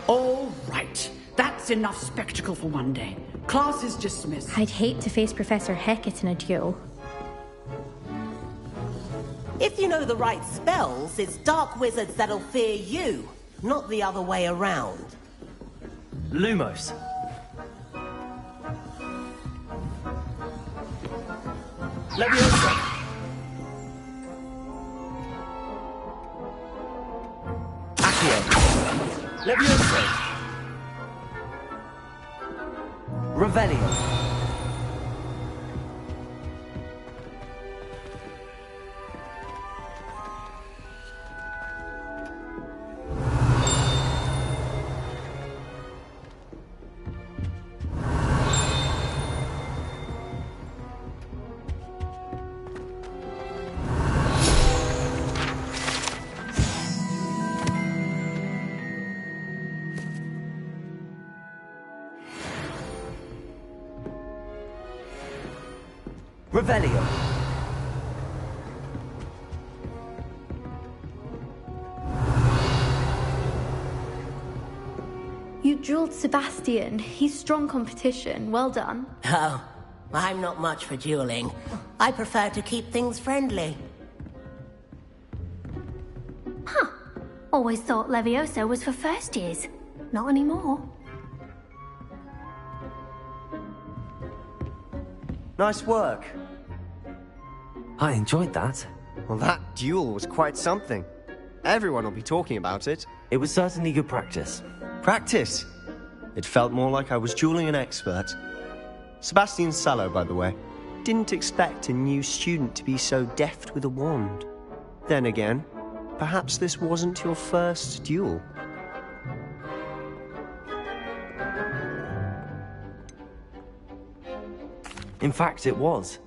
All right. That's enough spectacle for one day. Class is dismissed. I'd hate to face Professor Hecat in a duel. If you know the right spells, it's dark wizards that'll fear you, not the other way around. Lumos. Leviosa. Accio. Leviosa. Revelio. Revelio. You drilled Sebastian. He's strong competition. Well done. Oh, I'm not much for dueling. I prefer to keep things friendly. Always thought Levioso was for first years. Not anymore. Nice work. I enjoyed that. Well, that duel was quite something. Everyone will be talking about it. It was certainly good practice. Practice? It felt more like I was dueling an expert. Sebastian Sallow, by the way. Didn't expect a new student to be so deft with a wand. Then again, perhaps this wasn't your first duel. In fact, it was.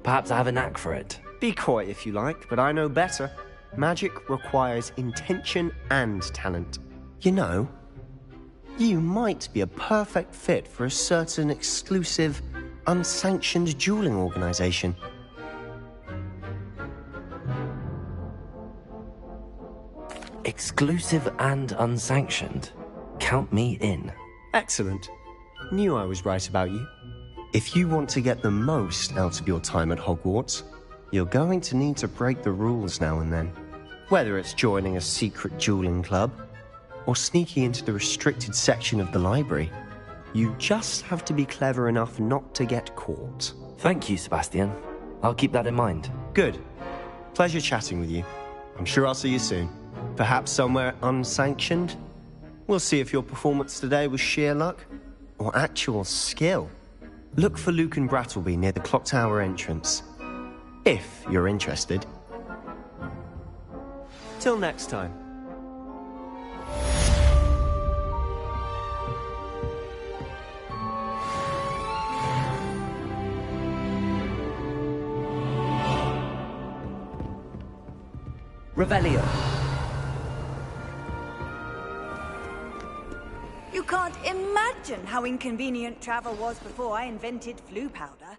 Perhaps I have a knack for it. Be coy if you like, but I know better. Magic requires intention and talent. You know, you might be a perfect fit for a certain exclusive, unsanctioned dueling organization. Exclusive and unsanctioned. Count me in. Excellent. Knew I was right about you. If you want to get the most out of your time at Hogwarts, you're going to need to break the rules now and then. Whether it's joining a secret dueling club, or sneaking into the restricted section of the library, you just have to be clever enough not to get caught. Thank you, Sebastian. I'll keep that in mind. Good. Pleasure chatting with you. I'm sure I'll see you soon. Perhaps somewhere unsanctioned? We'll see if your performance today was sheer luck, or actual skill. Look for Luke and Brattleby near the clock tower entrance. If you're interested. Till next time. Revelio. You can't imagine how inconvenient travel was before I invented flu powder.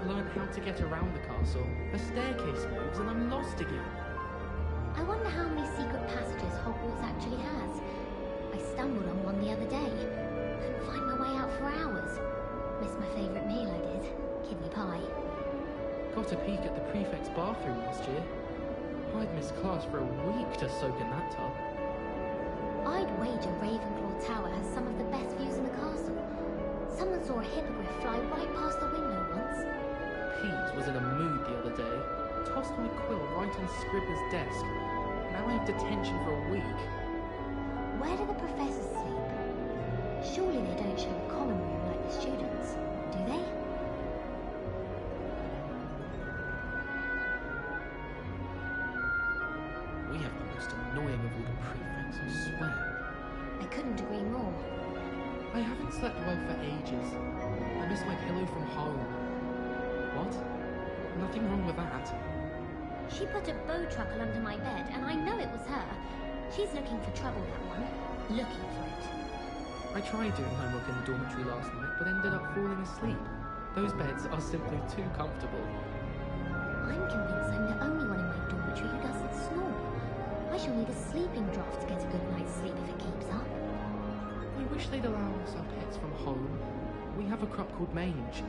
learned how to get around the castle, a staircase moves and I'm lost again. I wonder how many secret passages Hogwarts actually has. I stumbled on one the other day. Couldn't find my way out for hours. Missed my favourite meal, I did. Kidney pie. Got a peek at the prefect's bathroom last year. I'd missed class for a week to soak in that tub. I'd wager Ravenclaw Tower has some of the best views in the castle. Someone saw a hippogriff fly right past the window once. Pete was in a mood the other day. Tossed my quill right on Scribner's desk. Now I have detention for a week. Where do the professors sleep? Surely they don't share a common room like the students, do they? We have the most annoying of all the prefects, I swear. I couldn't agree more. I haven't slept well for ages. I miss my pillow from home. What? Nothing wrong with that. She put a bow truckle under my bed, and I know it was her. She's looking for trouble, that one. Looking for it. I tried doing homework in the dormitory last night, but ended up falling asleep. Those beds are simply too comfortable. I'm convinced I'm the only one in my dormitory who doesn't snore. I shall need a sleeping draught to get a good night's sleep if it keeps up. I wish they'd allow us our pets from home. We have a crop called Mange.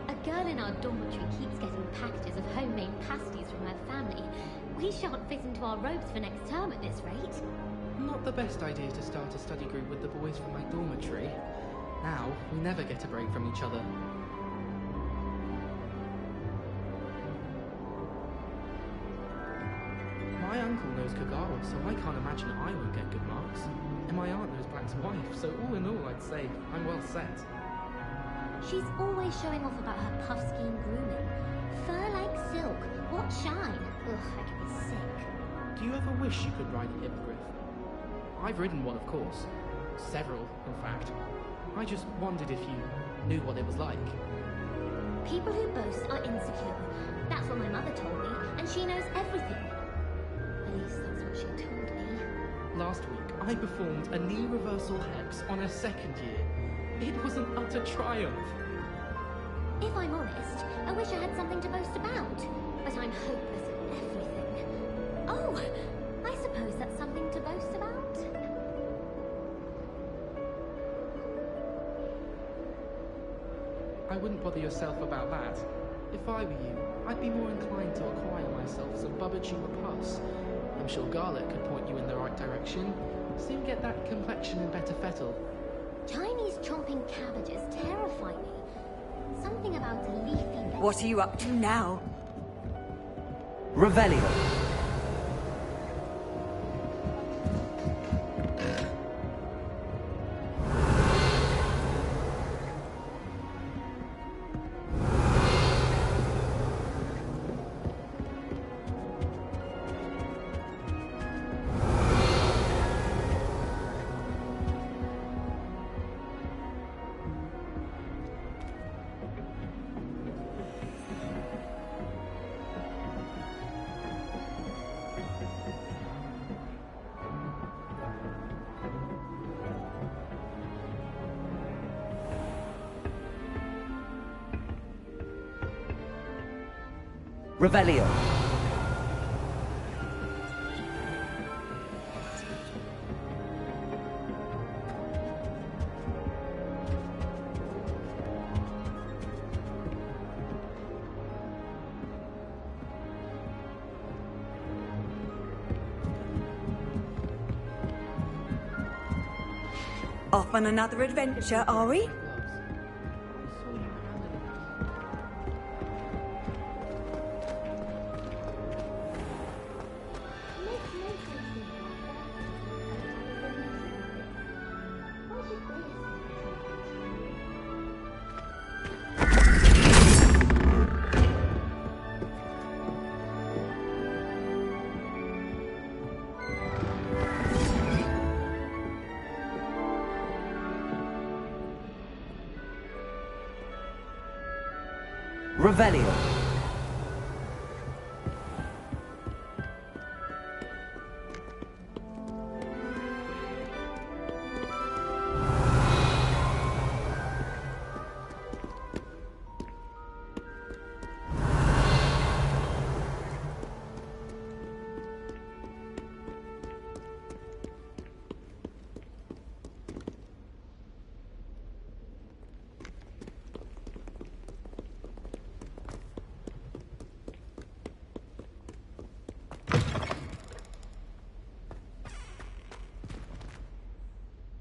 A girl in our dormitory keeps getting packages of homemade pasties from her family. We shan't fit into our robes for next term at this rate. Not the best idea to start a study group with the boys from my dormitory. Now, we never get a break from each other. My uncle knows Kagara, so I can't imagine I won't get good marks. And my aunt knows Black's wife, so all in all, I'd say I'm well set. She's always showing off about her puff-ski and grooming. Fur like silk. What shine. Ugh, I can be sick. Do you ever wish you could ride a hippogriff? I've ridden one, of course. Several, in fact. I just wondered if you knew what it was like. People who boast are insecure. That's what my mother told me, and she knows everything. At least that's what she told me. Last week, I performed a knee reversal hex on a second year. It was an utter triumph. If I'm honest, I wish I had something to boast about. But I'm hopeless at everything. Oh, I suppose that's something to boast about. I wouldn't bother yourself about that. If I were you, I'd be more inclined to acquire myself some Bubba-Chuba Puss. I'm sure Garlic could point you in the right direction. Soon get that complexion in better fettle. Chinese chomping cabbages terrify me. Something about a leafy... What are you up to now? Revelio. Revelio. Off on another adventure, are we? Revelio.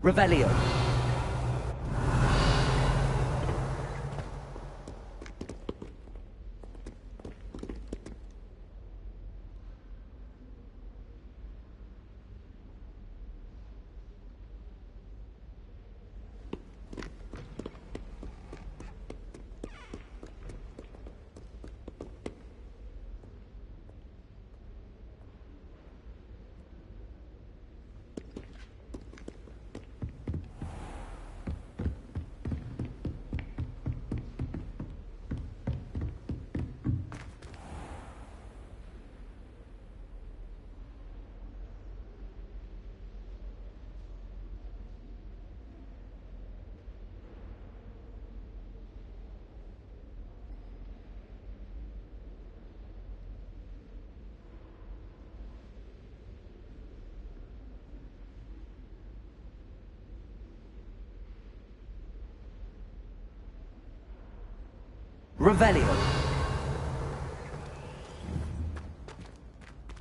Revelio. Revelio.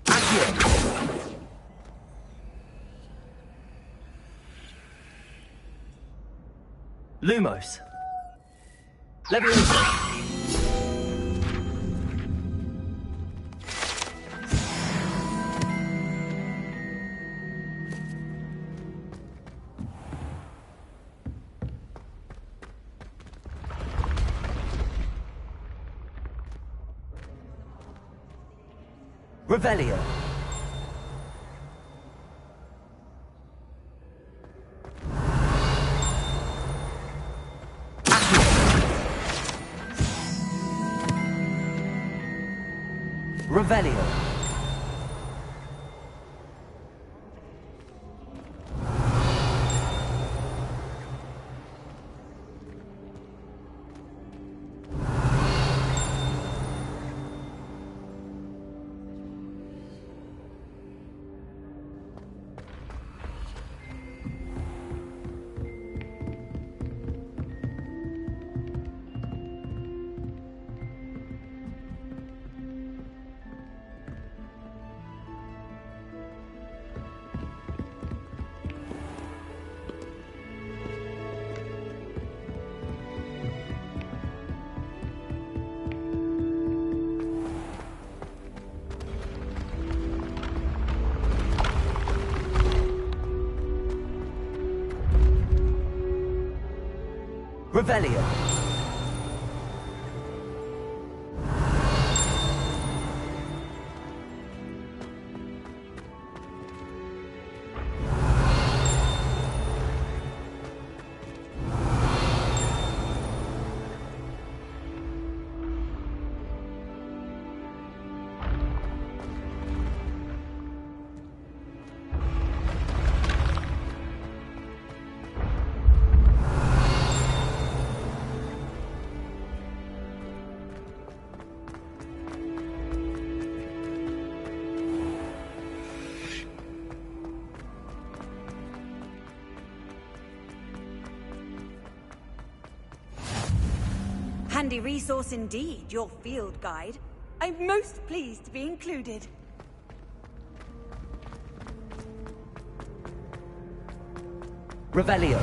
Accio. Lumos. Leviosa. Revelio. Revelio. Revelio. Handy resource indeed, your field guide. I'm most pleased to be included. Revelio.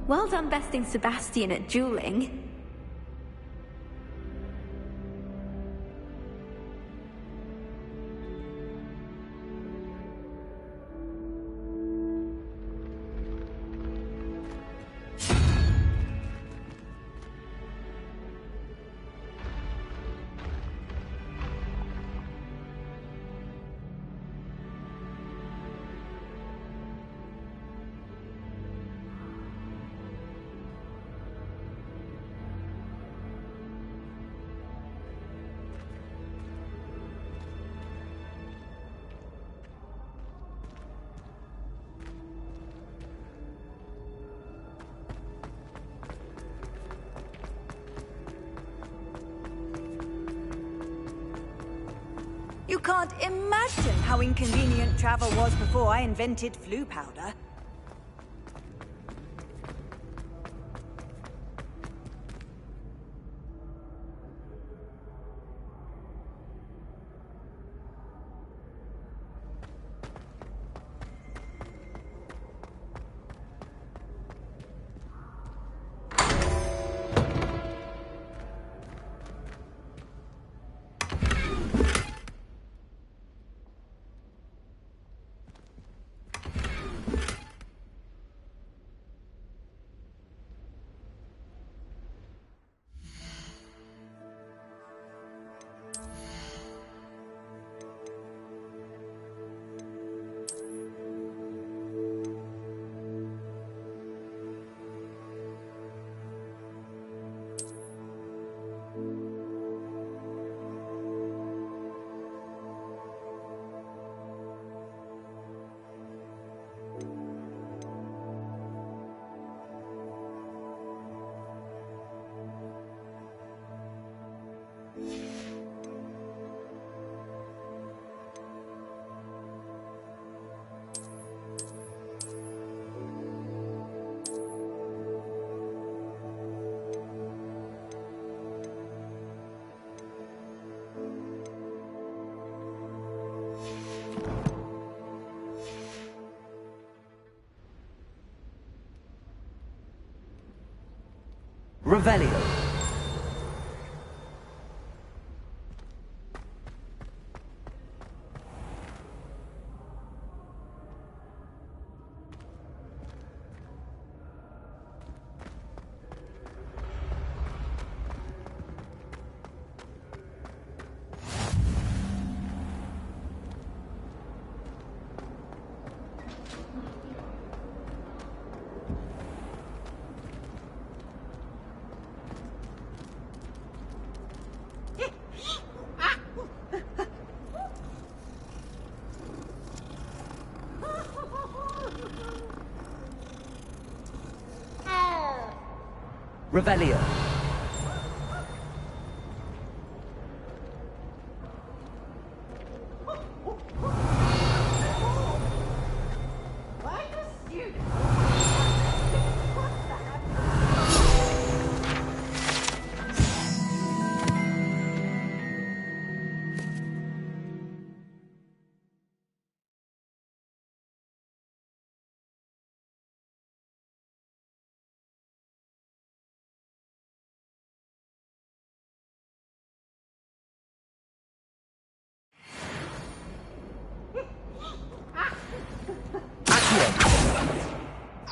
Well done besting Sebastian at dueling. You can't imagine how inconvenient travel was before I invented flu powder. Revelio. Revelio.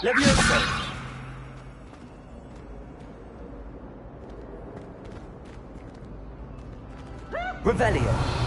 Levioso. Revelio.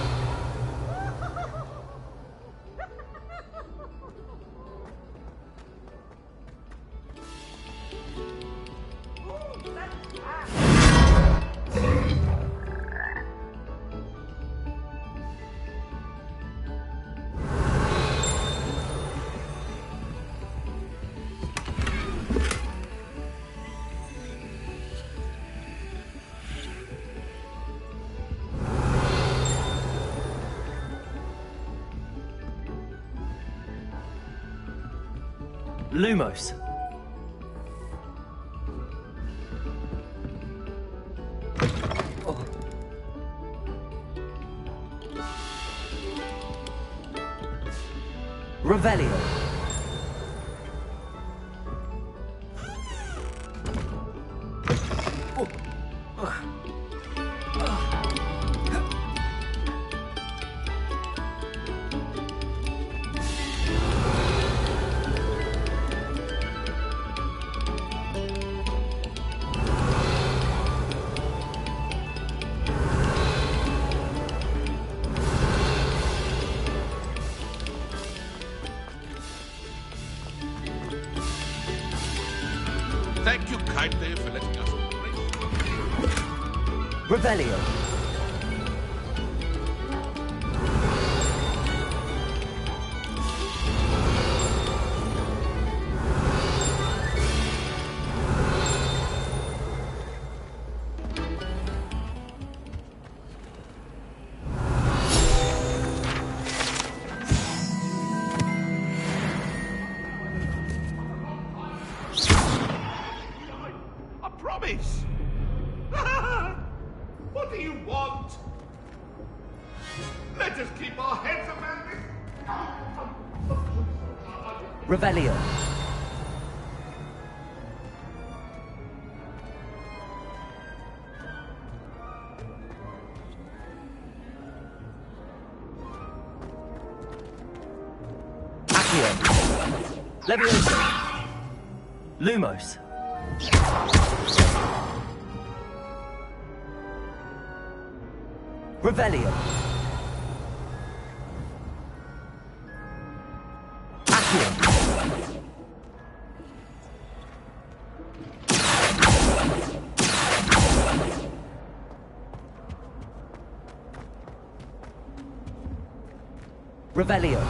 Lumos. Revelio. Thank you kindly for letting us Revelio. Let us keep our heads about this. Revelio. Leviosa. Lumos. Revelio. Accio. Revelio.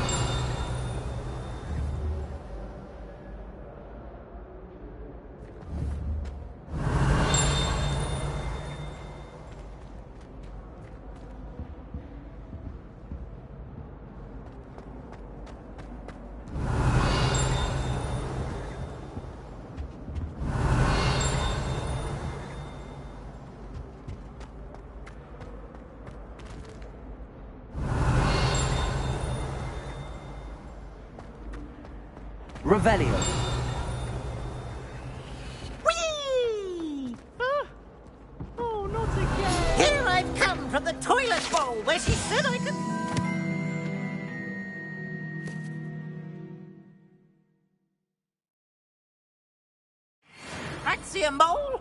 Revelio. Whee! Oh, not again! Here I've come from the toilet bowl where she said I could... Fancy a mole?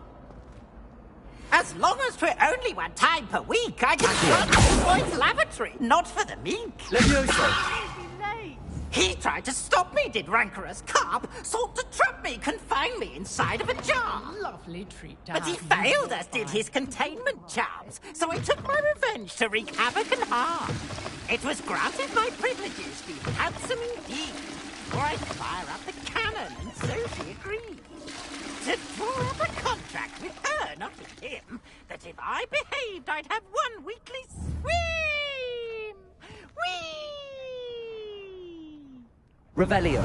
As long as we're only one time per week, I can run to the boys' lavatory, not for the mink. Leviosa. He tried to stop me, did rancorous carp, sought to trap me, confine me inside of a jar. Lovely treat, But he failed, as did his containment charms, so I took my revenge to wreak havoc and harm. It was granted my privileges, be handsome indeed, for I fire up the cannon, and so she agreed. To draw up a contract with her, not with him, that if I behaved, I'd have one weekly swim! Whee! Revelio.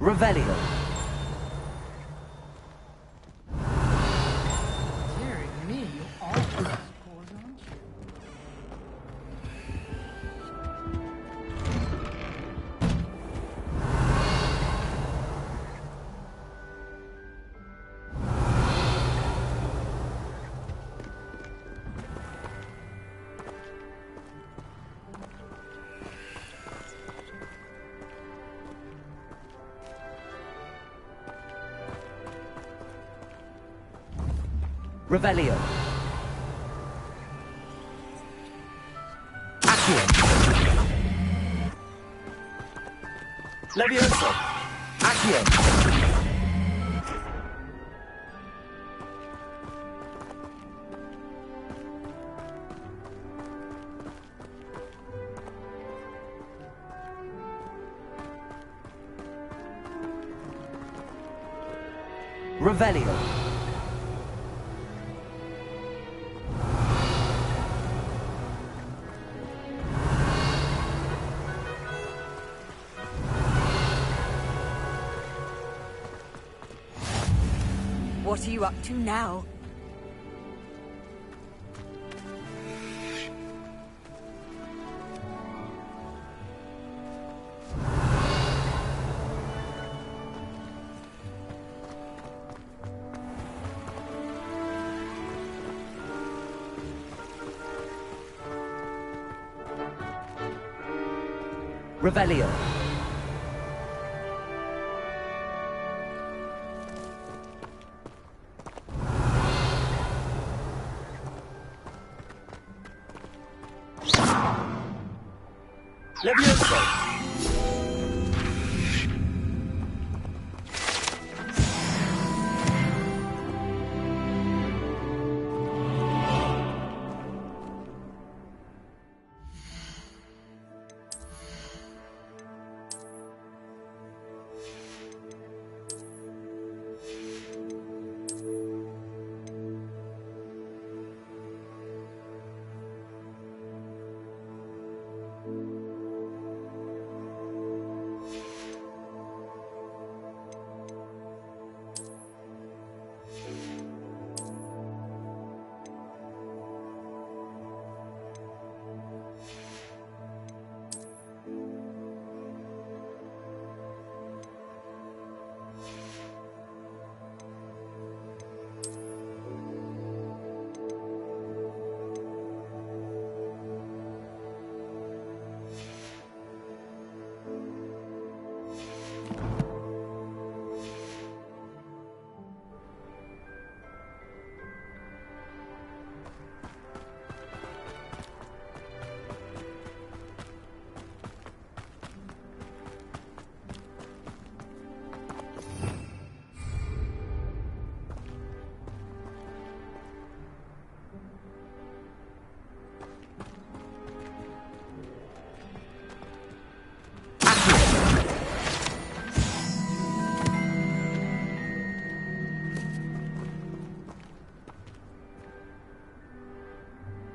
Revelio. Dearie me, you're awful, aren't you? Revelio. Accio. Levioso. Accio. Revelio. What are you up to now? Revelio. Levioso.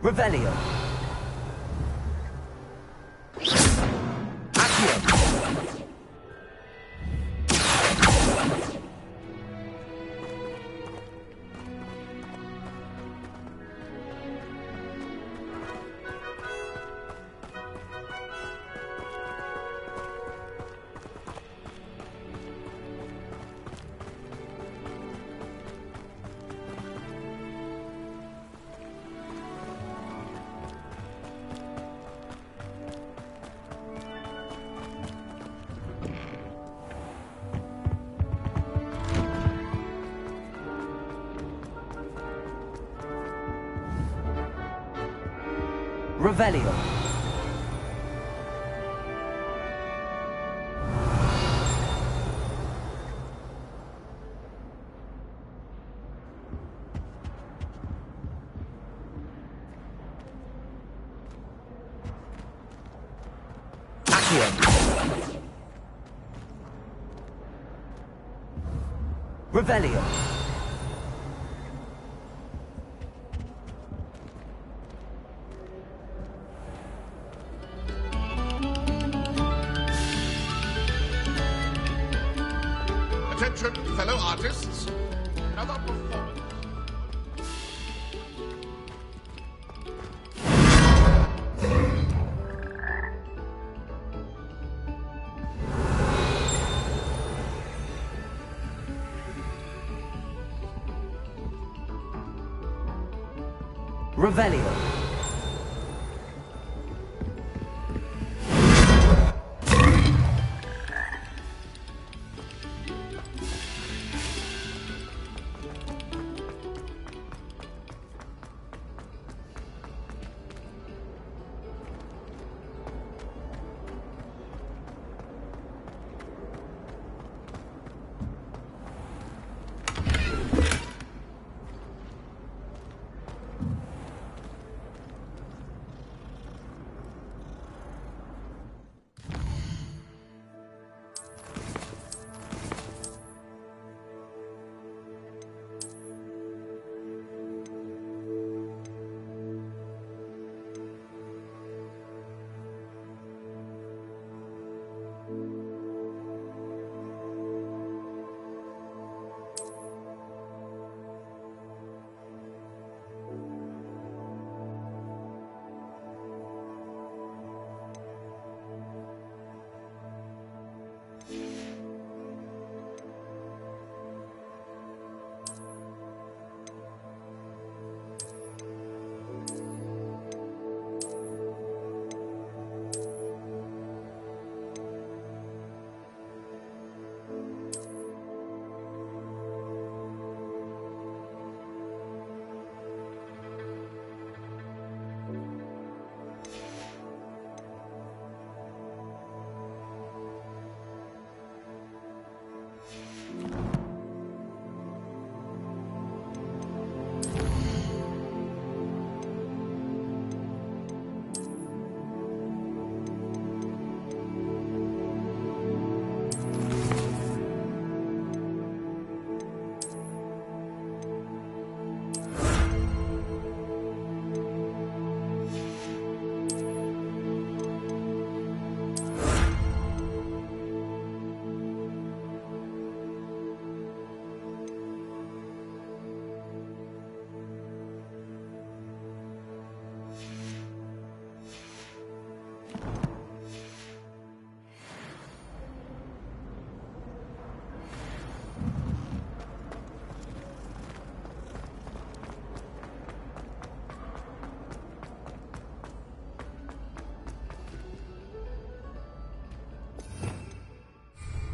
Revelio. Accio. Revelio. Accio. Revelio. Attention, fellow artists. Another performance. Revelio.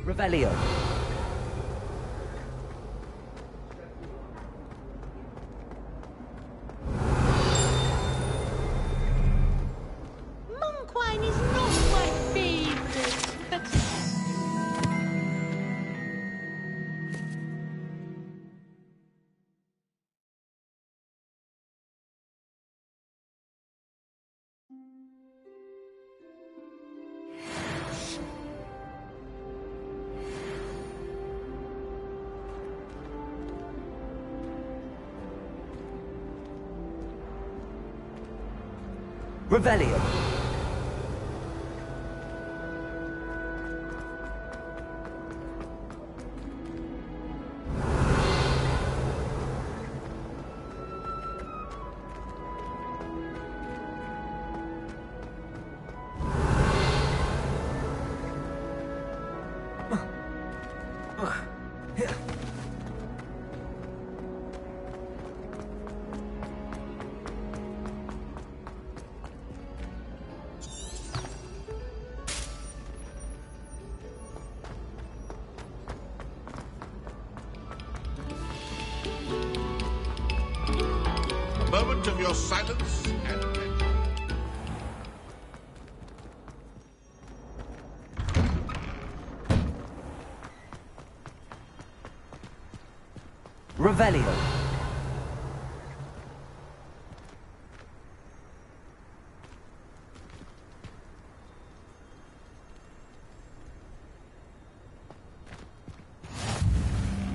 Revelio. Monk wine is not my favorite, but... Revelio. Moment of your silence and Revelio.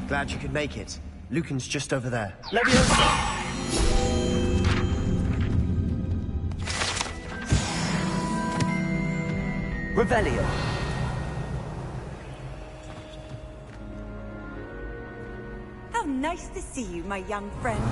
Glad you could make it. Lucan's just over there. Revelio. How nice to see you, my young friend.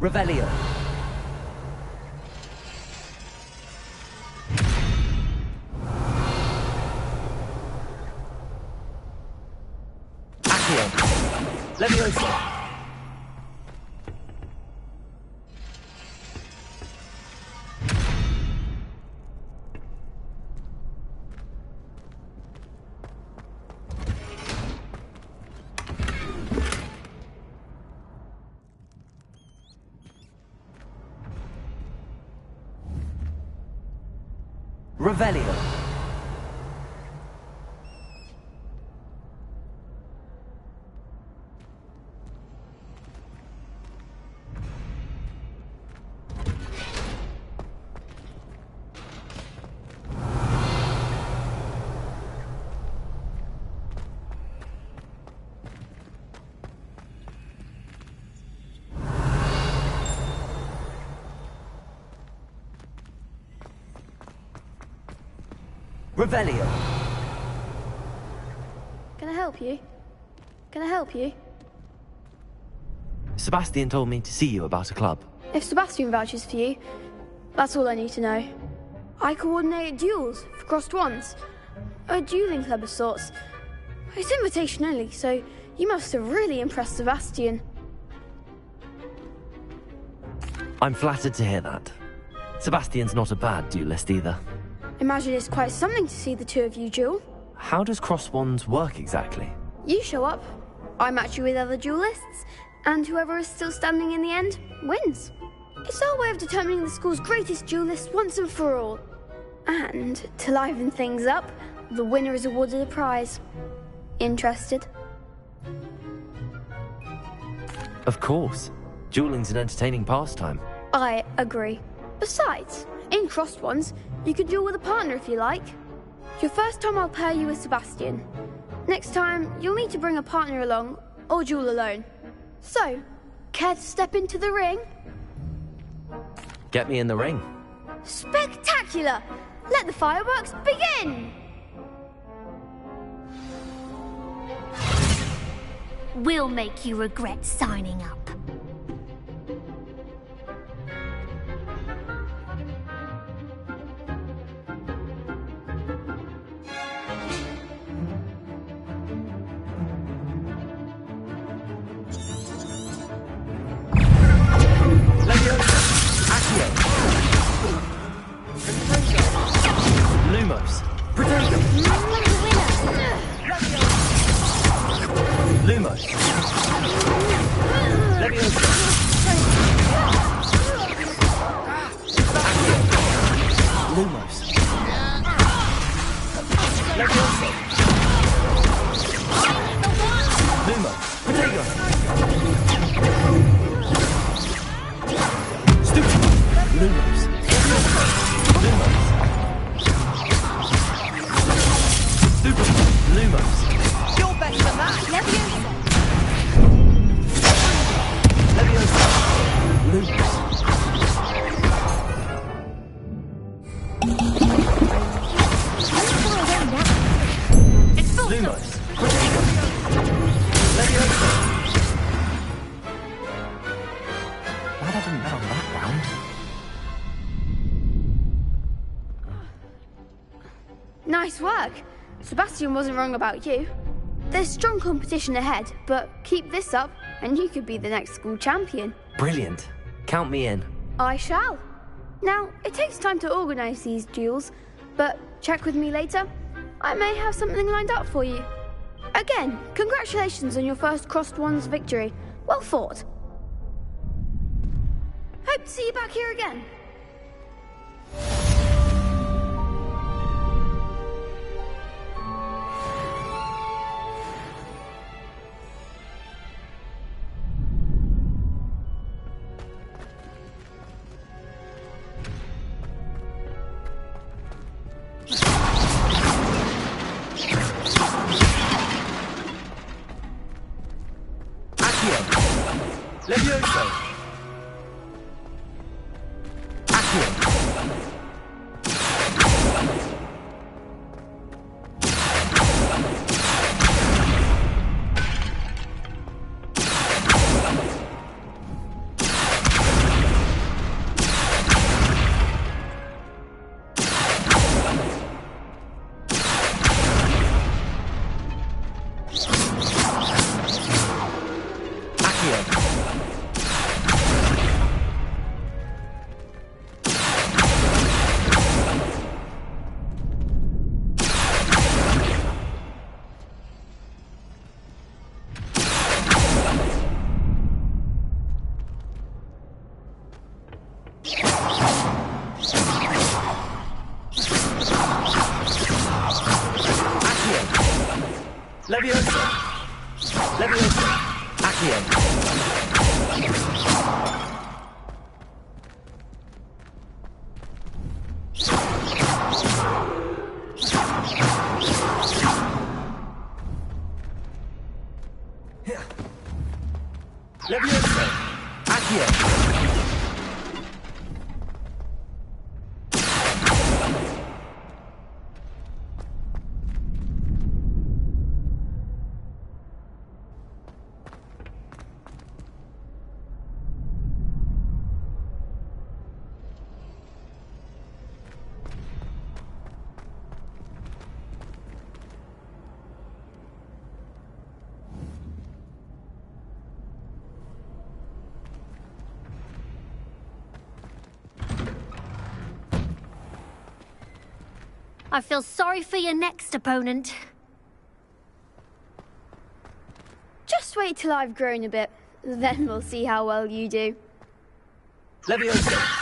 Revelio. Accio. Leviosa. Revelio. Revelio. Can I help you? Can I help you? Sebastian told me to see you about a club. If Sebastian vouches for you, that's all I need to know. I coordinate duels for crossed wands. A dueling club of sorts. It's invitation only, so you must have really impressed Sebastian. I'm flattered to hear that. Sebastian's not a bad duelist either. Imagine it's quite something to see the two of you duel. How does cross wands work exactly? You show up, I match you with other duelists, and whoever is still standing in the end wins. It's our way of determining the school's greatest duelist once and for all. And to liven things up, the winner is awarded a prize. Interested? Of course. Dueling's an entertaining pastime. I agree. Besides, in crossed ones, you can duel with a partner if you like. Your first time I'll pair you with Sebastian. Next time, you'll need to bring a partner along, or duel alone. So, care to step into the ring? Get me in the ring. Spectacular! Let the fireworks begin! We'll make you regret signing up. Lumos. Lumos. Lumos. Lumos. Protego. Stupid. Lumos. Lumos. Stupid. Lumos. You're better than that. Leviosa. Lumos. It's full. Lumos. Leviosa. Glad I didn't bet on that round. Nice work. Sebastian wasn't wrong about you. There's strong competition ahead, but keep this up and you could be the next school champion. Brilliant. Count me in. I shall. Now, it takes time to organise these duels, but check with me later. I may have something lined up for you. Again, congratulations on your first Crossed Ones victory. Well fought. Hope to see you back here again. Levioso. Accio. Leviosa. Leviosa. Accio. Leviosa. Accio. I feel sorry for your next opponent. Just wait till I've grown a bit. Then we'll see how well you do. Leviosa!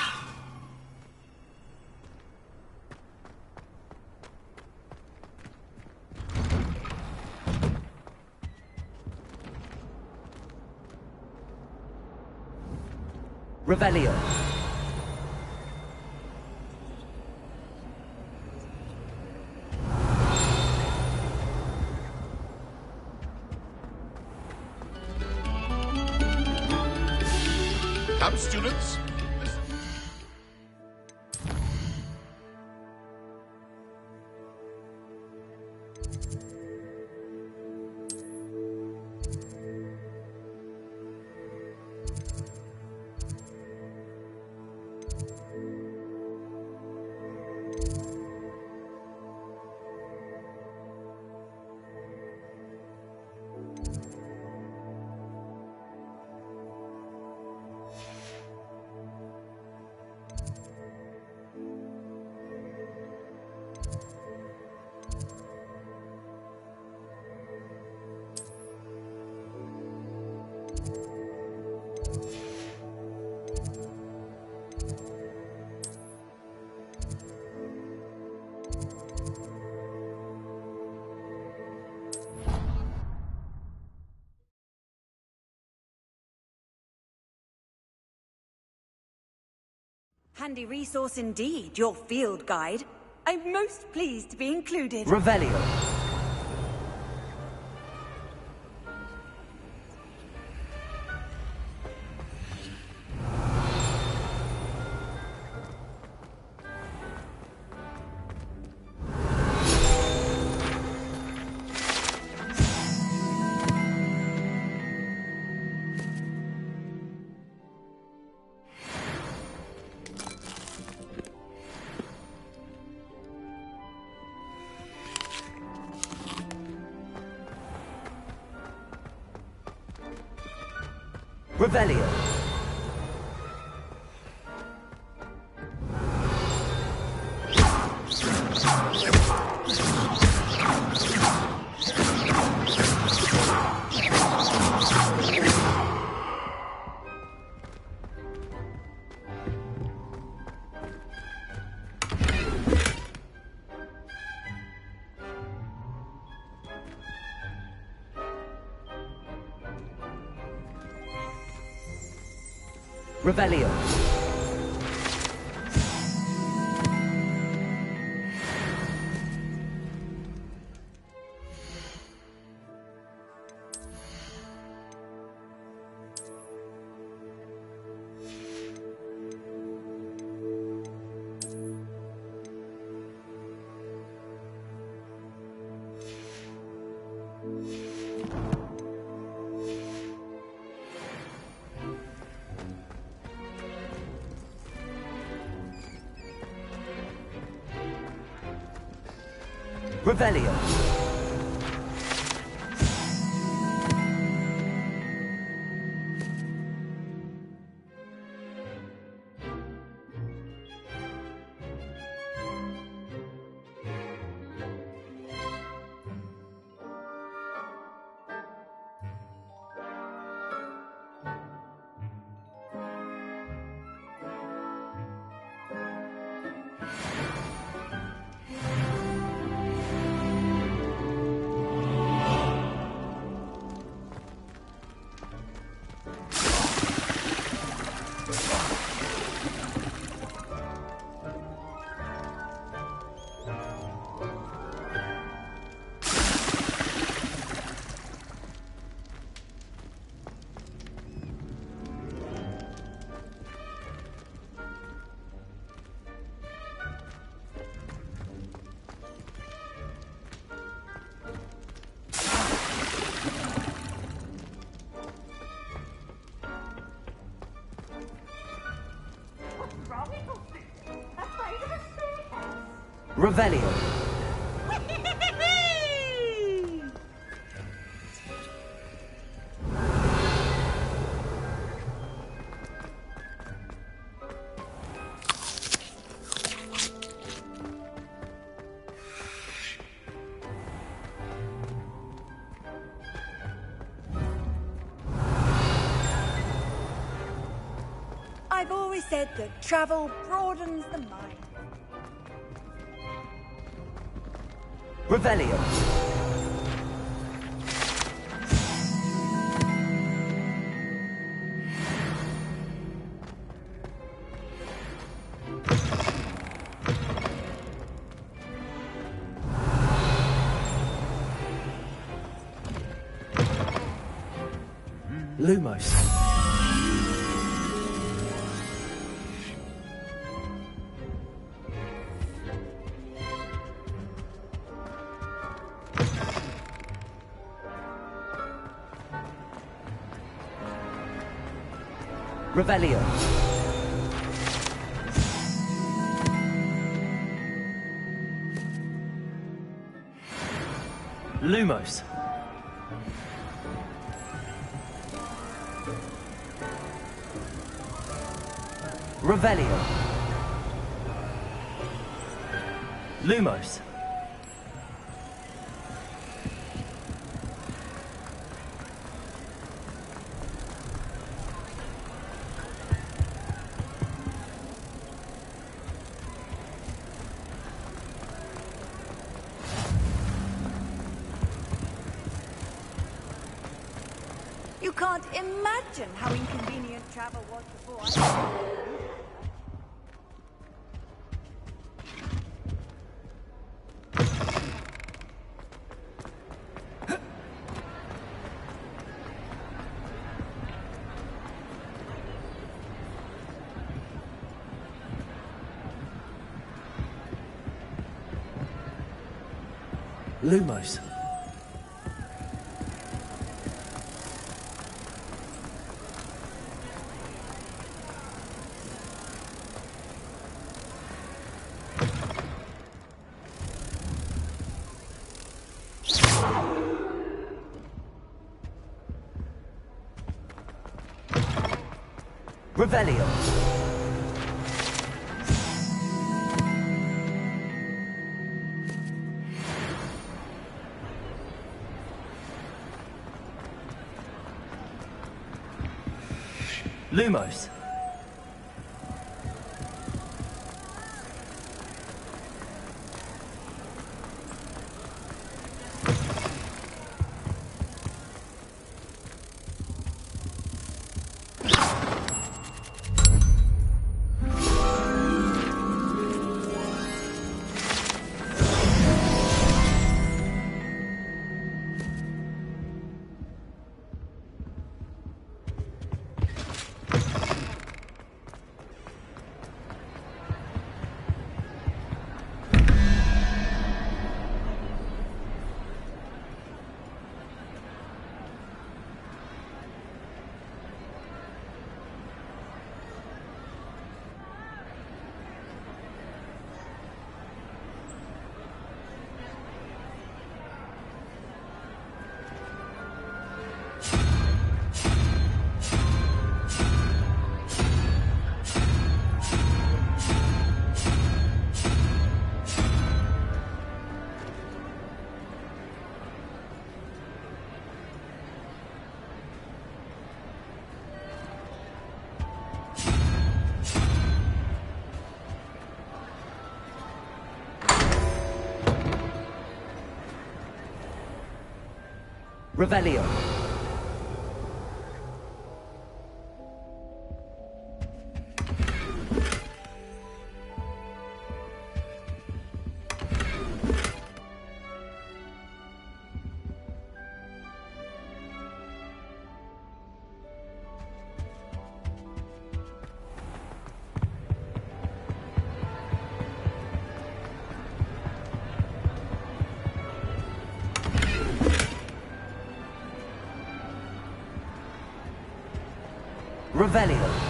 Revelio. Come, students. Handy resource indeed, your field guide. I'm most pleased to be included. Revelio. Revelio. Revelio. Revelio. Revelio. always said that travel broadens the mind. Revelio. Lumos. Revelio. Lumos. Revelio. Lumos. You can't imagine how inconvenient travel was before I... Lumos. Revelio. Lumos. Revelio. Revelio.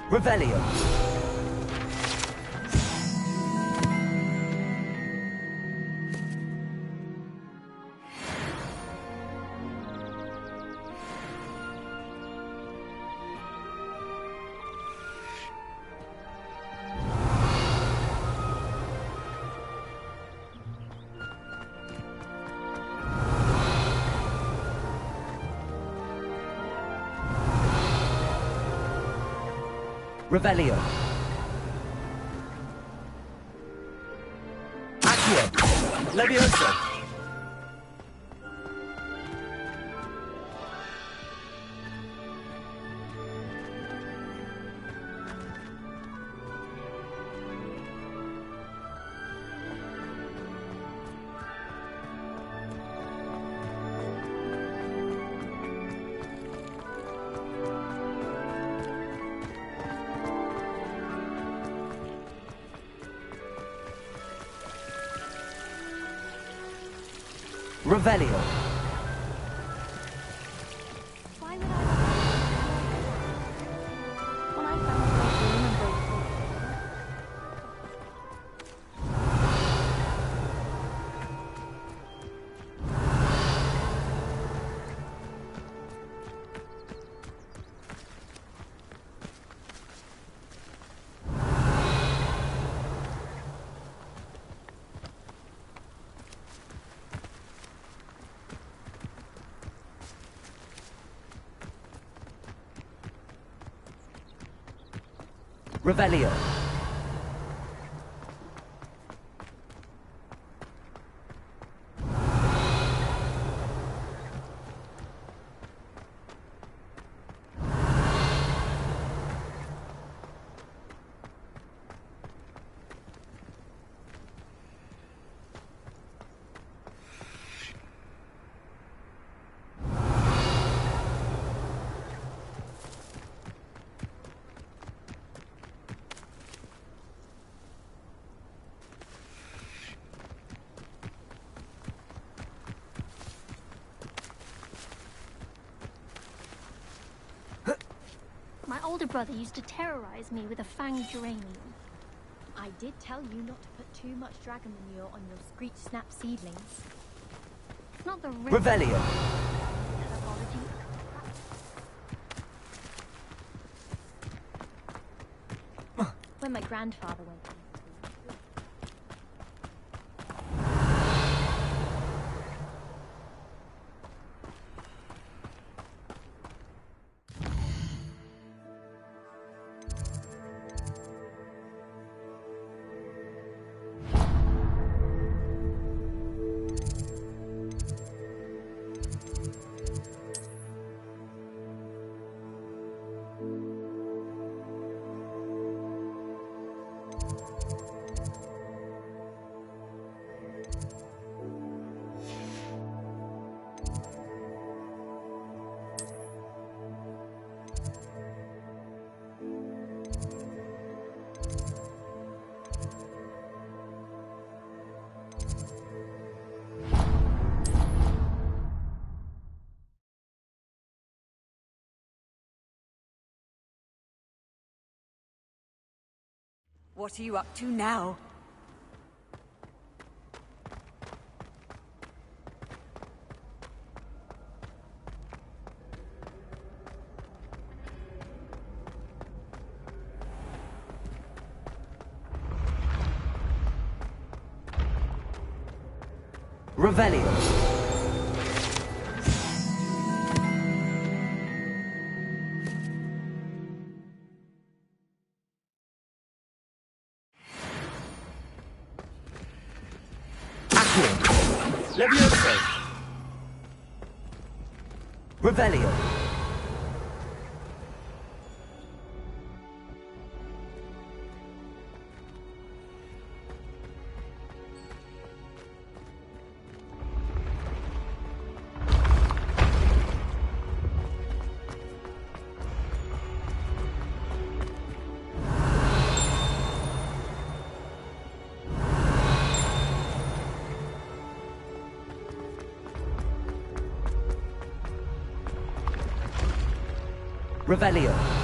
Revelio. Revelio. Accio. Levioso. Revelio. Why would I? When I found myself remembering. Revelio. My older brother used to terrorize me with a fanged geranium. I did tell you not to put too much dragon manure on your screech snap seedlings. It's not the Revelio. When my grandfather went to What are you up to now? Revelio. Levioso. Revelio. Revelio.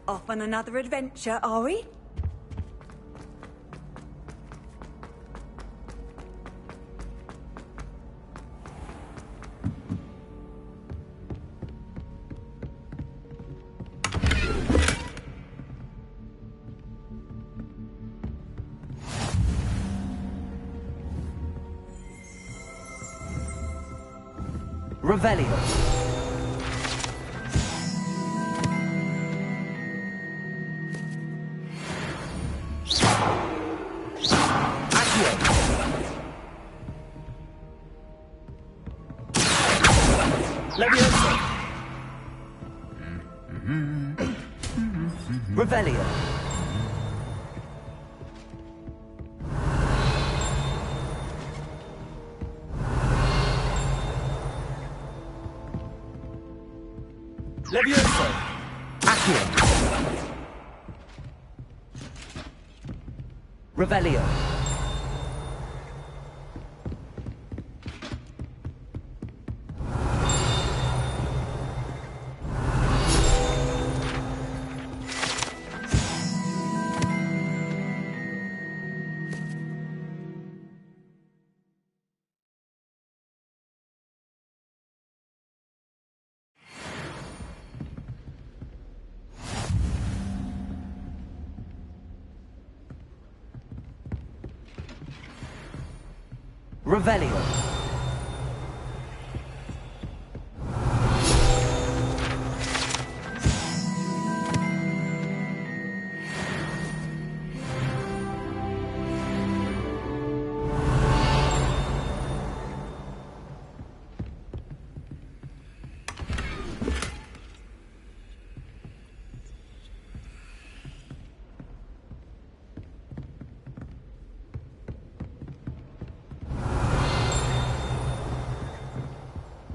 Off on another adventure, are we? Revelio. Leviosa. Revelio. Leviosa. Accio. Revelio. Revelio.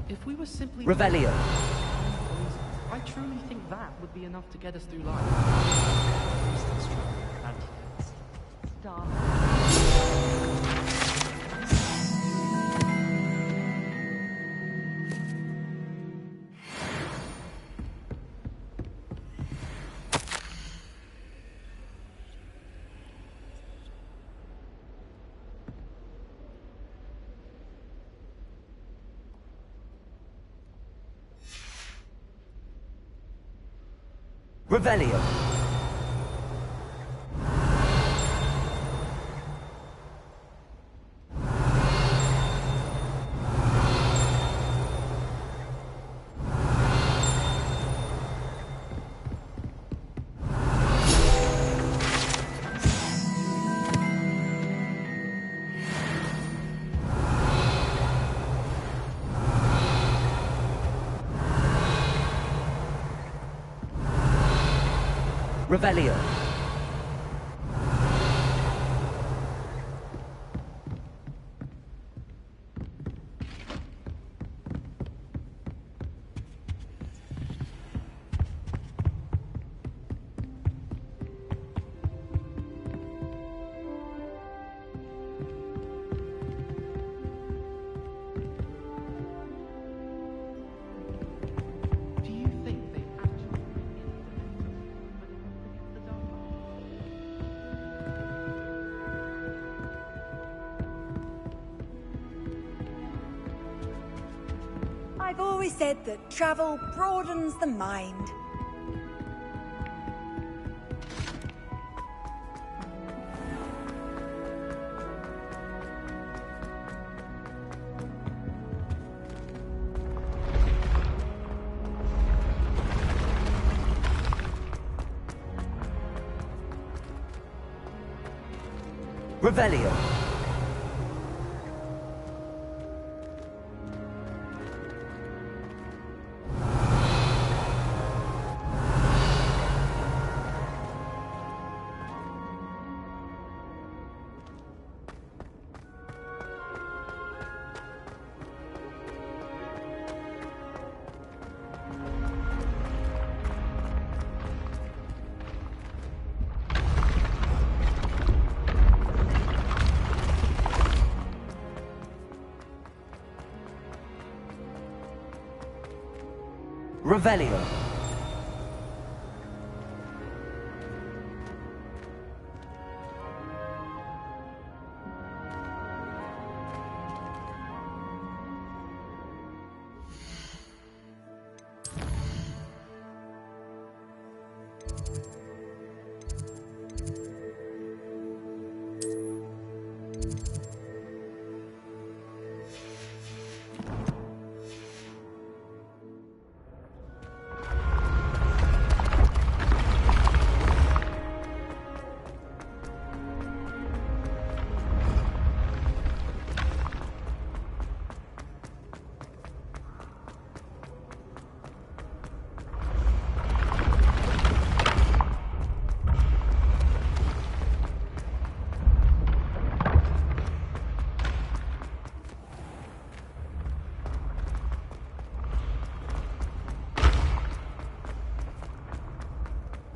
If we were simply... Revelio. I truly think that would be enough to get us through life. Revelio. Revelio. Do you think they actually... I've always said that travel broadens the mind. Revelio. Revelio.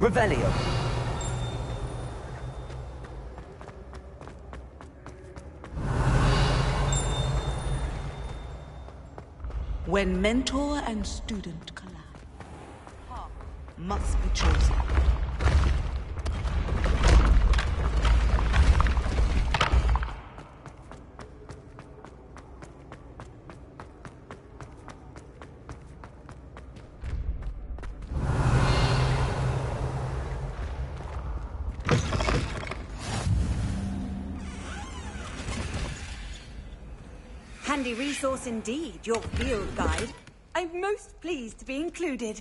Revelio. When mentor and student collide, path must be chosen. Handy resource indeed, your field guide. I'm most pleased to be included.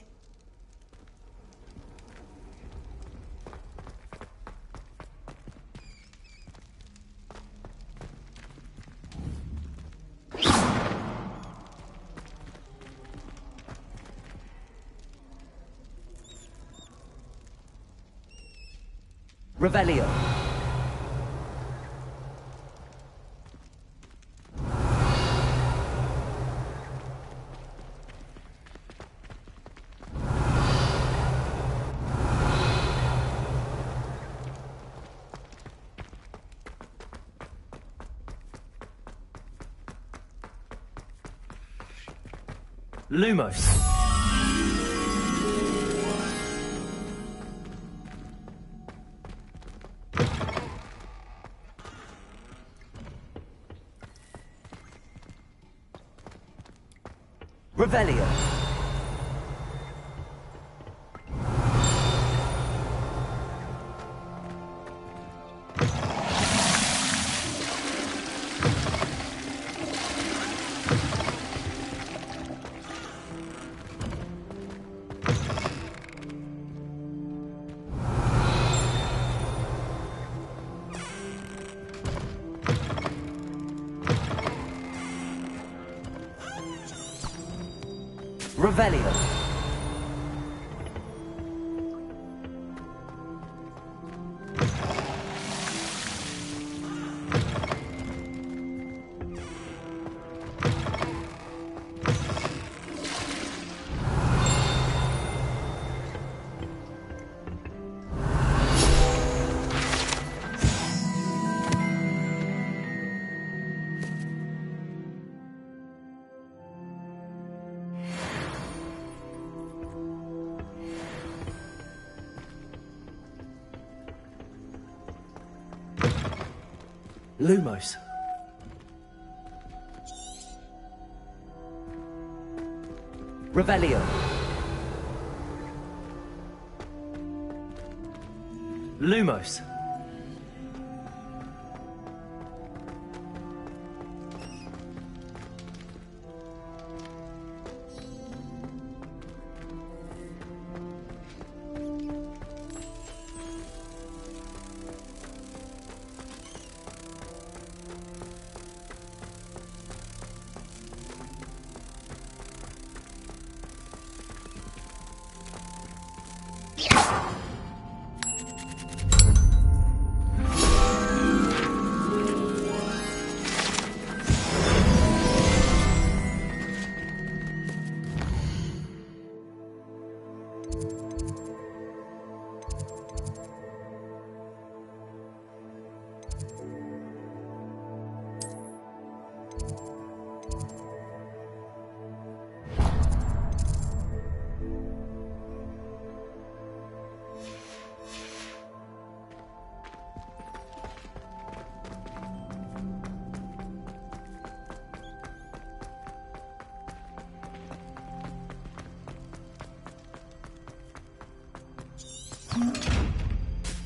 Revelio. Lumos. Revelio. Revelio. Lumos. Revelio. Lumos.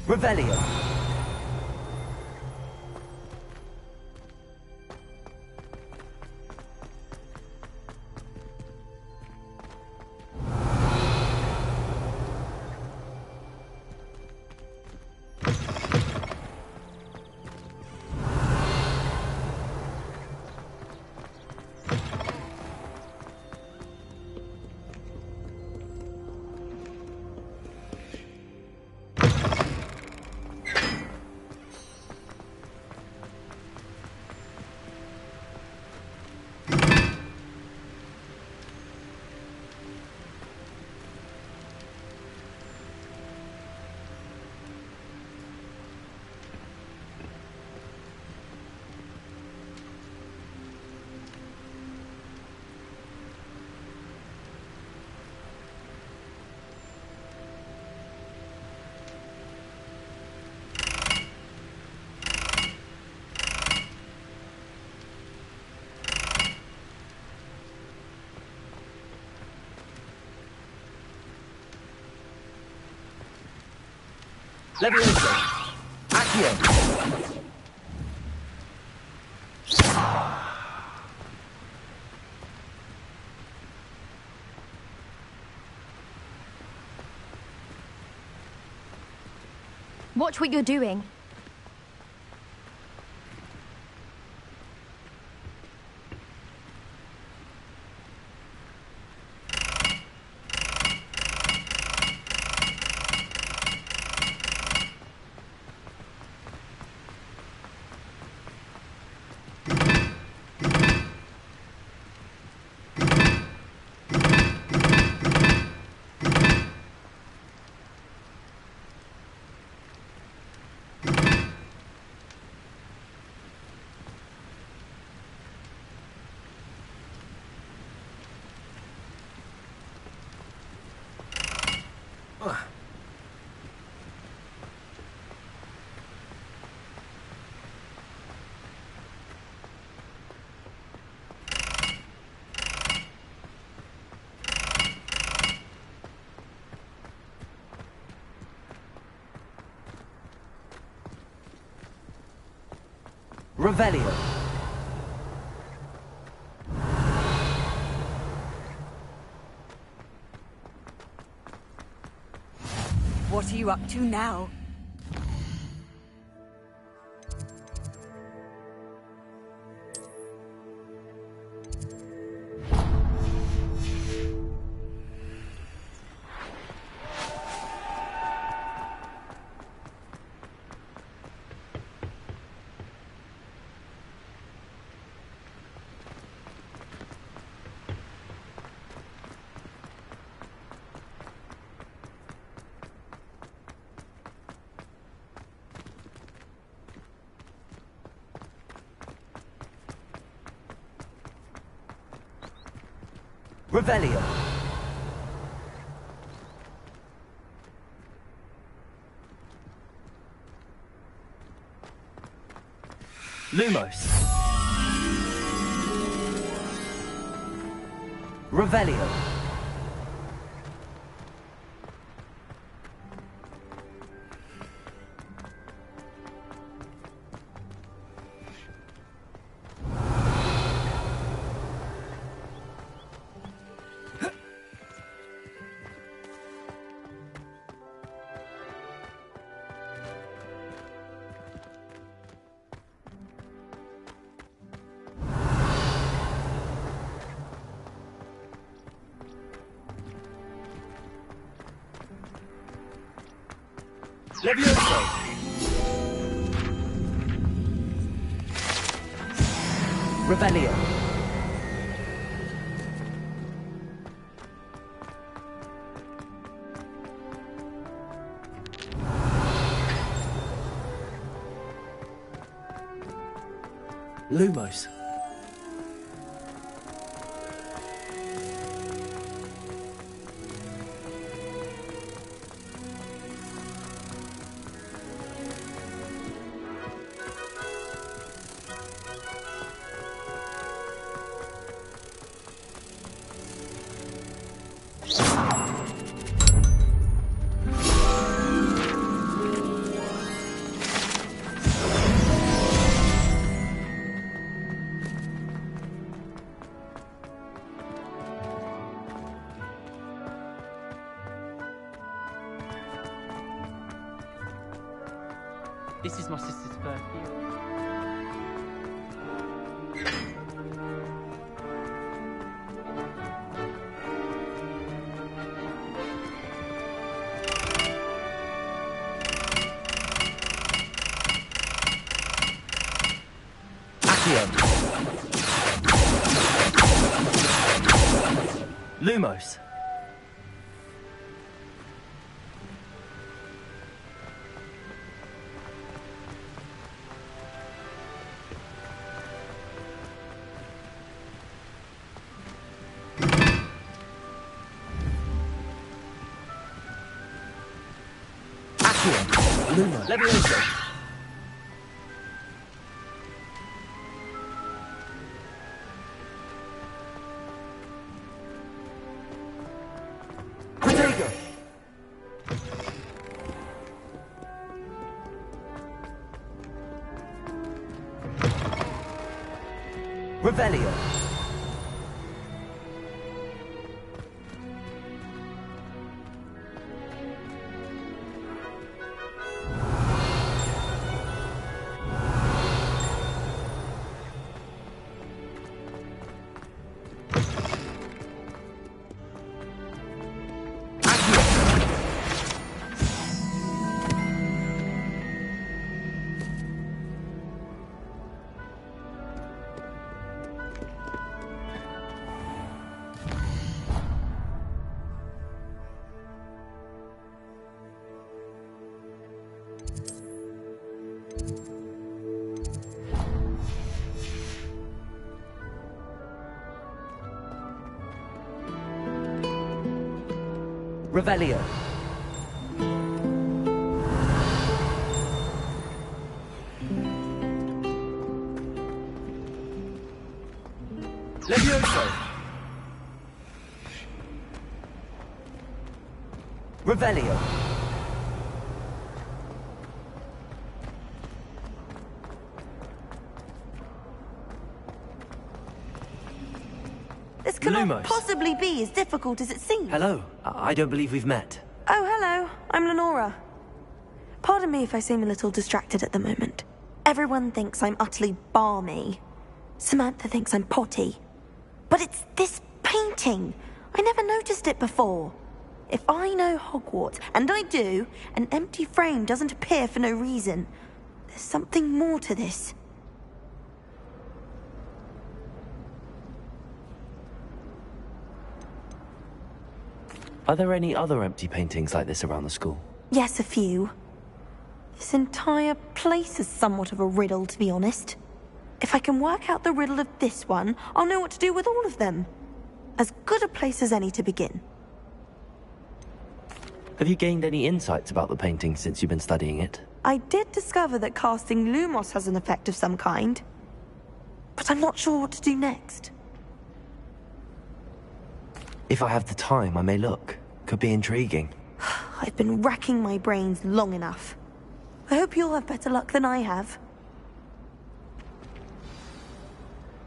Revelio. Levioso. Accio. Watch what you're doing. Revelio. What are you up to now? Revelio. Lumos. Revelio. Levioso. Revelio. Lumos. This is my sister's birthday. Lumos. Luma. Levioso. Protego. Revelio. Revelio. Levioso. Revelio. This cannot Lumos. possibly be as difficult as it seems. Hello. I don't believe we've met. Oh, hello. I'm Lenora. Pardon me if I seem a little distracted at the moment. Everyone thinks I'm utterly balmy. Samantha thinks I'm potty. But it's this painting. I never noticed it before. If I know Hogwarts, and I do, an empty frame doesn't appear for no reason. There's something more to this. Are there any other empty paintings like this around the school? Yes, a few. This entire place is somewhat of a riddle, to be honest. If I can work out the riddle of this one, I'll know what to do with all of them. As good a place as any to begin. Have you gained any insights about the painting since you've been studying it? I did discover that casting Lumos has an effect of some kind. But I'm not sure what to do next. If I have the time, I may look. Could be intriguing. I've been racking my brains long enough. I hope you'll have better luck than I have.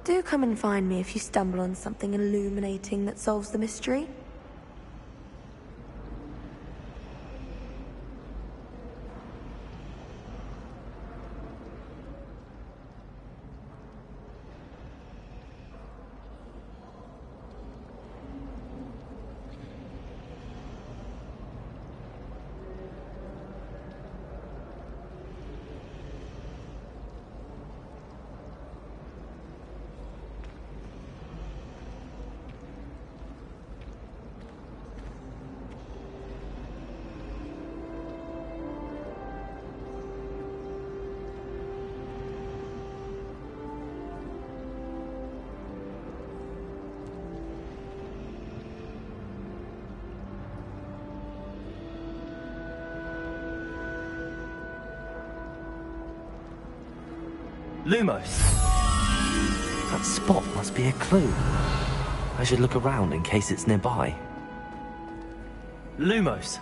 Do come and find me if you stumble on something illuminating that solves the mystery. Lumos! That spot must be a clue. I should look around in case it's nearby. Lumos!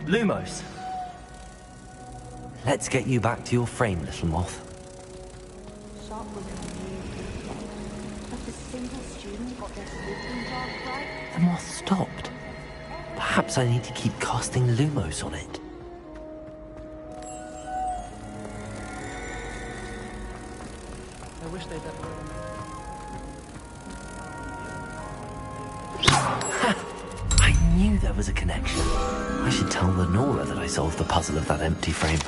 Lumos! Let's get you back to your frame, little moth. Has a single student got their sleeping dog right? The moth stopped. Perhaps I need to keep casting Lumos on it. I wish they'd let I knew there was a connection. I should tell Lenora that I solved the puzzle of that empty frame.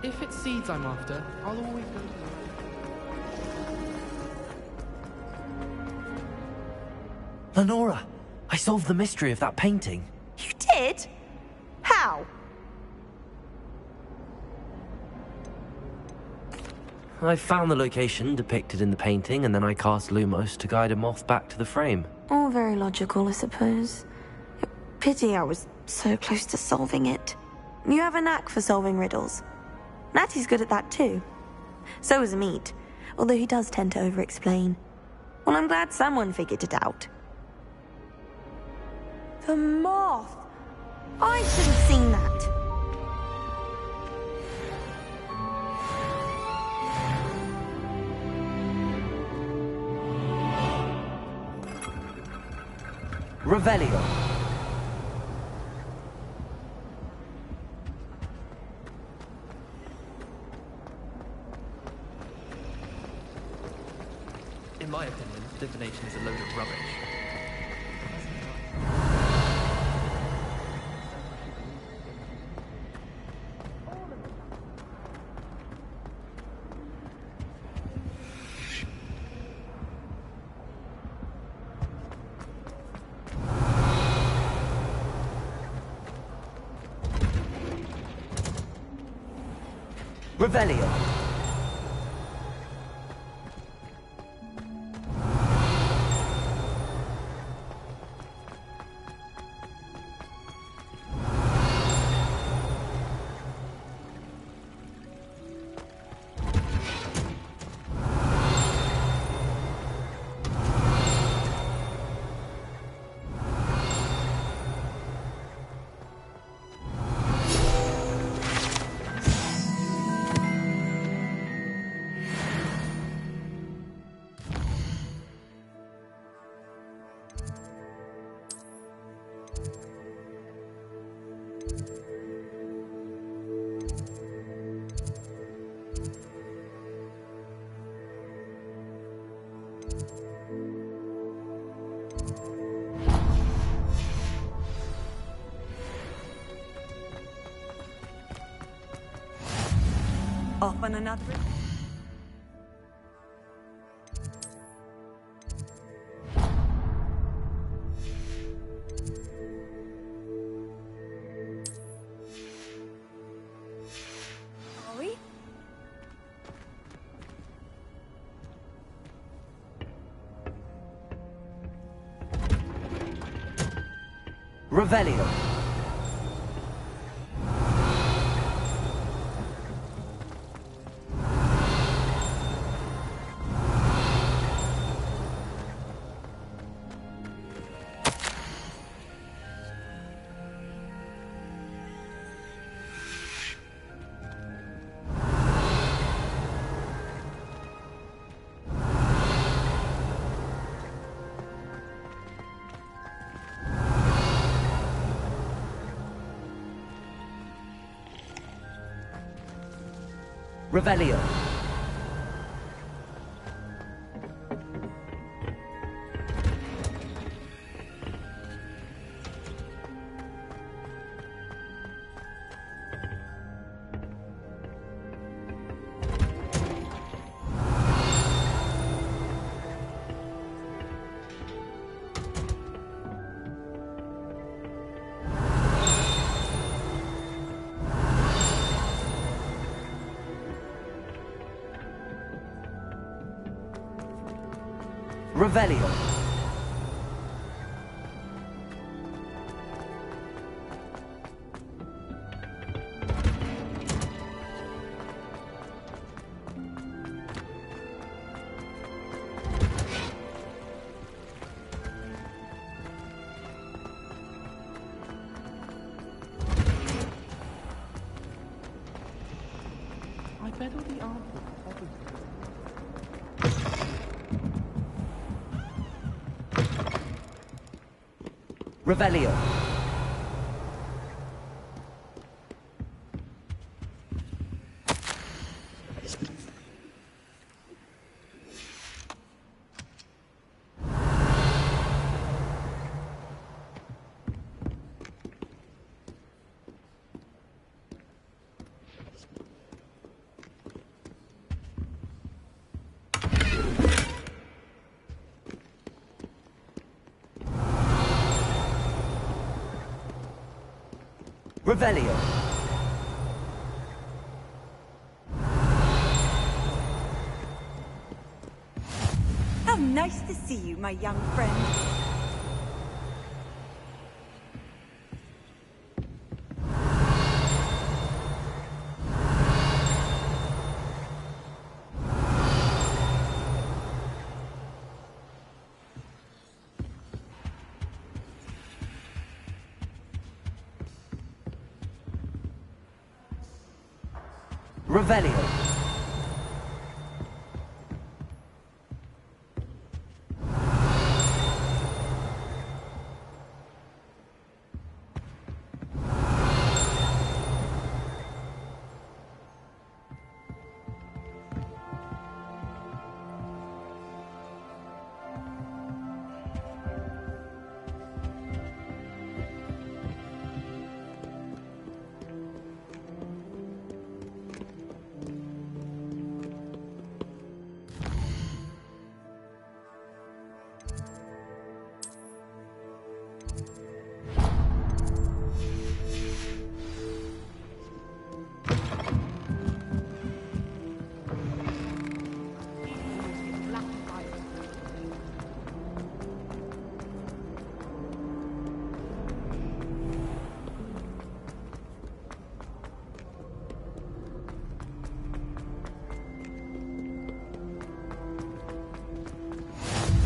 If it's seeds I'm after, I'll always go to Lenora, I solved the mystery of that painting. You did? How? I found the location depicted in the painting, and then I cast Lumos to guide a moth back to the frame. All very logical, I suppose. Pity I was so close to solving it. You have a knack for solving riddles. Natty's good at that too. So is Amit, although he does tend to over-explain. Well, I'm glad someone figured it out. The moth! I should have seen that. Revelio. In my opinion, divination is a load of rubbish. Revelio. Off on another. Are we? Revelio. Revelio. Revelio. I bet all the answers are probably... Revelio. Revelio. How nice to see you, my young friend. Revelio.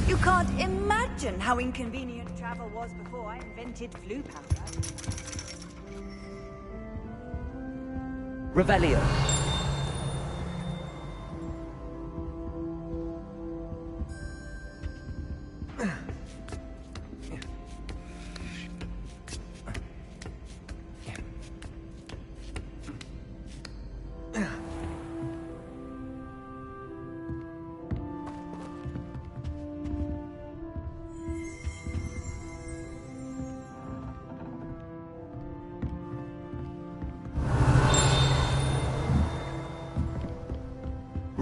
You can't imagine how inconvenient travel was before I invented flu powder. Revelio.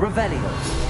Revelio.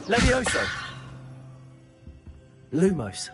Levioso. Lumos.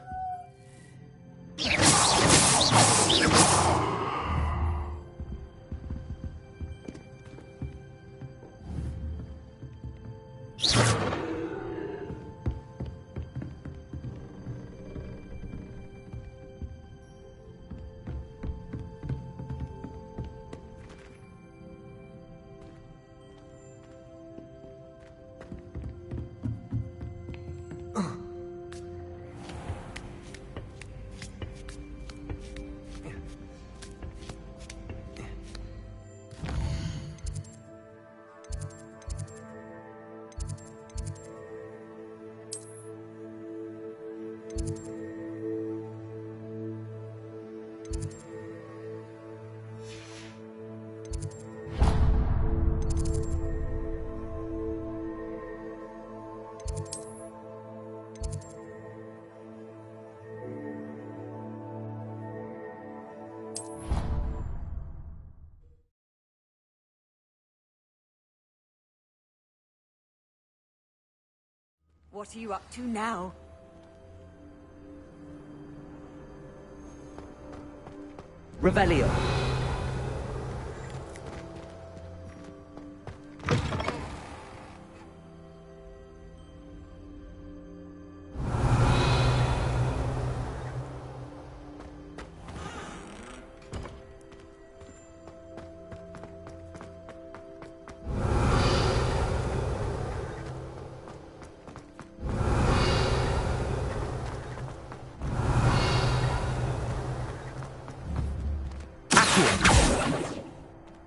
What are you up to now? Revelio.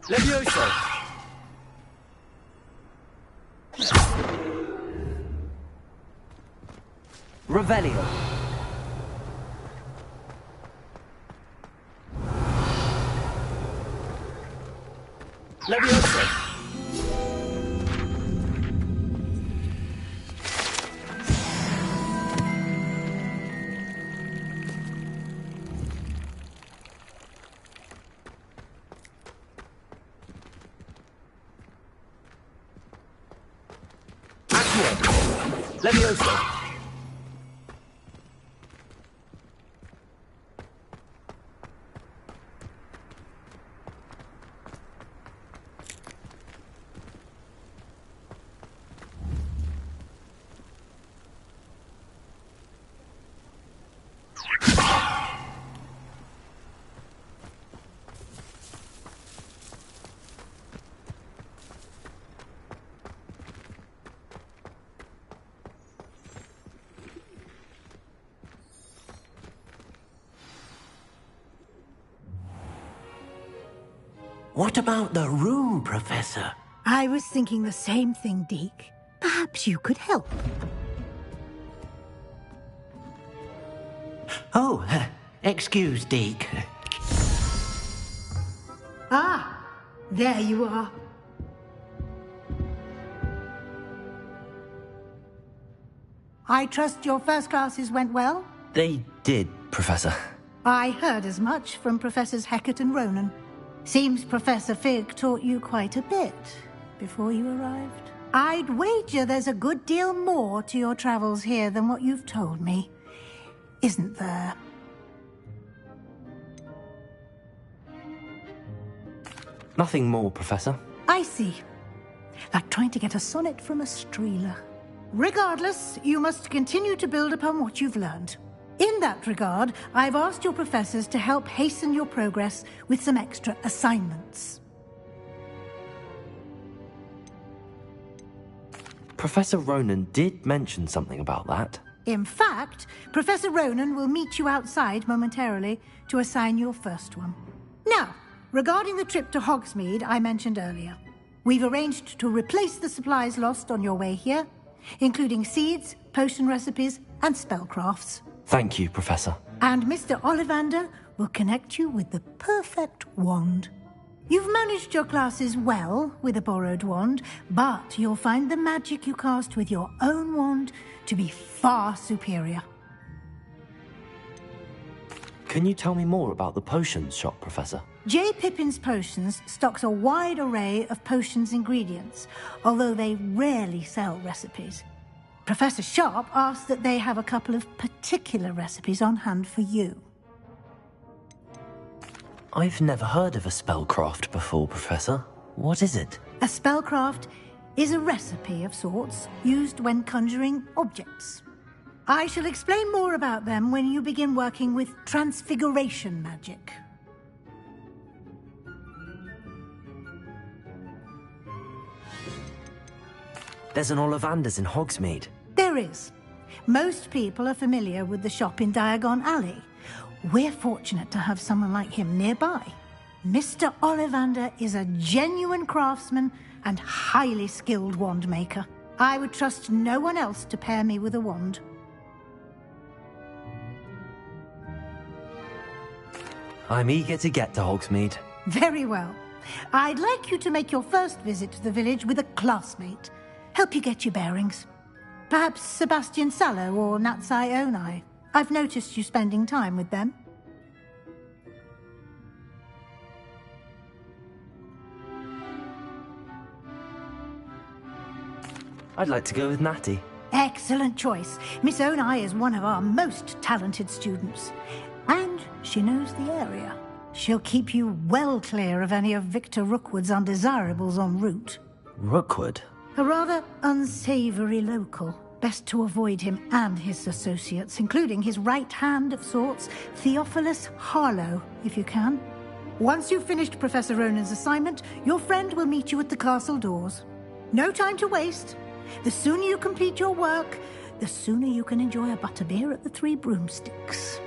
Levioso. Revelio. Levioso. Levioso. What about the room, Professor? I was thinking the same thing, Deke. Perhaps you could help. Oh, excuse, Deke. Ah, there you are. I trust your first classes went well? They did, Professor. I heard as much from Professors Hecat and Ronan. Seems Professor Fig taught you quite a bit before you arrived. I'd wager there's a good deal more to your travels here than what you've told me. Isn't there? Nothing more, Professor. I see. Like trying to get a sonnet from a streeler. Regardless, you must continue to build upon what you've learned. In that regard, I've asked your professors to help hasten your progress with some extra assignments. Professor Ronan did mention something about that. In fact, Professor Ronan will meet you outside momentarily to assign your first one. Now, regarding the trip to Hogsmeade I mentioned earlier, we've arranged to replace the supplies lost on your way here, including seeds, potion recipes, and spellcrafts. Thank you, Professor. And Mr. Ollivander will connect you with the perfect wand. You've managed your classes well with a borrowed wand, but you'll find the magic you cast with your own wand to be far superior. Can you tell me more about the potions shop, Professor? J. Pippin's Potions stocks a wide array of potions ingredients, although they rarely sell recipes. Professor Sharp asked that they have a couple of particular recipes on hand for you. I've never heard of a spellcraft before, Professor. What is it? A spellcraft is a recipe of sorts used when conjuring objects. I shall explain more about them when you begin working with transfiguration magic. There's an Ollivander's in Hogsmeade. There is. Most people are familiar with the shop in Diagon Alley. We're fortunate to have someone like him nearby. Mr. Ollivander is a genuine craftsman and highly skilled wand maker. I would trust no one else to pair me with a wand. I'm eager to get to Hogsmeade. Very well. I'd like you to make your first visit to the village with a classmate. Help you get your bearings. Perhaps Sebastian Sallow or Natsai Onai. I've noticed you spending time with them. I'd like to go with Natty. Excellent choice. Miss Onai is one of our most talented students. And she knows the area. She'll keep you well clear of any of Victor Rookwood's undesirables en route. Rookwood? A rather unsavory local. Best to avoid him and his associates, including his right hand of sorts, Theophilus Harlow, if you can. Once you've finished Professor Ronan's assignment, your friend will meet you at the castle doors. No time to waste. The sooner you complete your work, the sooner you can enjoy a butterbeer at the Three Broomsticks.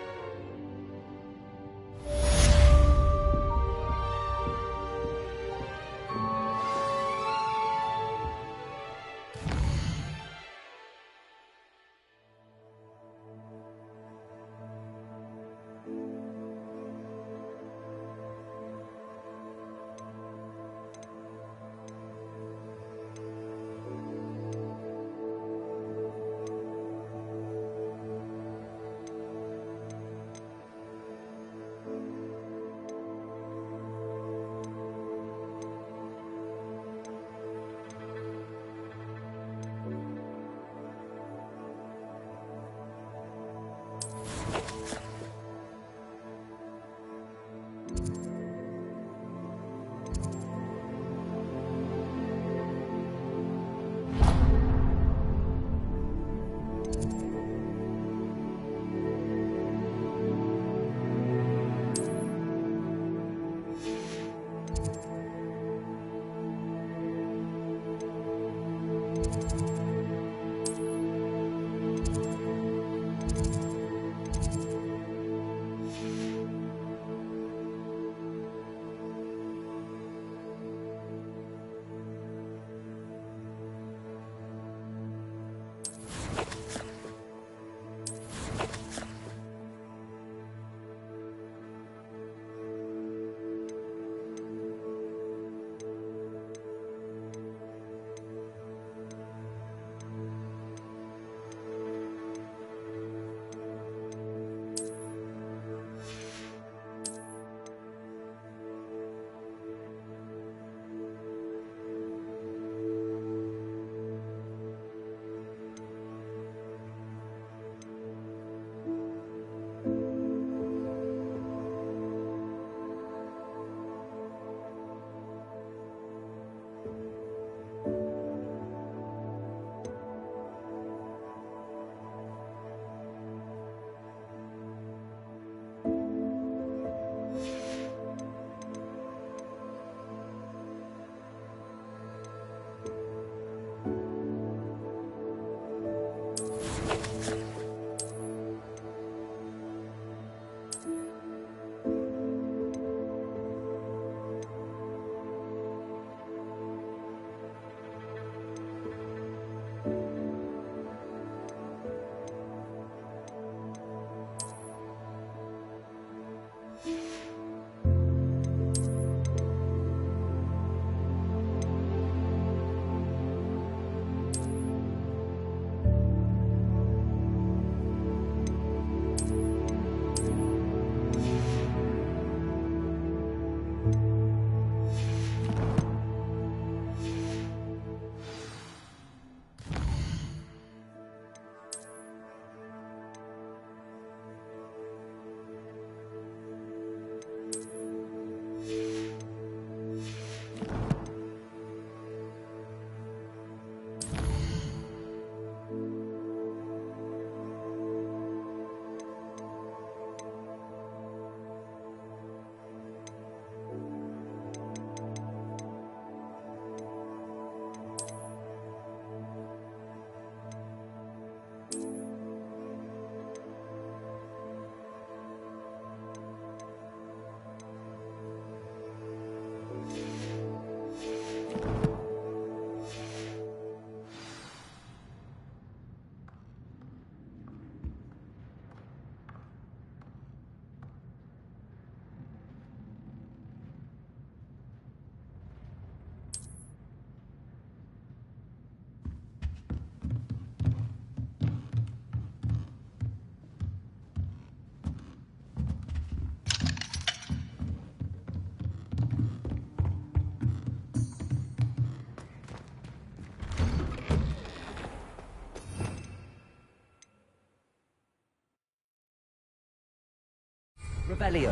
Revelio.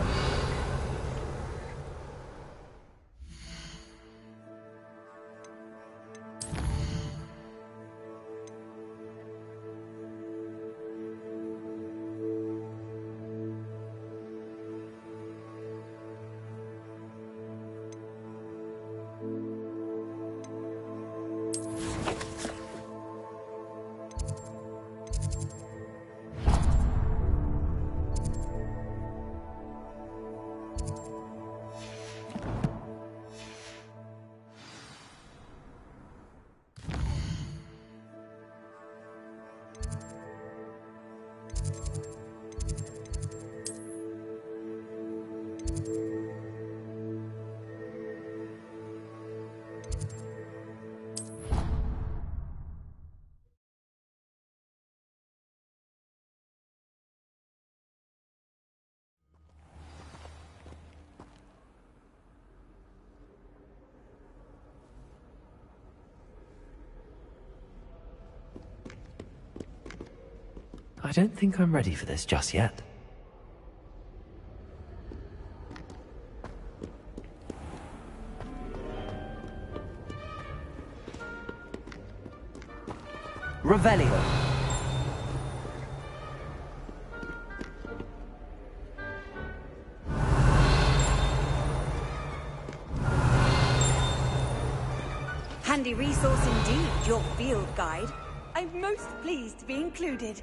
I don't think I'm ready for this just yet. Revelio. Handy resource indeed, your field guide. I'm most pleased to be included.